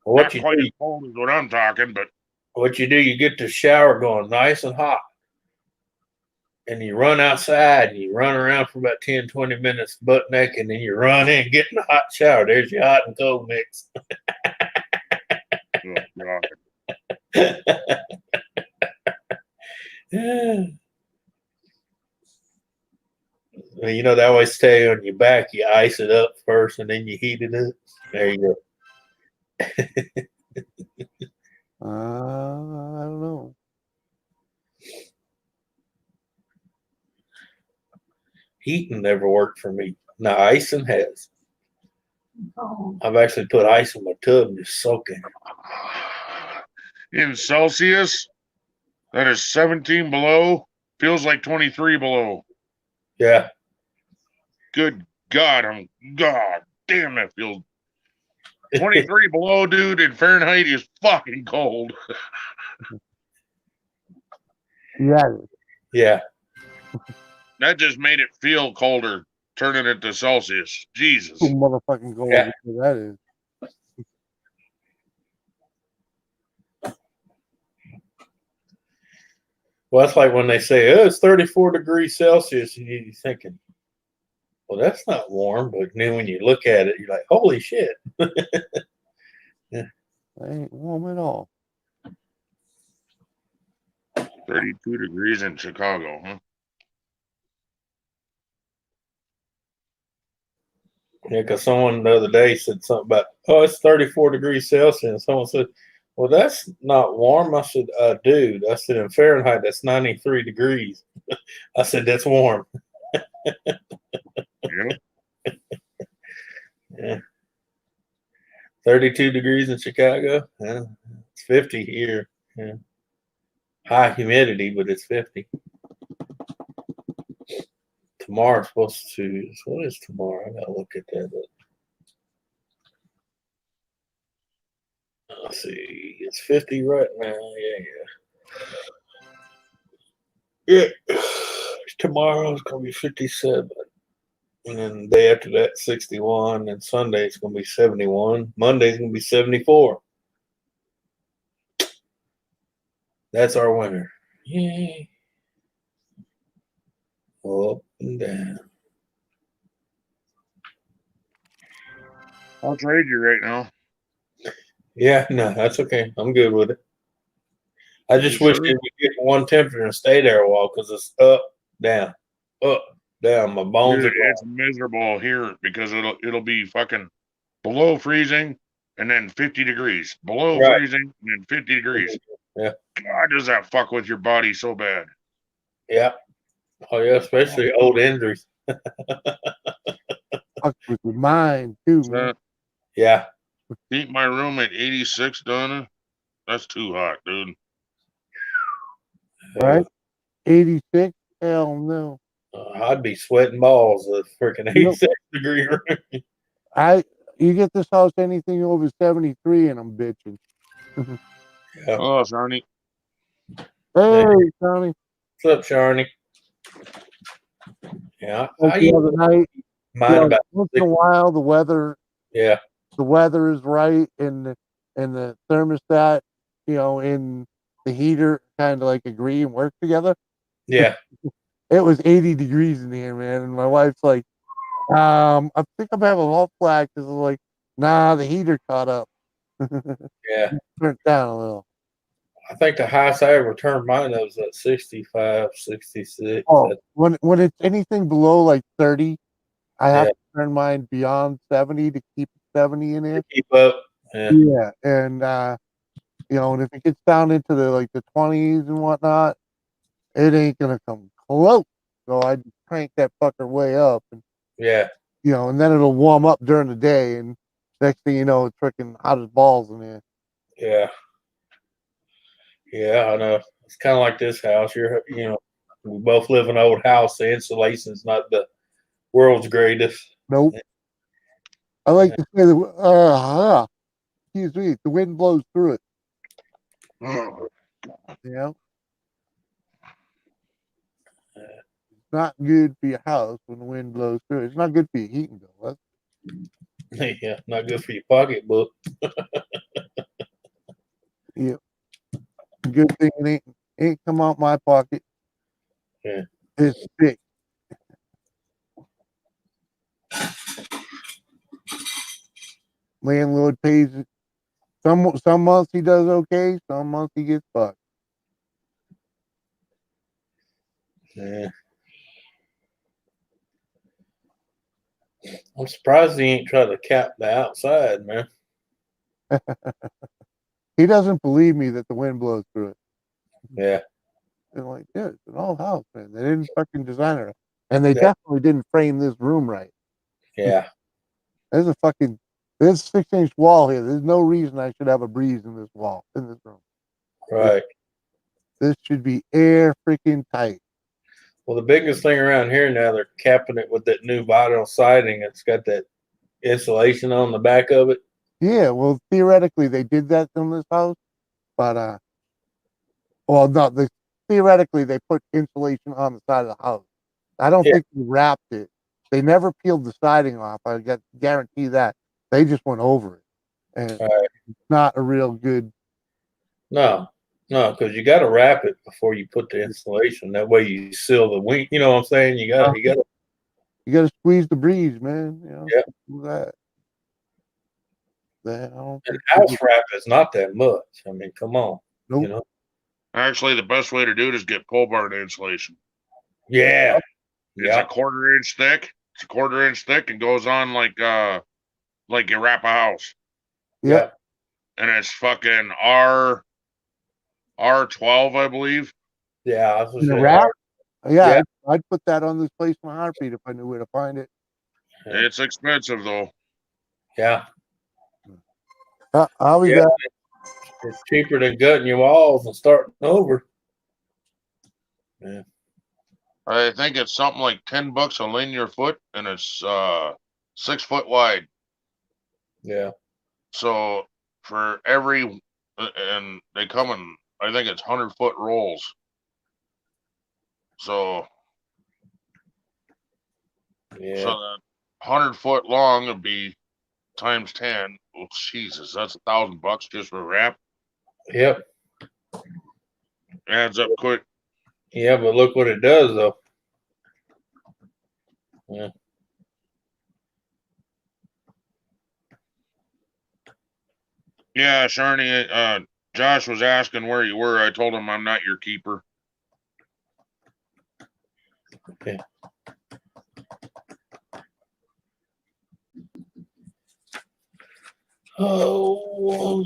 [SPEAKER 5] Well,
[SPEAKER 1] Not quite as cold as what I'm talking, but
[SPEAKER 5] what you do, you get the shower going nice and hot. And you run outside and you run around for about 10, 20 minutes butt naked, and then you run in, get in the hot shower. There's your hot and cold mix.
[SPEAKER 1] Oh, God.
[SPEAKER 5] Yeah. Well, they always stay on your back. You ice it up first and then you heat it up. There you go.
[SPEAKER 3] I don't know.
[SPEAKER 5] Heating never worked for me. Now, icing has.
[SPEAKER 8] Oh.
[SPEAKER 5] I've actually put ice in my tub and just soak in it.
[SPEAKER 1] In Celsius, that is 17 below. Feels like 23 below.
[SPEAKER 5] Yeah.
[SPEAKER 1] Good God, God damn, that feels 23 below, dude, in Fahrenheit is fucking cold.
[SPEAKER 3] Yeah.
[SPEAKER 5] Yeah.
[SPEAKER 1] That just made it feel colder, turning it to Celsius. Jesus.
[SPEAKER 3] Too motherfucking cold.
[SPEAKER 5] Yeah.
[SPEAKER 3] That is.
[SPEAKER 5] Well, that's like when they say, oh, it's 34 degrees Celsius, and you're thinking, well, that's not warm. But then when you look at it, you're like, holy shit.
[SPEAKER 3] Yeah. That ain't warm at all.
[SPEAKER 1] 32 degrees in Chicago, huh?
[SPEAKER 5] Yeah, because someone the other day said something about, oh, it's 34 degrees Celsius. And someone said, well, that's not warm. I said, dude, I said, in Fahrenheit, that's 93 degrees. I said, that's warm.
[SPEAKER 1] Yeah.
[SPEAKER 5] Yeah. 32 degrees in Chicago. Yeah. It's 50 here. Yeah. High humidity, but it's 50. Tomorrow's supposed to. What is tomorrow? I gotta look at that up. Let's see. It's 50 right now. Yeah. Tomorrow's gonna be 57. And then the day after that, 61. And Sunday it's gonna be 71. Monday's gonna be 74. That's our winter. Yay. Up and down.
[SPEAKER 1] I'll trade you right now.
[SPEAKER 5] Yeah, no, that's okay. I'm good with it. I just wish
[SPEAKER 1] sure?
[SPEAKER 5] it would get one temperature and stay there a while, because it's up, down. My bones
[SPEAKER 1] Dude,
[SPEAKER 5] are
[SPEAKER 1] it's miserable here because it'll be fucking below freezing and then 50 degrees. Below
[SPEAKER 5] Right.
[SPEAKER 1] freezing and then 50 degrees.
[SPEAKER 5] Yeah.
[SPEAKER 1] God, does that fuck with your body so bad.
[SPEAKER 5] Yeah. Oh, yeah, especially old injuries.
[SPEAKER 3] Fuck with your mind, too, man.
[SPEAKER 5] Yeah.
[SPEAKER 1] Keep my room at 86, Donna. That's too hot, dude.
[SPEAKER 3] Right? 86? Hell no.
[SPEAKER 5] I'd be sweating balls of freaking 86 degree room.
[SPEAKER 3] You get this house anything over 73 and I'm bitching.
[SPEAKER 5] Yeah.
[SPEAKER 1] Oh, Sonny.
[SPEAKER 3] Hey, Sonny.
[SPEAKER 5] What's up, Sharny? Yeah,
[SPEAKER 3] Like the other night,
[SPEAKER 5] mine about
[SPEAKER 3] once in a while the weather
[SPEAKER 5] yeah,
[SPEAKER 3] is right, and the thermostat, in the heater kind of like agree and work together.
[SPEAKER 5] yeah,
[SPEAKER 3] It was 80 degrees in here, man, and my wife's like, I think I'm having a hot flash. Because I'm like, nah, the heater caught up.
[SPEAKER 5] yeah.
[SPEAKER 3] Turned down a little.
[SPEAKER 5] I think the highest I ever turned mine up was at 65, 66.
[SPEAKER 3] Oh, when it's anything below like 30, I have
[SPEAKER 5] Yeah.
[SPEAKER 3] to turn mine beyond 70 to keep 70 in
[SPEAKER 5] To
[SPEAKER 3] it.
[SPEAKER 5] keep up. Yeah.
[SPEAKER 3] Yeah, and and if it gets down into the 20s and whatnot, it ain't gonna come close. So I just crank that fucker way up, and
[SPEAKER 5] Yeah.
[SPEAKER 3] and then it'll warm up during the day, and next thing you know, it's freaking hot as balls in there.
[SPEAKER 5] Yeah. Yeah, I know. It's kind of like this house. We both live in an old house. The insulation's not the world's greatest.
[SPEAKER 3] Nope. I like to say that. Excuse me. The wind blows through it. Yeah. It's not good for your house when the wind blows through it. It's not good for your heating bill.
[SPEAKER 5] Yeah, not good for your pocketbook.
[SPEAKER 3] Yeah. Good thing it ain't come out my pocket.
[SPEAKER 5] Yeah.
[SPEAKER 3] It's thick. Landlord pays it. Some months he does okay. Some months he gets fucked.
[SPEAKER 5] Yeah. I'm surprised he ain't tried to cap the outside, man.
[SPEAKER 3] He doesn't believe me that the wind blows through it.
[SPEAKER 5] Yeah.
[SPEAKER 3] And like, yeah, it's an old house, man. They didn't fucking design it. And they
[SPEAKER 5] Yeah.
[SPEAKER 3] definitely didn't frame this room right.
[SPEAKER 5] Yeah.
[SPEAKER 3] There's a 6-inch wall here. There's no reason I should have a breeze in this room.
[SPEAKER 5] Right.
[SPEAKER 3] This should be air freaking tight.
[SPEAKER 5] Well, the biggest thing around here now, they're capping it with that new vinyl siding. It's got that insulation on the back of it.
[SPEAKER 3] Yeah, well, theoretically they did that in this house, but well, no, theoretically they put insulation on the side of the house. I don't think they wrapped it. They never peeled the siding off. I guarantee that. They just went over it, and it's not a real good.
[SPEAKER 5] No, because you got to wrap it before you put the insulation. That way you seal the wing. You know what I'm saying? You got
[SPEAKER 3] to squeeze the breeze, man.
[SPEAKER 5] Yeah.
[SPEAKER 3] Do that.
[SPEAKER 5] And house wrap is not that much. I mean, come on.
[SPEAKER 3] Nope.
[SPEAKER 1] Actually, the best way to do it is get pole barn insulation.
[SPEAKER 5] Yeah.
[SPEAKER 1] It's a 1/4 inch thick. It's a 1/4 inch thick and goes on like you wrap a house.
[SPEAKER 3] Yeah.
[SPEAKER 1] And it's fucking R12, I believe.
[SPEAKER 5] Yeah, I was
[SPEAKER 3] In a wrap? Yeah, I'd put that on this place in a heartbeat if I knew where to find it.
[SPEAKER 1] It's expensive though.
[SPEAKER 5] Yeah.
[SPEAKER 3] I'll be back.
[SPEAKER 5] It's cheaper than gutting your walls and starting over. Yeah.
[SPEAKER 1] I think it's something like $10 a linear foot, and it's 6 foot wide.
[SPEAKER 5] Yeah.
[SPEAKER 1] So for every, and they come in, I think it's 100-foot rolls. So
[SPEAKER 5] yeah.
[SPEAKER 1] So that 100-foot long would be times 10. Well, Jesus, that's $1,000 just for wrap.
[SPEAKER 5] Yep.
[SPEAKER 1] Adds up quick.
[SPEAKER 5] Yeah, but look what it does though. Yeah.
[SPEAKER 1] Yeah, Sharney, Josh was asking where you were. I told him I'm not your keeper.
[SPEAKER 5] Okay. Ho.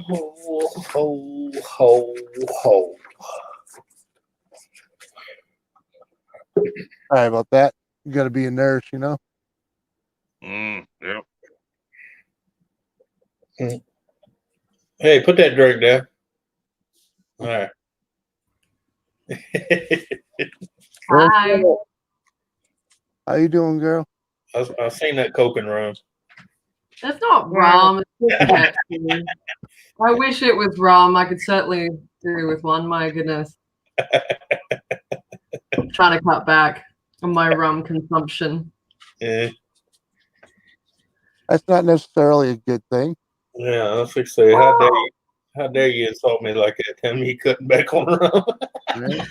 [SPEAKER 3] Sorry about that. You got to be a nurse, you know.
[SPEAKER 1] Yep.
[SPEAKER 5] Hey, put that drink down. All right.
[SPEAKER 10] Hi.
[SPEAKER 3] How you doing, girl?
[SPEAKER 5] I've seen that Coke and rum.
[SPEAKER 10] That's not rum. It's I wish it was rum. I could certainly do with one. My goodness. Trying to cut back. on my rum consumption.
[SPEAKER 5] Yeah.
[SPEAKER 3] That's not necessarily a good thing.
[SPEAKER 5] Yeah, I was fixing to say, how dare you insult me like that? Tell me you cutting back on rum.
[SPEAKER 3] Right?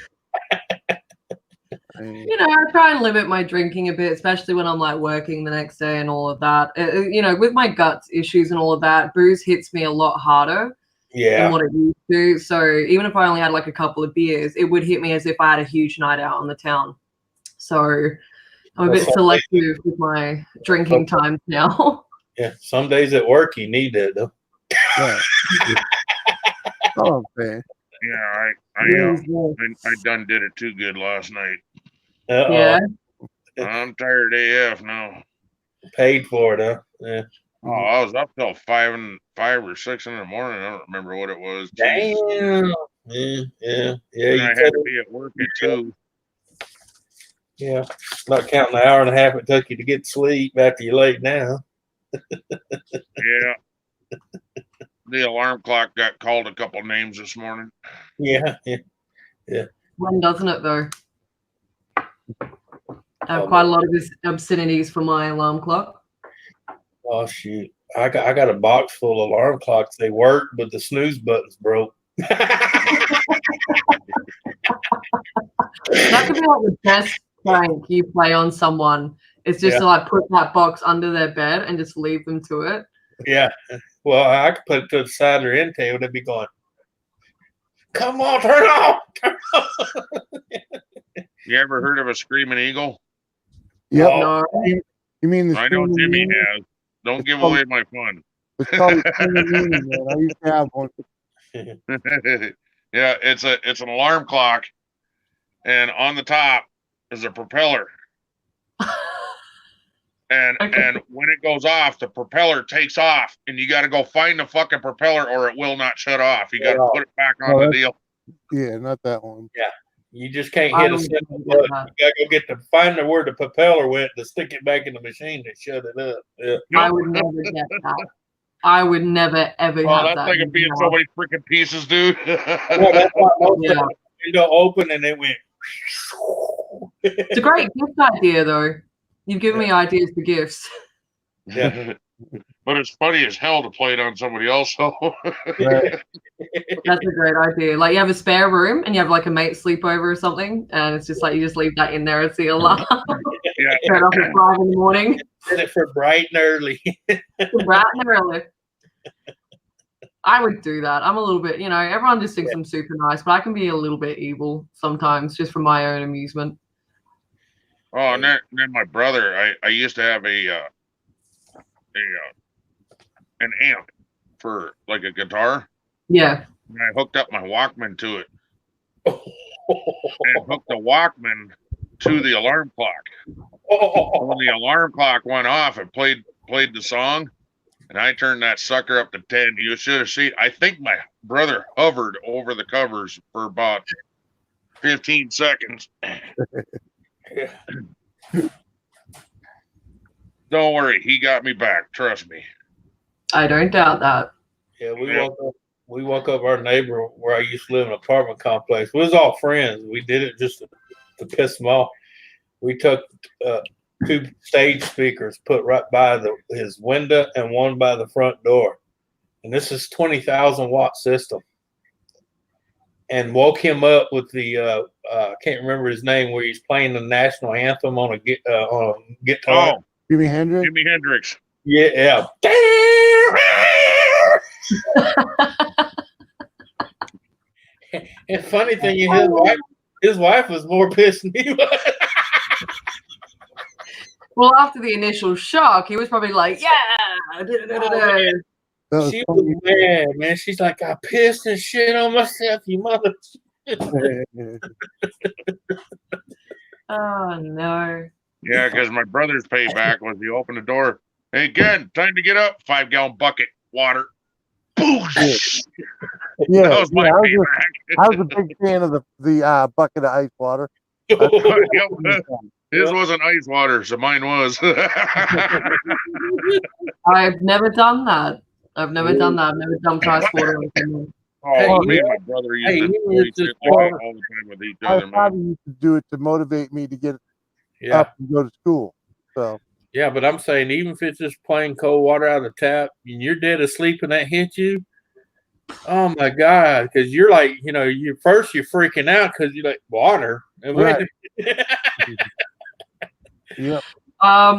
[SPEAKER 10] You know, I try and limit my drinking a bit, especially when I'm like working the next day and all of that. You know, with my guts issues and all of that, booze hits me a lot harder than what it used to. So even if I only had like a couple of beers, it would hit me as if I had a huge night out on the town. So I'm a bit selective with my drinking times now.
[SPEAKER 5] Yeah, some days at work you need that though.
[SPEAKER 3] Yeah. Oh, man.
[SPEAKER 1] Yeah, I done did it too good last night.
[SPEAKER 10] Yeah.
[SPEAKER 1] I'm tired AF now.
[SPEAKER 5] Paid for it, huh? Yeah.
[SPEAKER 1] Oh, I was up till 5 or 6 in the morning. I don't remember what it was.
[SPEAKER 5] Damn. Yeah.
[SPEAKER 1] And I had to be at work at 2.
[SPEAKER 5] Yeah. Not counting the hour and a half it took you to get to sleep after you're late now.
[SPEAKER 1] Yeah. The alarm clock got called a couple names this morning.
[SPEAKER 5] Yeah.
[SPEAKER 10] When doesn't it though? I have quite a lot of obscenities for my alarm clock.
[SPEAKER 5] Oh shoot. I got a box full of alarm clocks. They work, but the snooze button's broke.
[SPEAKER 10] That could be like the best prank you play on someone. It's just to like put that box under their bed and just leave them to it.
[SPEAKER 5] Yeah. Well, I could put it to the side of their end table. They'd be going, "Come on, turn off."
[SPEAKER 1] You ever heard of a screaming eagle?
[SPEAKER 3] Yep.
[SPEAKER 10] No.
[SPEAKER 3] You mean the
[SPEAKER 1] I know
[SPEAKER 3] screaming
[SPEAKER 1] Jimmy
[SPEAKER 3] eagle?
[SPEAKER 1] has. Don't give away my fun.
[SPEAKER 3] It's called the screaming eagle, man. I used to have one.
[SPEAKER 1] Yeah, it's an alarm clock, and on the top is a propeller. And when it goes off, the propeller takes off, and you got to go find the fucking propeller, or it will not shut off. You got to put it back on the deal.
[SPEAKER 3] Yeah, not that one.
[SPEAKER 5] Yeah, you just can't hit a simple button. You got to go find where the propeller went to stick it back in the machine to shut it up. Yeah.
[SPEAKER 10] I would never get that. I would never ever have
[SPEAKER 1] That's
[SPEAKER 10] that.
[SPEAKER 1] like it being so many freaking pieces, dude.
[SPEAKER 5] Well, that's why most of the window open and it went.
[SPEAKER 10] It's a great gift idea, though. You've given me ideas for gifts.
[SPEAKER 5] Yeah.
[SPEAKER 1] But it's funny as hell to play it on somebody else. So.
[SPEAKER 3] Right.
[SPEAKER 10] That's a great idea. Like you have a spare room and you have like a mate sleepover or something, and it's just like you just leave that in there. It's the alarm.
[SPEAKER 1] Yeah.
[SPEAKER 10] Turn off at 5 in the morning.
[SPEAKER 5] Did it for bright and early.
[SPEAKER 10] Bright and early. I would do that. I'm a little bit, you know, everyone just thinks I'm super nice, but I can be a little bit evil sometimes just for my own amusement.
[SPEAKER 1] Oh, and then my brother, I used to have an amp for like a guitar.
[SPEAKER 10] Yeah.
[SPEAKER 1] And I hooked up my Walkman to it. And hooked the Walkman to the alarm clock. When the alarm clock went off, it played the song, and I turned that sucker up to 10. You should have seen. I think my brother hovered over the covers for about 15 seconds. Don't worry, he got me back. Trust me.
[SPEAKER 10] I don't doubt that.
[SPEAKER 5] Yeah, we woke up our neighbor where I used to live in an apartment complex. We was all friends. We did it just to piss him off. We took 2 stage speakers, put right by his window and one by the front door. And this is 20,000 watt system. And woke him up with the I can't remember his name, where he's playing the national anthem on a guitar.
[SPEAKER 1] Oh,
[SPEAKER 3] Jimi Hendrix.
[SPEAKER 1] Jimi Hendrix.
[SPEAKER 5] Yeah. And funny thing is, his wife was more pissed than he was.
[SPEAKER 10] Well, after the initial shock, he was probably like, "Yeah."
[SPEAKER 5] She was mad, man. She's like, "I pissed and shit on myself, you mother."
[SPEAKER 10] Oh no.
[SPEAKER 1] Yeah, because my brother's payback was he opened the door. Hey, Ken, time to get up. 5-gallon bucket, water. Boosh.
[SPEAKER 3] Yeah,
[SPEAKER 1] That was my payback.
[SPEAKER 3] I was a big fan of the bucket of ice water.
[SPEAKER 1] His wasn't ice water, so mine was.
[SPEAKER 10] I've never done that. I've never done that. I've never dumped ice water on someone.
[SPEAKER 1] Oh, me and my brother used to play shit like that all the time with each
[SPEAKER 3] My
[SPEAKER 1] other, man.
[SPEAKER 3] father used to do it to motivate me to get
[SPEAKER 5] Yeah.
[SPEAKER 3] up and go to school. So
[SPEAKER 5] yeah, but I'm saying even if it's just plain cold water out of the tap and you're dead asleep and that hits you, oh my God, because you're like, you're freaking out because you're like water. And
[SPEAKER 3] right. Yep.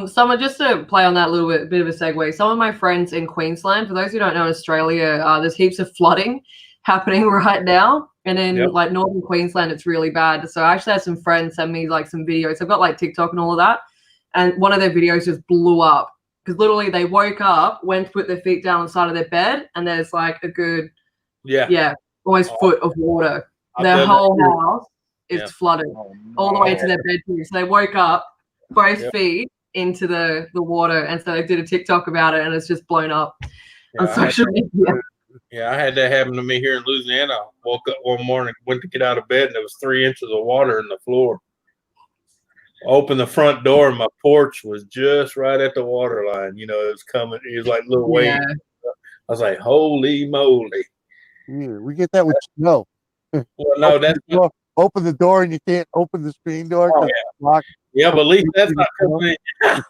[SPEAKER 10] Someone just to play on that little bit of a segue. Some of my friends in Queensland, for those who don't know, in Australia, there's heaps of flooding happening right now, and in like northern Queensland, it's really bad. So I actually had some friends send me like some videos. I've got like TikTok and all of that, and one of their videos just blew up because literally they woke up, went to put their feet down on the side of their bed, and there's like a good almost foot of water. Their whole house is flooded all the way to their bedroom. So they woke up, both feet into the water, and so they did a TikTok about it, and it's just blown up on social media.
[SPEAKER 5] Yeah, I had that happen to me here in Louisiana. I woke up one morning, went to get out of bed, and there was 3 inches of water in the floor. Opened the front door, and my porch was just right at the water line. It was coming. It was like a little wave. I was like, holy moly.
[SPEAKER 3] Yeah, we get that with snow.
[SPEAKER 5] Well, no, that's
[SPEAKER 3] open the door and you can't open the screen door.
[SPEAKER 5] Oh, yeah, but at least that's not coming in.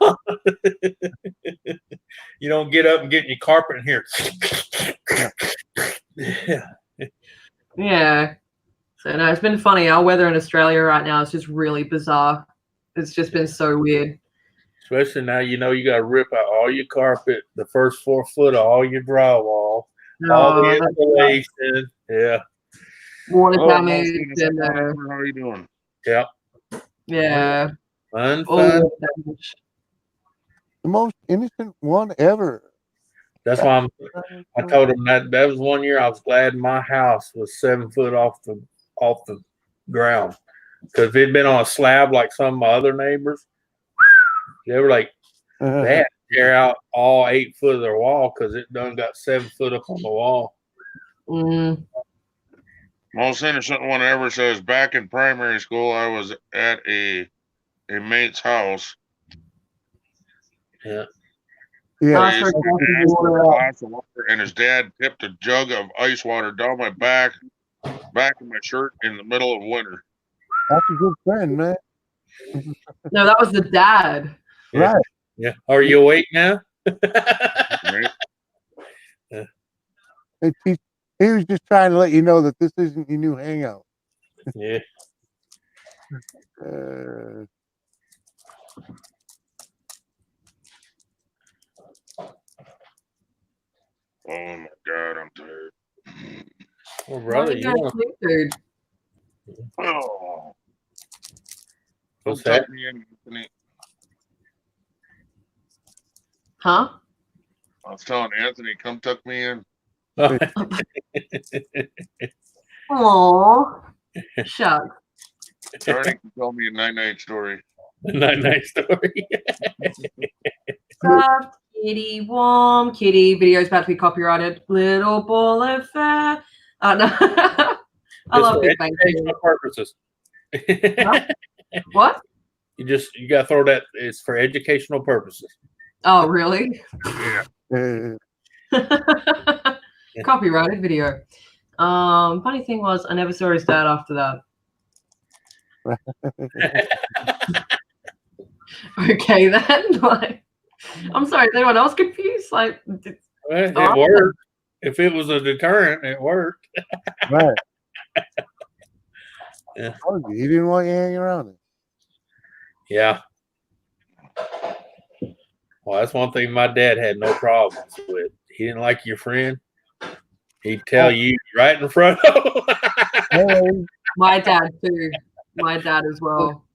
[SPEAKER 5] You don't get up and get in your carpet in here.
[SPEAKER 10] Yeah. So no, it's been funny. Our weather in Australia right now is just really bizarre. It's just been so weird.
[SPEAKER 5] Especially now, you got to rip out all your carpet, the first 4 foot of all your drywall, all the insulation. Yeah.
[SPEAKER 10] Water damage. And,
[SPEAKER 1] how are you doing?
[SPEAKER 5] Yep.
[SPEAKER 10] Yeah.
[SPEAKER 5] Fun.
[SPEAKER 3] The most innocent one ever.
[SPEAKER 5] That's why I told him that was one year I was glad my house was 7 foot off the ground. Because if it'd been on a slab like some of my other neighbors, they were like, they had to tear out all 8 foot of their wall because it done got 7 foot up on the wall.
[SPEAKER 1] Most innocent one ever says, back in primary school, I was at a mate's house.
[SPEAKER 5] Yeah.
[SPEAKER 3] Yeah.
[SPEAKER 1] He asked for a glass of water, and his dad tipped a jug of ice water down my back of my shirt in the middle of winter.
[SPEAKER 3] That's a good friend, man.
[SPEAKER 10] No, that was the dad.
[SPEAKER 5] Yeah.
[SPEAKER 3] Right.
[SPEAKER 5] Yeah. Are you awake now?
[SPEAKER 1] Right.
[SPEAKER 3] He was just trying to let you know that this isn't your new hangout.
[SPEAKER 5] Yeah.
[SPEAKER 1] Oh my God, I'm tired.
[SPEAKER 5] Well, brother, you want
[SPEAKER 10] dude?
[SPEAKER 1] Oh.
[SPEAKER 5] What's that?
[SPEAKER 10] Huh?
[SPEAKER 1] I was telling Anthony, come tuck me in.
[SPEAKER 10] Aww. Shucks.
[SPEAKER 1] Artie can tell me a night-night story.
[SPEAKER 5] Night-night story.
[SPEAKER 10] Soft kitty, warm kitty. Video's about to be copyrighted. Little ball of fur. No. I love Big Bang Theory.
[SPEAKER 5] Purposes.
[SPEAKER 10] Huh? What?
[SPEAKER 5] You gotta throw that. It's for educational purposes.
[SPEAKER 10] Oh, really?
[SPEAKER 1] Yeah.
[SPEAKER 10] Copyrighted video. Funny thing was, I never saw his dad after that. Okay, then. Like, I'm sorry, is anyone else confused? Like,
[SPEAKER 5] it worked. If it was a deterrent, it worked.
[SPEAKER 3] Right.
[SPEAKER 5] Yeah.
[SPEAKER 3] He didn't want you hanging around.
[SPEAKER 5] Yeah. Well, that's one thing my dad had no problems with. He didn't like your friend. He'd tell you right in front of him.
[SPEAKER 10] My dad too. My dad as well.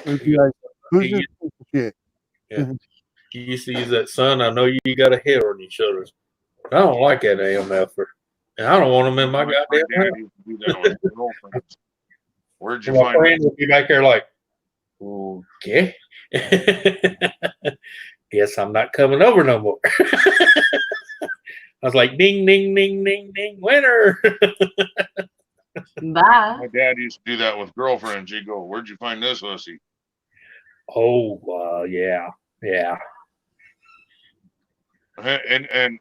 [SPEAKER 3] Who's this shit?
[SPEAKER 5] Yeah. He used to use that, son. I know you got a head on your shoulders. I don't like that AMFer. And I don't want him in my goddamn house.
[SPEAKER 1] Where'd you
[SPEAKER 5] my
[SPEAKER 1] find
[SPEAKER 5] friend would be back there like, okay. Guess I'm not coming over no more. I was like, ding, ding, ding, ding, ding, winner.
[SPEAKER 10] Bye.
[SPEAKER 1] My dad used to do that with girlfriends. He'd go, where'd you find this hussy?
[SPEAKER 5] Oh, yeah. Yeah.
[SPEAKER 1] And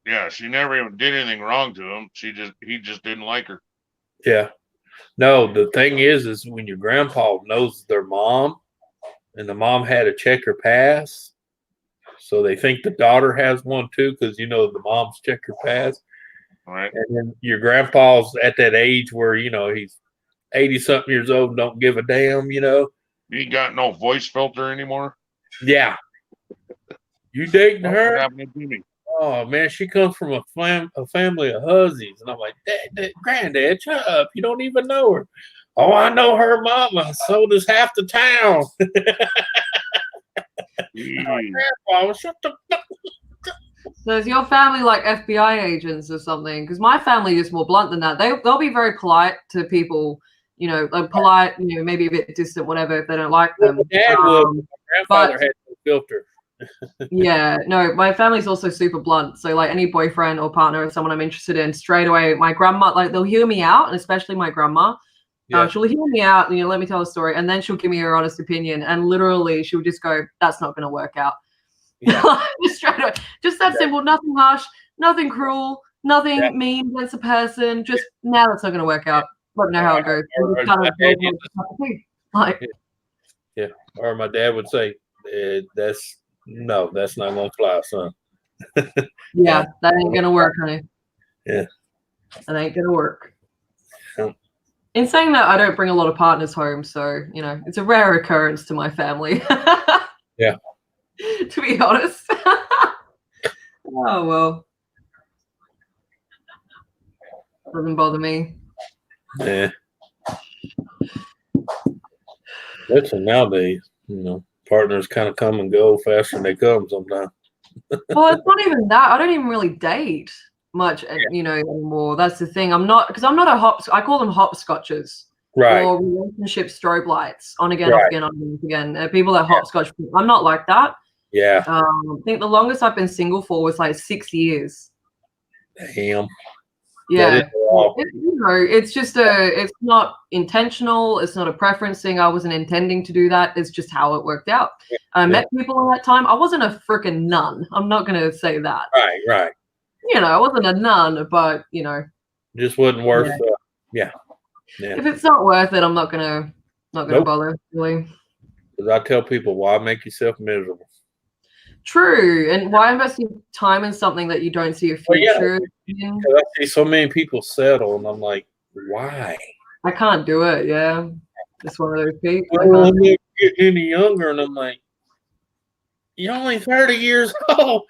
[SPEAKER 1] yeah, she never even did anything wrong to him. He just didn't like her.
[SPEAKER 5] Yeah. No, the thing is when your grandpa knows their mom, and the mom had a checker pass. So they think the daughter has one too, because the mom's checker pass.
[SPEAKER 1] Right.
[SPEAKER 5] And then your grandpa's at that age where, he's 80-something years old and don't give a damn,
[SPEAKER 1] You ain't got no voice filter anymore?
[SPEAKER 5] Yeah. You dating
[SPEAKER 1] What
[SPEAKER 5] her?
[SPEAKER 1] happened to Jimmy?
[SPEAKER 5] Oh, man, she comes from a family of hussies. And I'm like, Granddad, shut up. You don't even know her. Oh, I know her mama. So does half the town. Grandpa, shut the fuck.
[SPEAKER 10] So is your family like FBI agents or something? Because my family is more blunt than that. They'll be very polite to people, like polite, maybe a bit distant, whatever, if they don't like them.
[SPEAKER 5] Dad would. My grandfather had no filter.
[SPEAKER 10] Yeah, no, my family's also super blunt. So like any boyfriend or partner or someone I'm interested in, straight away, my grandma, like they'll hear me out, and especially my grandma.
[SPEAKER 5] Yeah.
[SPEAKER 10] She'll hear me out and let me tell a story, and then she'll give me her honest opinion, and literally she'll just go, "That's not going to work out."
[SPEAKER 5] Yeah.
[SPEAKER 10] Just straight away, just that simple, nothing harsh, nothing cruel, nothing mean against a person. Just now, that's not going to work out. Let me know how it goes.
[SPEAKER 5] Yeah, or my dad would say, "That's not gonna fly, son."
[SPEAKER 10] Yeah, that ain't gonna work, honey.
[SPEAKER 5] Yeah,
[SPEAKER 10] that ain't gonna work.
[SPEAKER 5] Yeah.
[SPEAKER 10] In saying that, I don't bring a lot of partners home, so it's a rare occurrence to my family.
[SPEAKER 5] Yeah.
[SPEAKER 10] To be honest. Oh well. Doesn't bother me.
[SPEAKER 5] Yeah. Listen, nowadays, partners kind of come and go faster than they come sometimes.
[SPEAKER 10] Well, it's not even that. I don't even really date much, anymore. That's the thing. I'm not I call them hopscotches.
[SPEAKER 5] Right.
[SPEAKER 10] Or relationship strobe lights, on again,
[SPEAKER 5] Right.
[SPEAKER 10] off again, on again. People that hopscotch. I'm not like that.
[SPEAKER 5] Yeah.
[SPEAKER 10] I think the longest I've been single for was like 6 years.
[SPEAKER 5] Damn.
[SPEAKER 10] Yeah. It's just it's not intentional. It's not a preference thing. I wasn't intending to do that. It's just how it worked out. I met people in that time. I wasn't a freaking nun. I'm not going to say that.
[SPEAKER 5] Right.
[SPEAKER 10] I wasn't a nun, but,
[SPEAKER 5] Just wasn't worth yeah.
[SPEAKER 10] If it's not worth it, I'm not gonna bother, really.
[SPEAKER 5] Because I tell people, why make yourself miserable?
[SPEAKER 10] True. And why invest your time in something that you don't see a future in?
[SPEAKER 5] Because I see so many people settle, and I'm like, why?
[SPEAKER 10] I can't do it, yeah. Just one of those people.
[SPEAKER 5] I'm not getting any younger, and I'm like, you're only 30 years old.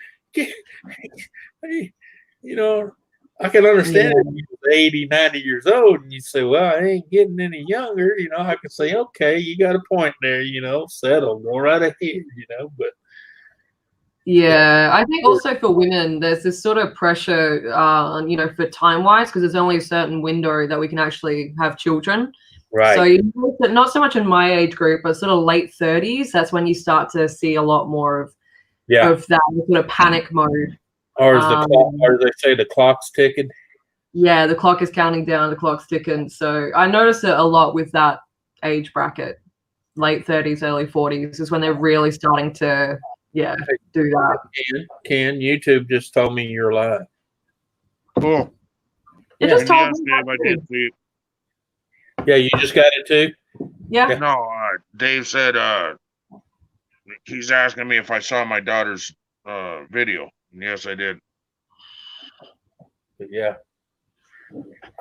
[SPEAKER 5] I can understand if you was 80, 90 years old, and you say, well, I ain't getting any younger. I can say, okay, you got a point there, settle, go right ahead, but.
[SPEAKER 10] Yeah, I think also for women, there's this sort of pressure, for time-wise, because there's only a certain window that we can actually have children.
[SPEAKER 5] Right.
[SPEAKER 10] So not so much in my age group, but sort of late 30s, that's when you start to see a lot more of that sort of panic mode.
[SPEAKER 5] Or is the clock, or they say the clock's ticking?
[SPEAKER 10] Yeah, the clock is counting down, the clock's ticking. So I notice it a lot with that age bracket. Late 30s, early 40s is when they're really starting to do that.
[SPEAKER 5] Ken, YouTube just told me you're live.
[SPEAKER 1] Cool.
[SPEAKER 10] It just told
[SPEAKER 1] me. I did see it.
[SPEAKER 5] Yeah, you just got it too?
[SPEAKER 10] Yeah.
[SPEAKER 1] No, Dave said he's asking me if I saw my daughter's video. Yes, I did.
[SPEAKER 5] But yeah.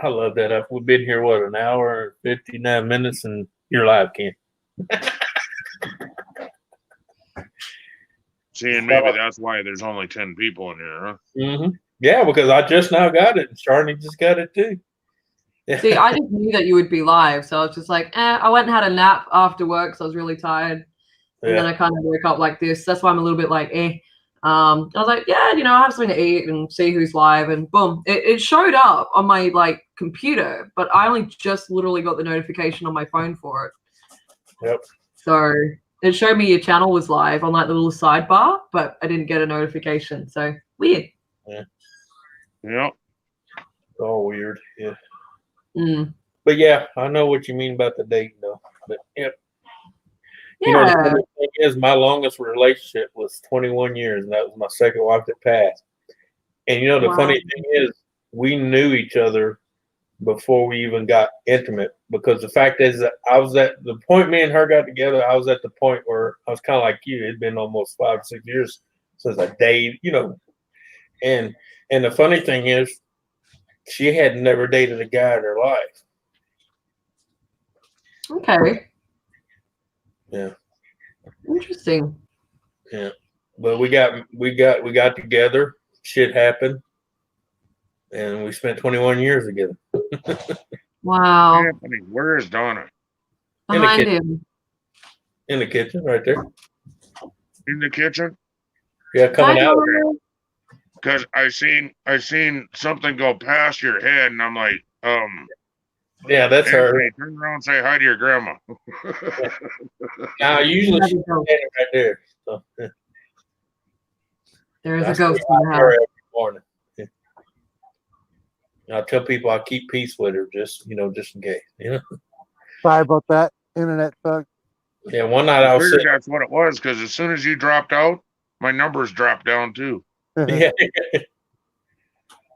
[SPEAKER 5] I love that. We've been here, an hour, 59 minutes, and you're live, Ken.
[SPEAKER 1] See, and maybe that's why there's only 10 people in here, huh?
[SPEAKER 5] Mm-hmm. Yeah, because I just now got it, and Charlie just got it too.
[SPEAKER 10] See, I just knew that you would be live, so I was just like, I went and had a nap after work, so I was really tired. And then I kind of woke up like this. That's why I'm a little bit like, I was like, I have something to eat and see who's live, and boom, it showed up on my computer, but I only just literally got the notification on my phone for it.
[SPEAKER 5] Yep.
[SPEAKER 10] So it showed me your channel was live on the little sidebar, but I didn't get a notification. So weird.
[SPEAKER 1] Yeah.
[SPEAKER 5] All weird. Yeah.
[SPEAKER 10] Mm.
[SPEAKER 5] But yeah, I know what you mean about the date though. But
[SPEAKER 10] Yeah.
[SPEAKER 5] The funny thing is, my longest relationship was 21 years, and that was my second wife that passed. And the funny thing is, we knew each other before we even got intimate because the fact is that I was at the point me and her got together. I was at the point where I was kind of like you. It'd been almost 5 or 6 years since I dated, and the funny thing is, she had never dated a guy in her life.
[SPEAKER 10] Okay.
[SPEAKER 5] Yeah.
[SPEAKER 10] Interesting.
[SPEAKER 5] Yeah. But we got together. Shit happened, and we spent 21 years together.
[SPEAKER 10] Wow.
[SPEAKER 1] Anthony, where is Donna?
[SPEAKER 10] Behind him.
[SPEAKER 5] In the kitchen, right there.
[SPEAKER 1] In the kitchen?
[SPEAKER 5] Yeah, coming out of there.
[SPEAKER 1] Because I seen something go past your head, and I'm like,
[SPEAKER 5] yeah, that's
[SPEAKER 1] Anthony,
[SPEAKER 5] her.
[SPEAKER 1] turn around and say hi to your grandma.
[SPEAKER 5] Now, usually she's standing right there. So, yeah.
[SPEAKER 10] There is a ghost in the house.
[SPEAKER 5] Every morning. Yeah. I tell people I keep peace with her, just in case.
[SPEAKER 3] Sorry about that. Internet sucks.
[SPEAKER 5] Yeah, one night I was
[SPEAKER 1] figured
[SPEAKER 5] sitting.
[SPEAKER 1] that's what it was, because as soon as you dropped out, my numbers dropped down too.
[SPEAKER 5] Yeah.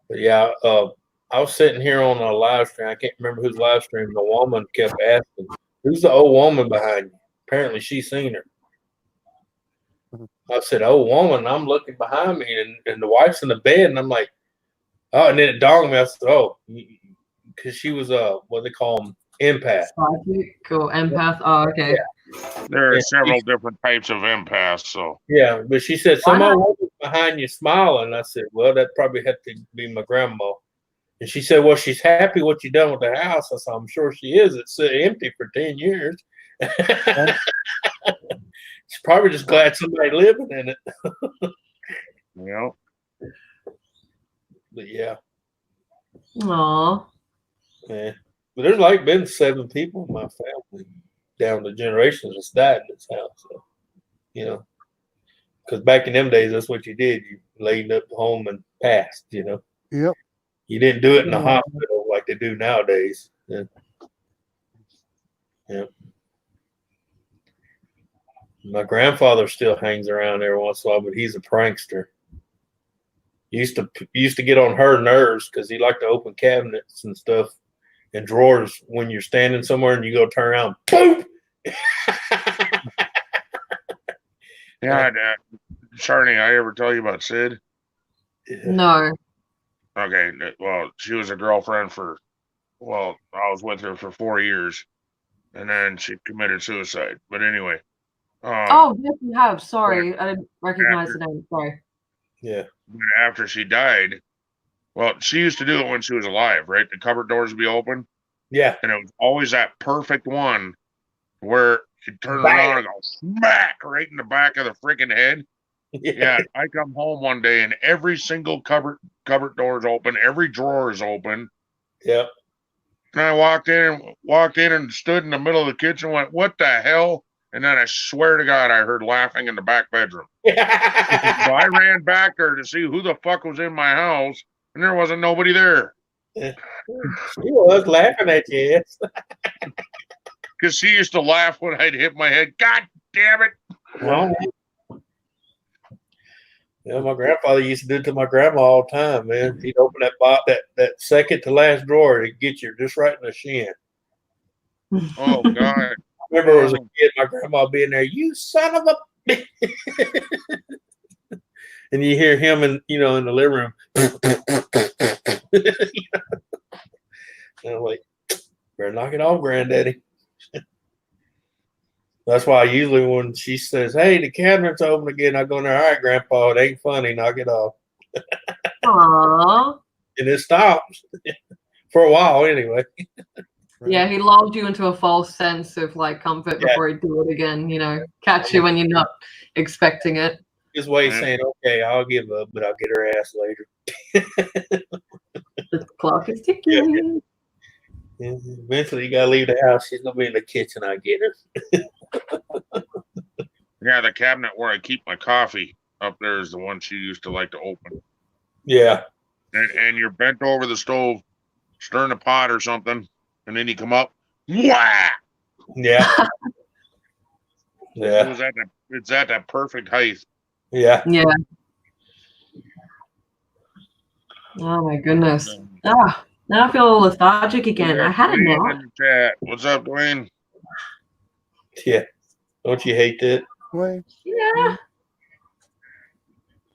[SPEAKER 5] But yeah, I was sitting here on a live stream. I can't remember whose live stream. The woman kept asking, "Who's the old woman behind you?" Apparently, she's seen her. I said, "Old woman." I'm looking behind me, and the wife's in the bed, and I'm like, "Oh!" And then it dawned on me. I said, "Oh," because she was what they call them, empath.
[SPEAKER 10] Psychic or empath. Oh, okay.
[SPEAKER 5] Yeah.
[SPEAKER 1] There are several different types of empaths, so.
[SPEAKER 5] Yeah, but she said, "Some old woman behind you smiling." I said, "Well, that probably had to be my grandma." And she said, "Well, she's happy what you done with the house." I said, "I'm sure she is. It's empty for 10 years." She's probably just glad somebody living in it.
[SPEAKER 1] Yeah.
[SPEAKER 5] But yeah.
[SPEAKER 10] Aww.
[SPEAKER 5] Yeah. But there's been 7 people in my family down the generations that's died in this house. So, because back in them days, that's what you did. You laid up home and passed,
[SPEAKER 3] Yep.
[SPEAKER 5] You didn't do it in the hospital like they do nowadays. Yeah. Yeah. My grandfather still hangs around every once in a while, but he's a prankster. Used to get on her nerves because he liked to open cabinets and stuff and drawers when you're standing somewhere and you go turn around, boom.
[SPEAKER 1] Yeah, Sharni, I ever tell you about Sid?
[SPEAKER 10] No.
[SPEAKER 1] Okay, well, she was a girlfriend I was with her for 4 years, and then she committed suicide. But anyway.
[SPEAKER 10] Oh, yes, you have. Sorry, I didn't recognize the name. Sorry.
[SPEAKER 5] Yeah.
[SPEAKER 1] But after she died, well, she used to do it when she was alive, right? The cupboard doors would be open.
[SPEAKER 5] Yeah.
[SPEAKER 1] And it was always that perfect one where you turn around and go smack right in the back of the freaking head. Yeah. I come home one day and every single cupboard door is open, every drawer is open.
[SPEAKER 5] Yep.
[SPEAKER 1] And I walked in and stood in the middle of the kitchen and went, "What the hell?" And then I swear to God, I heard laughing in the back bedroom. So I ran back there to see who the fuck was in my house, and there wasn't nobody there.
[SPEAKER 5] She was laughing at you, yes.
[SPEAKER 1] Because she used to laugh when I'd hit my head. God damn it.
[SPEAKER 5] Well, my grandfather used to do it to my grandma all the time, man. He'd open that second to last drawer to get you just right in the shin.
[SPEAKER 1] Oh, God.
[SPEAKER 5] I remember as a kid, my grandma being there, "You son of a bitch." And you hear him in the living room. And I'm like, "Better knock it off, granddaddy." That's why usually when she says, "Hey, the cabinet's open again," I go in there, "All right, Grandpa, it ain't funny. Knock it off."
[SPEAKER 10] Aww.
[SPEAKER 5] And it stops for a while anyway.
[SPEAKER 10] Yeah, he lulled you into a false sense of comfort before he'd do it again, catch you when you're not expecting it.
[SPEAKER 5] His way of saying, "Okay, I'll give up, but I'll get her ass later."
[SPEAKER 10] The clock is ticking.
[SPEAKER 5] Yeah. Eventually, you gotta leave the house. She's gonna be in the kitchen. I get her.
[SPEAKER 1] Yeah, the cabinet where I keep my coffee up there is the one she used to like to open.
[SPEAKER 5] Yeah.
[SPEAKER 1] And you're bent over the stove, stirring a pot or something, and then you come up, wah!
[SPEAKER 5] Yeah. Yeah.
[SPEAKER 1] It's at that perfect height.
[SPEAKER 5] Yeah.
[SPEAKER 10] Yeah. Oh my goodness. Ah. Now I feel all lethargic again. I had a
[SPEAKER 1] Dwayne
[SPEAKER 10] nap.
[SPEAKER 1] in the chat. What's up, Dwayne?
[SPEAKER 5] Yeah. Don't you hate that?
[SPEAKER 3] Dwayne?
[SPEAKER 10] Yeah.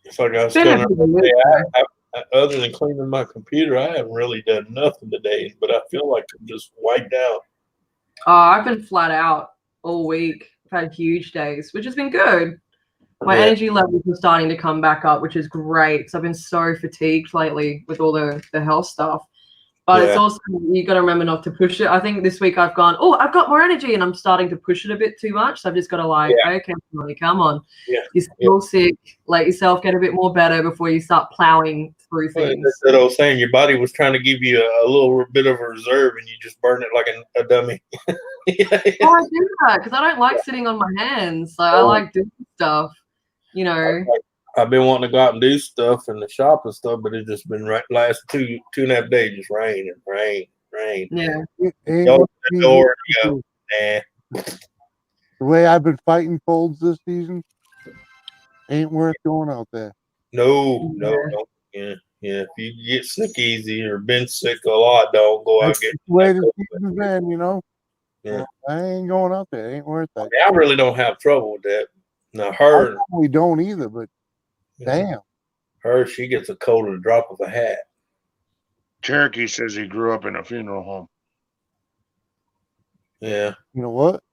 [SPEAKER 5] It's like I was
[SPEAKER 10] Been a
[SPEAKER 5] telling
[SPEAKER 10] good week,
[SPEAKER 5] her, other than cleaning my computer, I haven't really done nothing today, but I feel like I'm just wiped out.
[SPEAKER 10] Oh, I've been flat out all week. I've had huge days, which has been good. My energy levels are starting to come back up, which is great. Because I've been so fatigued lately with all the health stuff. But it's also, you got to remember not to push it. I think this week I've gone, oh, I've got more energy, and I'm starting to push it a bit too much. So I've just got to okay, come on.
[SPEAKER 5] Yeah.
[SPEAKER 10] You're still sick. Let yourself get a bit more better before you start plowing through things.
[SPEAKER 5] That's what I was saying. Your body was trying to give you a little bit of a reserve, and you just burn it like a dummy.
[SPEAKER 10] Oh, I do that because I don't like sitting on my hands. So I like doing stuff, you know.
[SPEAKER 5] I've been wanting to go out and do stuff in the shop and stuff, but it's just been last 2.5 days, just rain.
[SPEAKER 10] Yeah.
[SPEAKER 5] You open the door and you go, nah.
[SPEAKER 3] The way I've been fighting colds this season, ain't worth going out there.
[SPEAKER 5] No. Yeah. If you get sick easy or been sick a lot, don't go out and get.
[SPEAKER 3] The way the season's been, you know.
[SPEAKER 5] Yeah.
[SPEAKER 3] I ain't going out there. It ain't worth that.
[SPEAKER 5] I really don't have trouble with that. Now
[SPEAKER 3] I
[SPEAKER 5] her,
[SPEAKER 3] probably don't either, but damn.
[SPEAKER 5] Her, she gets a cold at the drop of a hat.
[SPEAKER 1] Cherokee says he grew up in a funeral home.
[SPEAKER 5] Yeah.
[SPEAKER 3] You know what?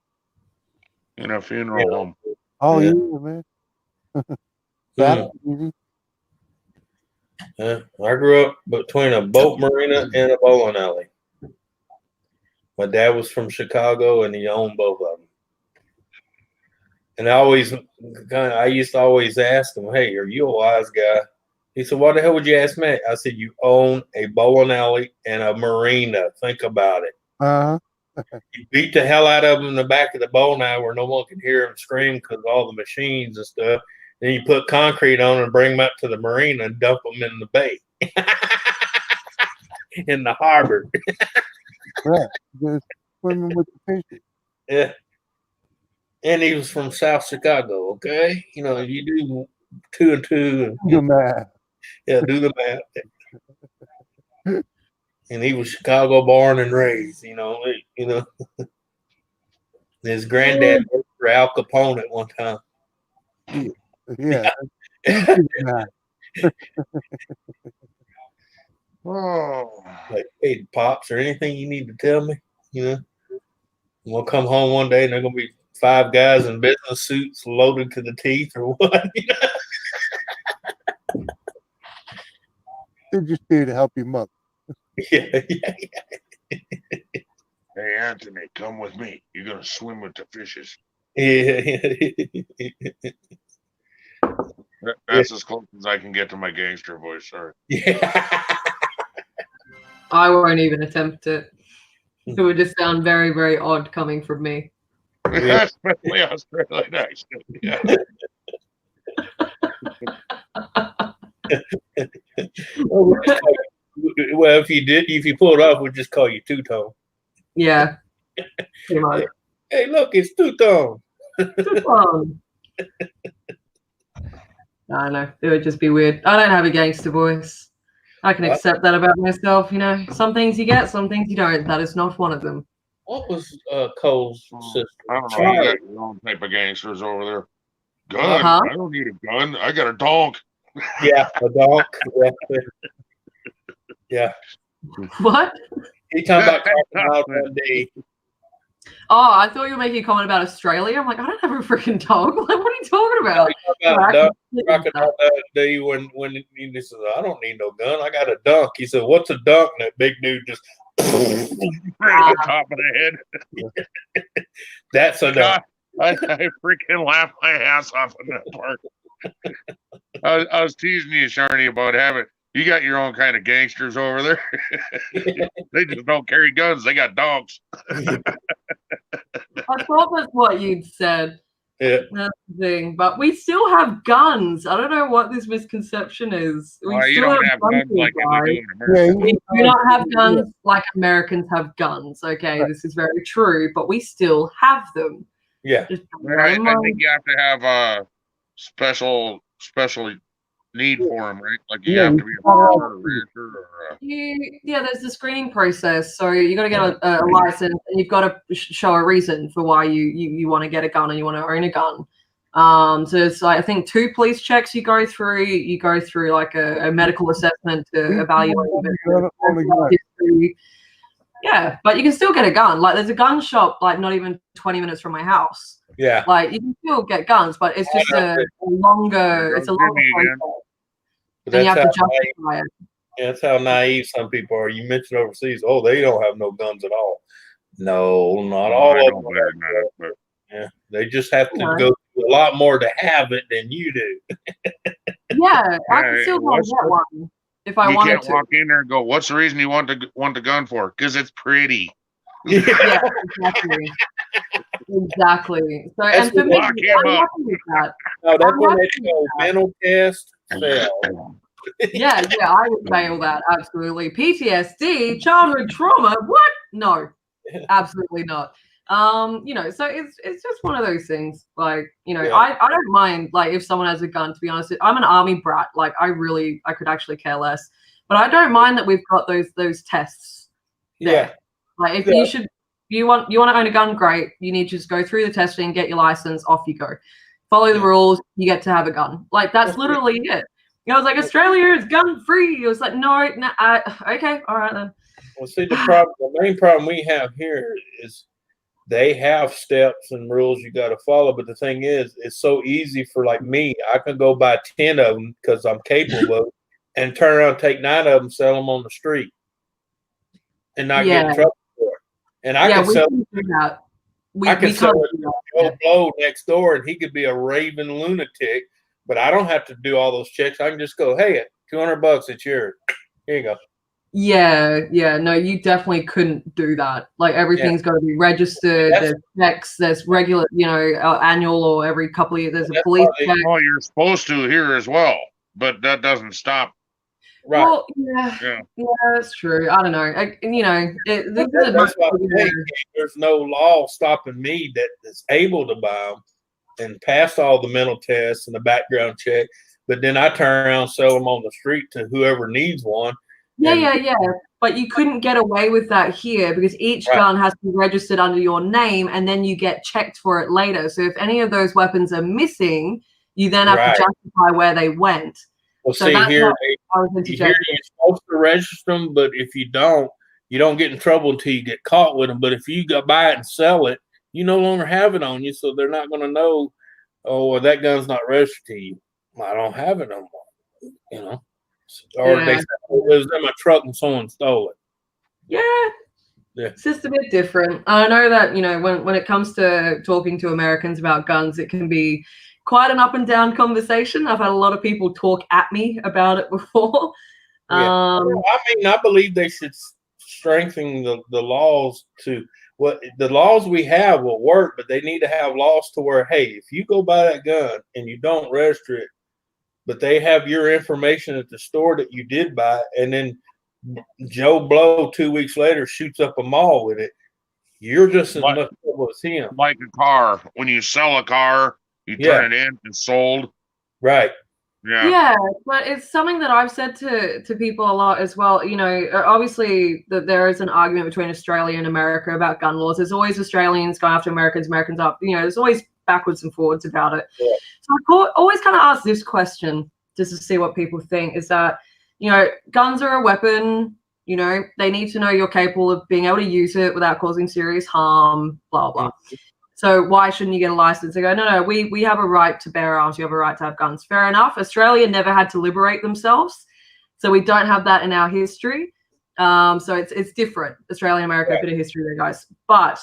[SPEAKER 1] In a funeral home.
[SPEAKER 3] Oh yeah, man. That's easy.
[SPEAKER 5] Yeah. I grew up between a boat marina and a bowling alley. My dad was from Chicago, and he owned both of them. And I used to always ask him, "Hey, are you a wise guy?" He said, "Why the hell would you ask me?" I said, "You own a bowling alley and a marina. Think about it. You beat the hell out of them in the back of the bowling alley where no one can hear them scream because of all the machines and stuff. Then you put concrete on and bring them up to the marina and dump them in the bay, in the harbor."
[SPEAKER 3] Right. Just swimming with the fishes.
[SPEAKER 5] Yeah. And he was from South Chicago, okay? You know, you do 2 and 2.
[SPEAKER 3] Do math.
[SPEAKER 5] Yeah, do the math. And he was Chicago born and raised, you know. His granddad worked for Al Capone at one time.
[SPEAKER 3] Yeah.
[SPEAKER 1] Oh.
[SPEAKER 5] Like, hey, Pops, or anything you need to tell me, you know? We'll come home one day and there's gonna be 5 guys in business suits loaded to the teeth or what?
[SPEAKER 3] They're just here to help you up.
[SPEAKER 5] Yeah.
[SPEAKER 1] Hey, Anthony, come with me. You're going to swim with the fishes.
[SPEAKER 5] Yeah.
[SPEAKER 1] That's as close as I can get to my gangster voice. Sorry.
[SPEAKER 10] I won't even attempt it. It would just sound very, very odd coming from me.
[SPEAKER 1] Especially Australian accent. Yeah.
[SPEAKER 5] Well, if you pull it off, we'll just call you Two-Tone.
[SPEAKER 10] Yeah. Pretty much.
[SPEAKER 5] Hey, look, it's Two-Tone.
[SPEAKER 10] Two-Tone. I know. It would just be weird. I don't have a gangster voice. I can accept that about myself, you know. Some things you get, some things you don't. That is not one of them.
[SPEAKER 5] What was Cole's sister?
[SPEAKER 1] I don't know. You got your own type of gangsters over there. Gun?
[SPEAKER 10] Uh-huh.
[SPEAKER 1] I don't need a gun. I got a donk.
[SPEAKER 5] Yeah, a donk. Yeah.
[SPEAKER 10] What?
[SPEAKER 5] He talking about Crocodile Dundee.
[SPEAKER 10] Oh, I thought you were making a comment about Australia. I'm like, I don't have a freaking dog. Like, what are you talking about?
[SPEAKER 5] Crocodile Dundee when he says, "I don't need no gun. I got a dunk." He said, "What's a dunk?" And that big dude just
[SPEAKER 1] right on top of the head.
[SPEAKER 5] That's a dunk.
[SPEAKER 1] I freaking laughed my ass off in that part. I was teasing you, Sharny, about having you got your own kind of gangsters over there. They just don't carry guns. They got dogs.
[SPEAKER 10] I thought that's what you'd said.
[SPEAKER 5] Yeah.
[SPEAKER 10] That's the thing. But we still have guns. I don't know what this misconception is. We
[SPEAKER 1] you
[SPEAKER 10] still
[SPEAKER 1] don't have guns like we do in America.
[SPEAKER 10] We do not have guns like Americans have guns. Okay, this is very true, but we still have them.
[SPEAKER 5] Yeah.
[SPEAKER 1] I think you have to have special need for them, right? Like you
[SPEAKER 3] Yeah,
[SPEAKER 1] have
[SPEAKER 3] you
[SPEAKER 1] to be a
[SPEAKER 3] gotta have
[SPEAKER 1] farmer or a rancher or
[SPEAKER 10] Yeah, there's the screening process. So you got to get a license, and you've got to show a reason for why you want to get a gun and you want to own a gun. So it's like, I think 2 police checks you go through. You go through like a medical assessment to evaluate your history. Yeah, but you can still get a gun. Like there's a gun shop like not even 20 minutes from my house.
[SPEAKER 5] Yeah.
[SPEAKER 10] Like you can still get guns, but it's just a longer process. And you have to justify it.
[SPEAKER 5] Yeah, that's how naive some people are. You mentioned overseas, oh, they don't have no guns at all. No, not all
[SPEAKER 1] I
[SPEAKER 5] of
[SPEAKER 1] know
[SPEAKER 5] them.
[SPEAKER 1] better than that, but
[SPEAKER 5] yeah, they just have to go through a lot more to have it than you do.
[SPEAKER 10] Yeah, I can still go and get one if I wanted to.
[SPEAKER 1] You can't walk in there and go, "What's the reason you want the gun for?" Because it's pretty.
[SPEAKER 10] Yeah, exactly. Exactly. So, and for me, I'm happy with that.
[SPEAKER 5] No, that's when they go mental test fail.
[SPEAKER 10] Yeah, I would fail that, absolutely. PTSD, childhood trauma, what? No, absolutely not. You know, so it's just one of those things. Like, you know, I don't mind like if someone has a gun, to be honest. I'm an army brat. Like I could actually care less. But I don't mind that we've got those tests there.
[SPEAKER 5] Yeah.
[SPEAKER 10] Like if you want to own a gun, great. You need to just go through the testing, get your license, off you go. Follow the rules, you get to have a gun. Like that's literally it. I was like, Australia is gun free. It was like, no, okay, all right then.
[SPEAKER 5] Well, see, the main problem we have here is they have steps and rules you got to follow. But the thing is, it's so easy for like me. I can go buy 10 of them because I'm capable of it, and turn around and take 9 of them, sell them on the street, and not get in trouble for it. And I can sell them. I can sell it to Joe Blow next door, and he could be a raving lunatic. But I don't have to do all those checks. I can just go, hey, $200, it's yours. Here you go.
[SPEAKER 10] Yeah. No, you definitely couldn't do that. Like everything's got to be registered. There's checks. There's regular, you know, annual or every couple of years. There's a police check.
[SPEAKER 1] Well, you're supposed to here as well, but that doesn't stop.
[SPEAKER 5] Right.
[SPEAKER 10] Well, yeah, that's true. I don't know. You know,
[SPEAKER 5] that's why there's no law stopping me that is able to buy them and pass all the mental tests and the background check, but then I turn around and sell them on the street to whoever needs one.
[SPEAKER 10] Yeah. But you couldn't get away with that here because each gun has to be registered under your name, and then you get checked for it later. So if any of those weapons are missing, you then have to justify where they went.
[SPEAKER 5] Well, so see, here you're supposed to register them, but if you don't get in trouble until you get caught with them. But if you go buy it and sell it, you no longer have it on you, so they're not going to know, oh, well, that gun's not registered to you. I don't have it no more, you know. Or they said, oh, it was in my truck and someone stole it.
[SPEAKER 10] Yeah. It's just a bit different. I know that, you know, when it comes to talking to Americans about guns, it can be quite an up and down conversation. I've had a lot of people talk at me about it before.
[SPEAKER 5] I mean, I believe they should strengthen the laws to the laws we have will work, but they need to have laws to where, hey, if you go buy that gun and you don't register it, but they have your information at the store that you did buy, and then Joe Blow 2 weeks later shoots up a mall with it, you're just as much trouble as him.
[SPEAKER 1] Like a car. When you sell a car, you turn it in, it's sold.
[SPEAKER 5] Right.
[SPEAKER 10] Yeah, but it's something that I've said to people a lot as well. You know, obviously that there is an argument between Australia and America about gun laws. There's always Australians going after Americans, Americans up. You know, there's always backwards and forwards about it. Yeah. So I always kind of ask this question just to see what people think, is that, you know, guns are a weapon. You know, they need to know you're capable of being able to use it without causing serious harm, blah, blah. So why shouldn't you get a license? They go, no, we have a right to bear arms. You have a right to have guns. Fair enough. Australia never had to liberate themselves. So we don't have that in our history. So it's different. Australia and America, a bit of history there, guys. But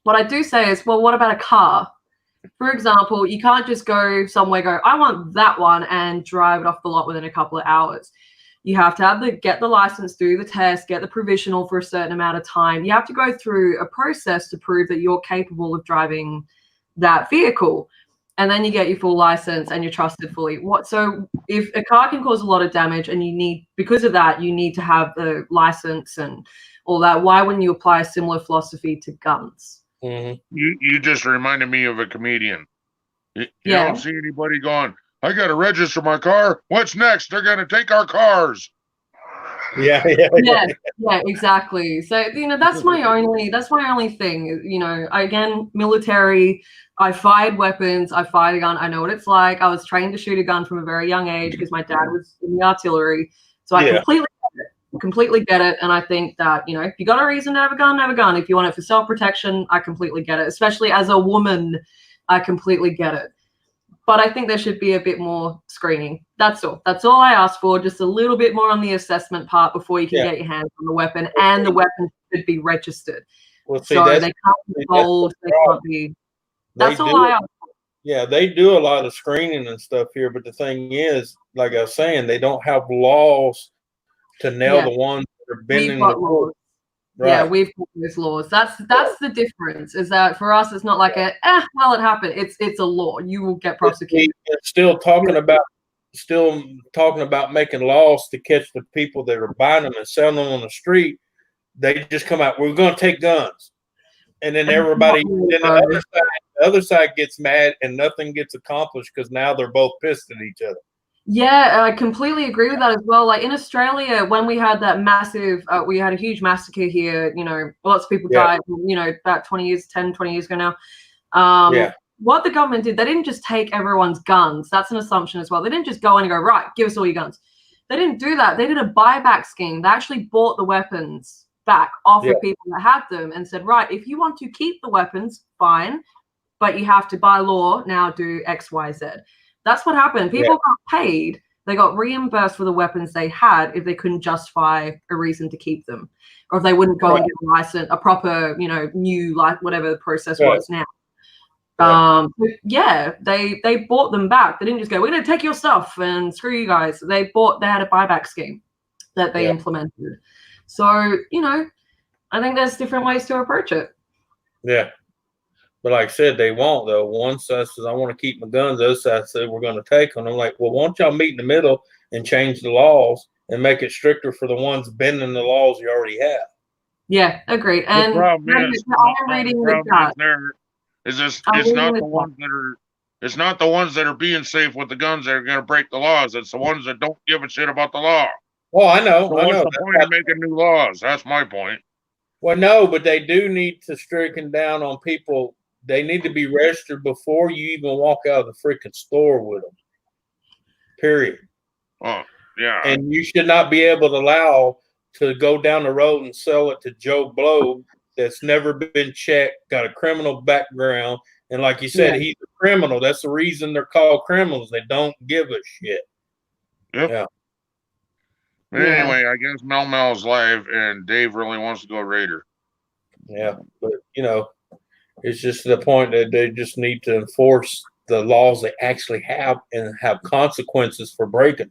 [SPEAKER 10] what I do say is, well, what about a car? For example, you can't just go somewhere, I want that one, and drive it off the lot within a couple of hours. You have to get the license, do the test, get the provisional for a certain amount of time. You have to go through a process to prove that you're capable of driving that vehicle. And then you get your full license and you're trusted fully. So if a car can cause a lot of damage and because of that, you need to have the license and all that, why wouldn't you apply a similar philosophy to guns?
[SPEAKER 5] Mm-hmm.
[SPEAKER 1] You just reminded me of a comedian. You don't see anybody going, I got to register my car. What's next? They're going to take our cars.
[SPEAKER 5] Yeah,
[SPEAKER 10] exactly. So that's my only thing. Again, military. I fired weapons. I fired a gun. I know what it's like. I was trained to shoot a gun from a very young age because my dad was in the artillery. So I completely get it. And I think that if you got a reason to have a gun, have a gun. If you want it for self-protection, I completely get it. Especially as a woman, I completely get it. But I think there should be a bit more screening. That's all. That's all I ask for. Just a little bit more on the assessment part before you can get your hands on the weapon. And the weapon should be registered.
[SPEAKER 5] Well, see,
[SPEAKER 10] so they can't be sold. They can't be. That's all I ask for.
[SPEAKER 5] Yeah, they do a lot of screening and stuff here. But the thing is, like I was saying, they don't have laws to nail the ones that are bending the rules.
[SPEAKER 10] Right. Yeah, we've got those laws. That's the difference. Is that for us, it's not like it happened. It's a law. You will get prosecuted.
[SPEAKER 5] Still talking about making laws to catch the people that are buying them and selling them on the street. They just come out. We're going to take guns, and then everybody, the other side gets mad, and nothing gets accomplished because now they're both pissed at each other.
[SPEAKER 10] Yeah, I completely agree with that as well. Like in Australia, when we had that massive, we had a huge massacre here, lots of people died, about 20 years ago now. What the government did, they didn't just take everyone's guns. That's an assumption as well. They didn't just go in and go, right, give us all your guns. They didn't do that. They did a buyback scheme. They actually bought the weapons back off of people that had them and said, right, if you want to keep the weapons, fine, but you have to, by law, now do X, Y, Z. That's what happened. People got paid. They got reimbursed for the weapons they had if they couldn't justify a reason to keep them, or if they wouldn't go and get a license, a proper, new, like whatever the process was now. They bought them back. They didn't just go, we're going to take your stuff and screw you guys. They had a buyback scheme that they implemented. So, I think there's different ways to approach it.
[SPEAKER 5] Yeah. But like I said, they won't, though. One side says, I want to keep my guns. The other side said, we're going to take them. I'm like, well, why don't y'all meet in the middle and change the laws and make it stricter for the ones bending the laws you already have?
[SPEAKER 10] Yeah, agreed. And I'm reading with that.
[SPEAKER 1] It's not the ones that are being safe with the guns that are going to break the laws. It's the ones that don't give a shit about the law.
[SPEAKER 5] Oh, I know.
[SPEAKER 1] So what's the point of making new laws? That's my point.
[SPEAKER 5] Well, no, but they do need to stricken down on people. They need to be registered before you even walk out of the freaking store with them. Period.
[SPEAKER 1] Oh, yeah.
[SPEAKER 5] And you should not be able to allow to go down the road and sell it to Joe Blow that's never been checked, got a criminal background. And like you said, he's a criminal. That's the reason they're called criminals. They don't give a shit.
[SPEAKER 1] Yep. Yeah. But anyway, I guess Mel's live and Dave really wants to go Raider.
[SPEAKER 5] Yeah, but it's just to the point that they just need to enforce the laws they actually have and have consequences for breaking.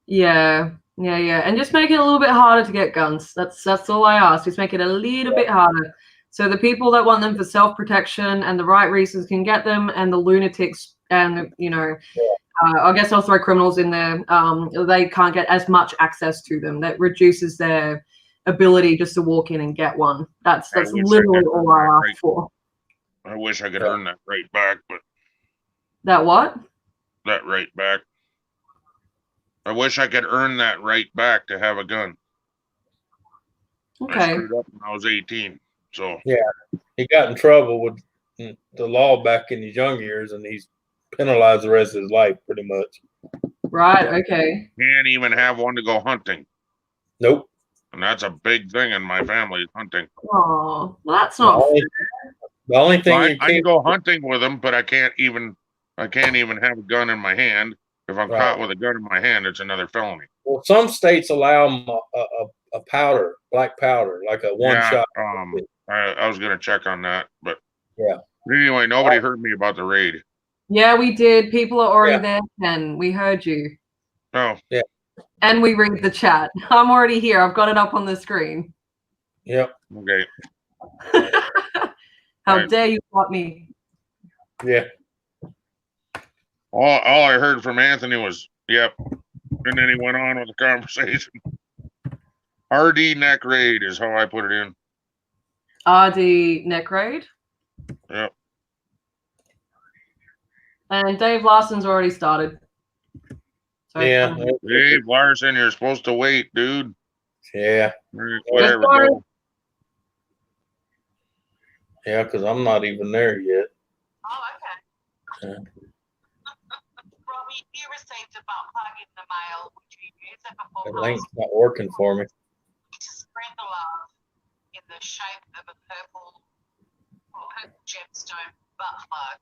[SPEAKER 10] Yeah. And just make it a little bit harder to get guns. That's all I ask. Just make it a little bit harder. So the people that want them for self-protection and the right reasons can get them, and the lunatics and, I guess I'll throw criminals in there. They can't get as much access to them. That reduces their ability just to walk in and get one. That's literally all I ask for.
[SPEAKER 1] I wish I could earn that right back, but
[SPEAKER 10] that what?
[SPEAKER 1] That right back. I wish I could earn that right back to have a gun.
[SPEAKER 10] Okay.
[SPEAKER 1] I screwed up when I was 18. So
[SPEAKER 5] he got in trouble with the law back in his young years, and he's penalized the rest of his life pretty much.
[SPEAKER 10] Right. Okay.
[SPEAKER 1] Can't even have one to go hunting.
[SPEAKER 5] Nope.
[SPEAKER 1] And that's a big thing in my family, is hunting.
[SPEAKER 10] Oh, well, that's not fair.
[SPEAKER 5] The only thing
[SPEAKER 1] I can go hunting with them, but I can't even have a gun in my hand. If I'm caught with a gun in my hand, it's another felony.
[SPEAKER 5] Well, some states allow them a powder, black powder, like a one shot.
[SPEAKER 1] I was gonna check on that, but anyway, nobody heard me about the raid.
[SPEAKER 10] Yeah, we did. People are already there, Ken. We heard you.
[SPEAKER 1] Oh.
[SPEAKER 5] Yeah.
[SPEAKER 10] And we read the chat. I'm already here. I've got it up on the screen.
[SPEAKER 5] Yep.
[SPEAKER 1] Okay.
[SPEAKER 10] How dare you plot me?
[SPEAKER 5] Yeah.
[SPEAKER 1] All I heard from Anthony was, yep. And then he went on with the conversation. RD neck raid is how I put it in.
[SPEAKER 10] RD neck raid?
[SPEAKER 1] Yep.
[SPEAKER 10] And Dave Larson's already started. So
[SPEAKER 5] Yeah.
[SPEAKER 1] Dave Larson, you're supposed to wait, dude.
[SPEAKER 5] Yeah.
[SPEAKER 1] Whatever, go.
[SPEAKER 5] Yeah, because I'm not even there yet.
[SPEAKER 11] Oh, okay.
[SPEAKER 5] Yeah.
[SPEAKER 11] Robbie, you received a butt plug in the mail. Would you use it before
[SPEAKER 5] The link's not working for me.
[SPEAKER 11] to spread the love in the shape of a purple gemstone butt plug?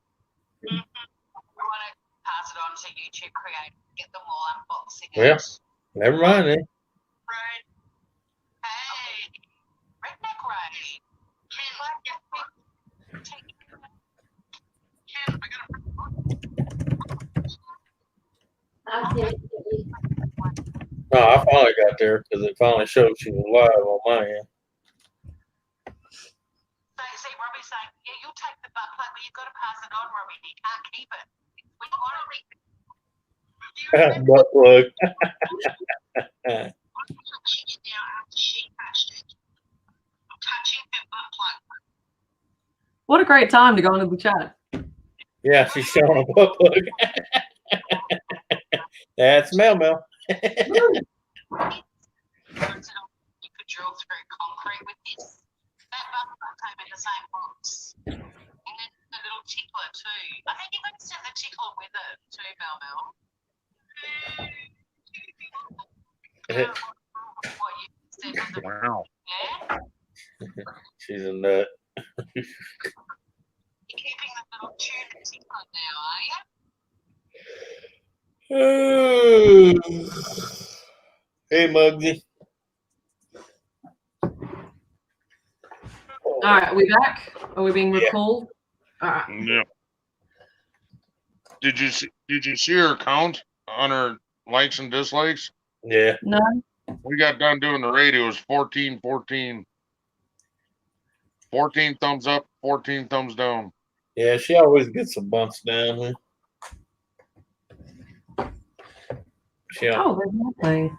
[SPEAKER 11] We want to pass it on to YouTube creators, get them all unboxing it.
[SPEAKER 5] Well, never mind then.
[SPEAKER 11] Right. Hey, Redneck Ray.
[SPEAKER 5] No, I finally got there because it finally showed she was live on my end.
[SPEAKER 11] See, Robbie's saying, yeah, you'll take the butt plug, but you've got to pass it on, Robbie. You can't keep it. We want to read it.
[SPEAKER 5] Butt plug.
[SPEAKER 10] What a great time to go into the chat.
[SPEAKER 5] Yeah, she's showing a butt plug. That's Mel Mel.
[SPEAKER 11] You could drill through concrete with this. That butt plug came in the same box. And then the little tickler too. I think you've got to send the tickler with it too, Mel Mel.
[SPEAKER 1] Wow.
[SPEAKER 11] Yeah?
[SPEAKER 5] She's a nut.
[SPEAKER 11] You're keeping the little tube tickler now, are you?
[SPEAKER 5] Hey, Muggsy.
[SPEAKER 10] All right, are we back? Are we being recalled? All right.
[SPEAKER 1] Yeah. Did you see her count on her likes and dislikes?
[SPEAKER 5] Yeah.
[SPEAKER 10] No.
[SPEAKER 1] We got done doing the radio. It was 14, 14. 14 thumbs up, 14 thumbs down.
[SPEAKER 5] Yeah, she always gets a bunch down here.
[SPEAKER 10] Oh, there's nothing.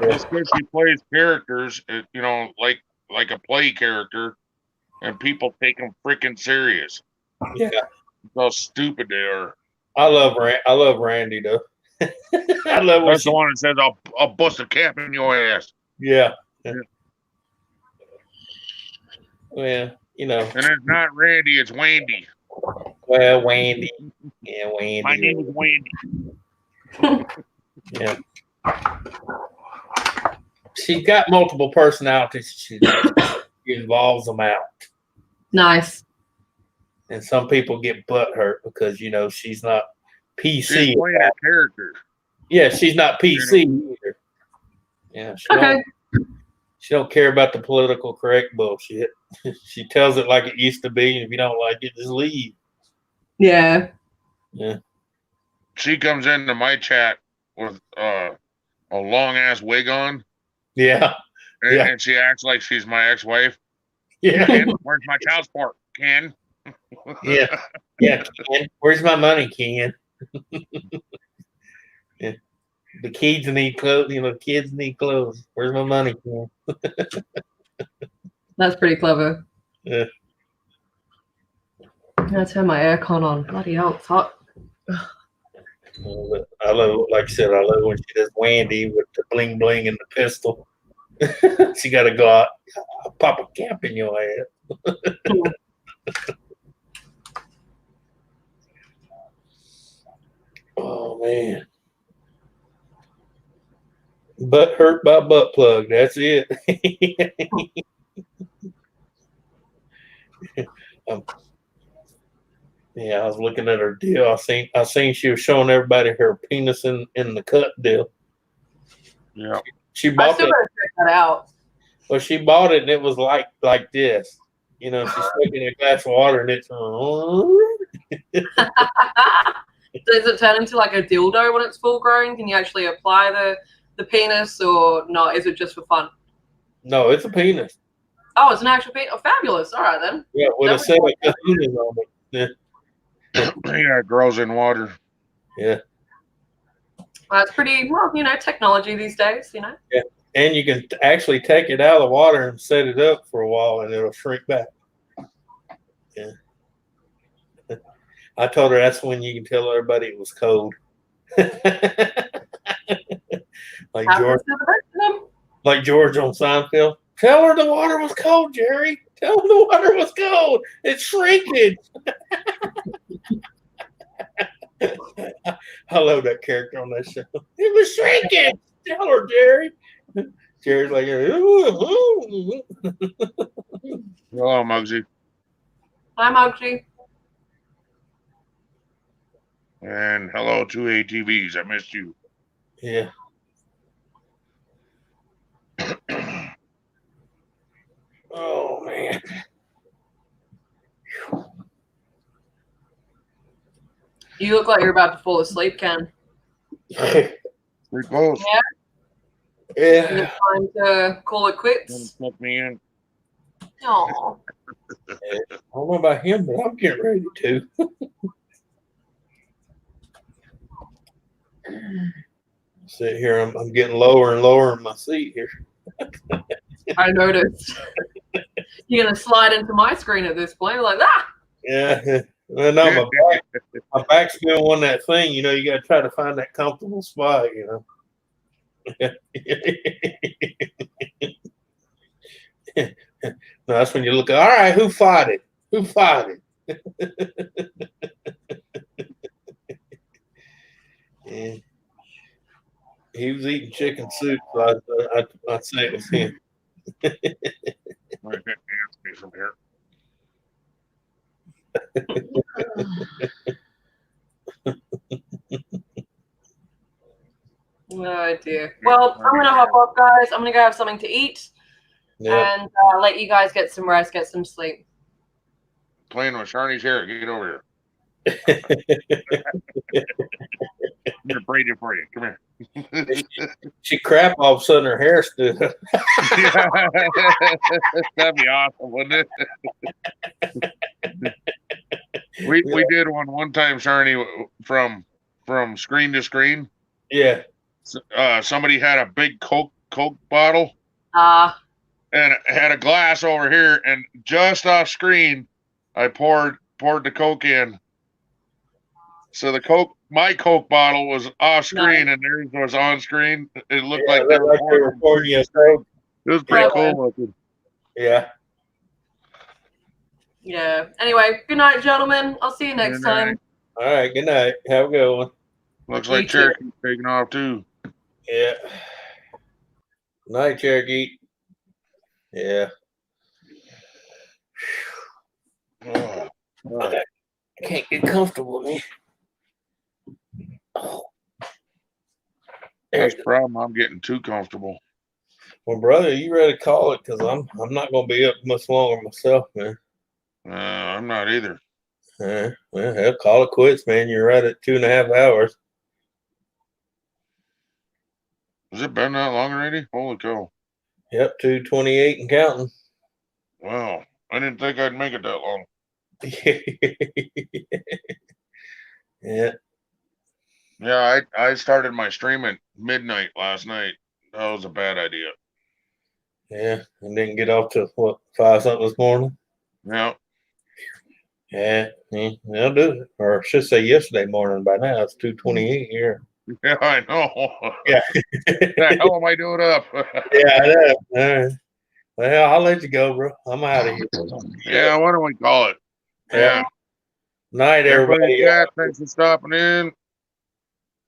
[SPEAKER 1] It's because she plays characters, like a play character, and people take them freaking serious.
[SPEAKER 5] Yeah.
[SPEAKER 1] How stupid they are.
[SPEAKER 5] I love Randy though. I love.
[SPEAKER 1] That's the one that says, "I'll bust a cap in your ass."
[SPEAKER 5] Yeah. Well, you know.
[SPEAKER 1] And it's not Randy, it's Wendy.
[SPEAKER 5] Well, Wendy. Yeah, Wendy.
[SPEAKER 1] My name is Wendy.
[SPEAKER 5] Yeah. She's got multiple personalities. She involves them out.
[SPEAKER 10] Nice.
[SPEAKER 5] And some people get butt hurt because she's not PC.
[SPEAKER 1] She's playing a character.
[SPEAKER 5] Yeah, she's not PC either. Yeah. She don't care about the political correct bullshit. She tells it like it used to be, and if you don't like it, just leave.
[SPEAKER 10] Yeah.
[SPEAKER 5] Yeah.
[SPEAKER 1] She comes into my chat with a long ass wig on.
[SPEAKER 5] Yeah.
[SPEAKER 1] And she acts like she's my ex-wife.
[SPEAKER 5] Yeah.
[SPEAKER 1] Ken, where's my child support, Ken?
[SPEAKER 5] Yeah. Yeah, Ken. Where's my money, Ken? Yeah. The kids need clothes. Kids need clothes. Where's my money, Ken?
[SPEAKER 10] That's pretty clever.
[SPEAKER 5] Yeah.
[SPEAKER 10] I'm gonna turn my aircon on. Bloody hell, it's hot.
[SPEAKER 5] I love, like I said, I love when she does Wendy with the bling bling and the pistol. She got to go out, I'll pop a cap in your ass. Oh man, butt hurt by butt plug. That's it. Yeah, I was looking at her deal. I seen she was showing everybody her penis in the cut deal.
[SPEAKER 1] Yeah.
[SPEAKER 5] She bought
[SPEAKER 10] gotta check that out.
[SPEAKER 5] Well, she bought it and it was like this. She's taking a glass of water and it's
[SPEAKER 10] Does it turn into like a dildo when it's full grown? Can you actually apply the penis or not? Is it just for fun?
[SPEAKER 5] No, it's a penis.
[SPEAKER 10] Oh, it's an actual penis. Oh, fabulous. All right then.
[SPEAKER 5] Yeah, with a set of penis on it. Yeah.
[SPEAKER 1] Yeah, it grows in water.
[SPEAKER 5] Yeah.
[SPEAKER 10] That's pretty, technology these days,
[SPEAKER 5] Yeah. And you can actually take it out of the water and set it up for a while and it'll shrink back. Yeah. I told her that's when you can tell everybody it was cold. like George, like George on Seinfeld. Tell her the water was cold, Jerry. Tell her the water was cold. It's shrinking. I love that character on that show. It was shrinking. Tell her, Jerry. Jerry's like, ooh.
[SPEAKER 1] Hello, Muggsy.
[SPEAKER 10] Hi, Muggsy.
[SPEAKER 1] And hello to ATVs. I missed you.
[SPEAKER 5] Yeah. Oh, man.
[SPEAKER 10] You look like you're about to fall asleep, Ken.
[SPEAKER 1] Pretty close.
[SPEAKER 10] Yeah.
[SPEAKER 5] Yeah.
[SPEAKER 10] Is it time to call it quits?
[SPEAKER 1] Put me in.
[SPEAKER 10] Aw.
[SPEAKER 5] I don't know about him, but I'm getting ready to. Sit here, I'm getting lower and lower in my seat here.
[SPEAKER 10] I noticed. You're gonna slide into my screen at this point, like ah.
[SPEAKER 5] Yeah. Well, no, my back's still on that thing. You know, you got to try to find that comfortable spot. You know. No, that's when you look. All right, who fought it? Who fought it? Yeah. He was eating chicken soup, so I'd say it was him.
[SPEAKER 1] From here.
[SPEAKER 10] Oh dear. Well, I'm gonna hop off, guys. I'm gonna go have something to eat, and let you guys get some rest, get some sleep.
[SPEAKER 1] Playing with Sharnie's hair. Get over here. I'm gonna braid it for you. Come here.
[SPEAKER 5] She crap all of a sudden her hair stood up.
[SPEAKER 1] That'd be awesome, wouldn't it? we did one time, Sharnie, from screen to screen.
[SPEAKER 5] Yeah.
[SPEAKER 1] Somebody had a big Coke bottle.
[SPEAKER 10] And
[SPEAKER 1] it had a glass over here, and just off screen, I poured the Coke in. So my Coke bottle was off screen, and theirs was on screen. It looked like they were pouring
[SPEAKER 5] you a Coke.
[SPEAKER 1] It was pretty cool looking.
[SPEAKER 5] Yeah.
[SPEAKER 10] Yeah. Anyway, good night, gentlemen. I'll see you next time.
[SPEAKER 5] All right. Good night. Have a good one.
[SPEAKER 1] Looks like Cherokee's taking off too.
[SPEAKER 5] Yeah. Night, Cherokee. Yeah. Oh, I can't get comfortable, man. Oh.
[SPEAKER 1] That's the problem. I'm getting too comfortable.
[SPEAKER 5] Well, brother, you ready to call it? Because I'm not going to be up much longer myself, man.
[SPEAKER 1] I'm not either.
[SPEAKER 5] Well, hell, call it quits, man. You're right at 2.5 hours.
[SPEAKER 1] Has it been that long already? Holy cow.
[SPEAKER 5] Yep, 2:28 and counting.
[SPEAKER 1] Wow. I didn't think I'd make it that long.
[SPEAKER 5] Yeah.
[SPEAKER 1] Yeah, I started my stream at midnight last night. That was a bad idea.
[SPEAKER 5] Yeah, and didn't get off till what, 5 something this morning?
[SPEAKER 1] Yeah.
[SPEAKER 5] Yeah, they'll do it. Or I should say yesterday morning. By now it's 2:28 here.
[SPEAKER 1] Yeah, I know.
[SPEAKER 5] Yeah.
[SPEAKER 1] The hell am I doing up?
[SPEAKER 5] Yeah, I know. All right. Well, I'll let you go, bro. I'm out of here.
[SPEAKER 1] Yeah, why don't we call it? Yeah.
[SPEAKER 5] Night, everybody.
[SPEAKER 1] Yeah, thanks for stopping in.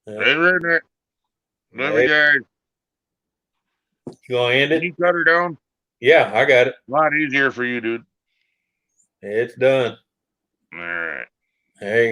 [SPEAKER 5] Yeah.
[SPEAKER 1] Hey, Redneck. Love you guys.
[SPEAKER 5] You gonna end it?
[SPEAKER 1] Can you cut her down?
[SPEAKER 5] Yeah, I got it.
[SPEAKER 1] A lot easier for you, dude.
[SPEAKER 5] It's done.
[SPEAKER 1] All right.
[SPEAKER 5] There you go.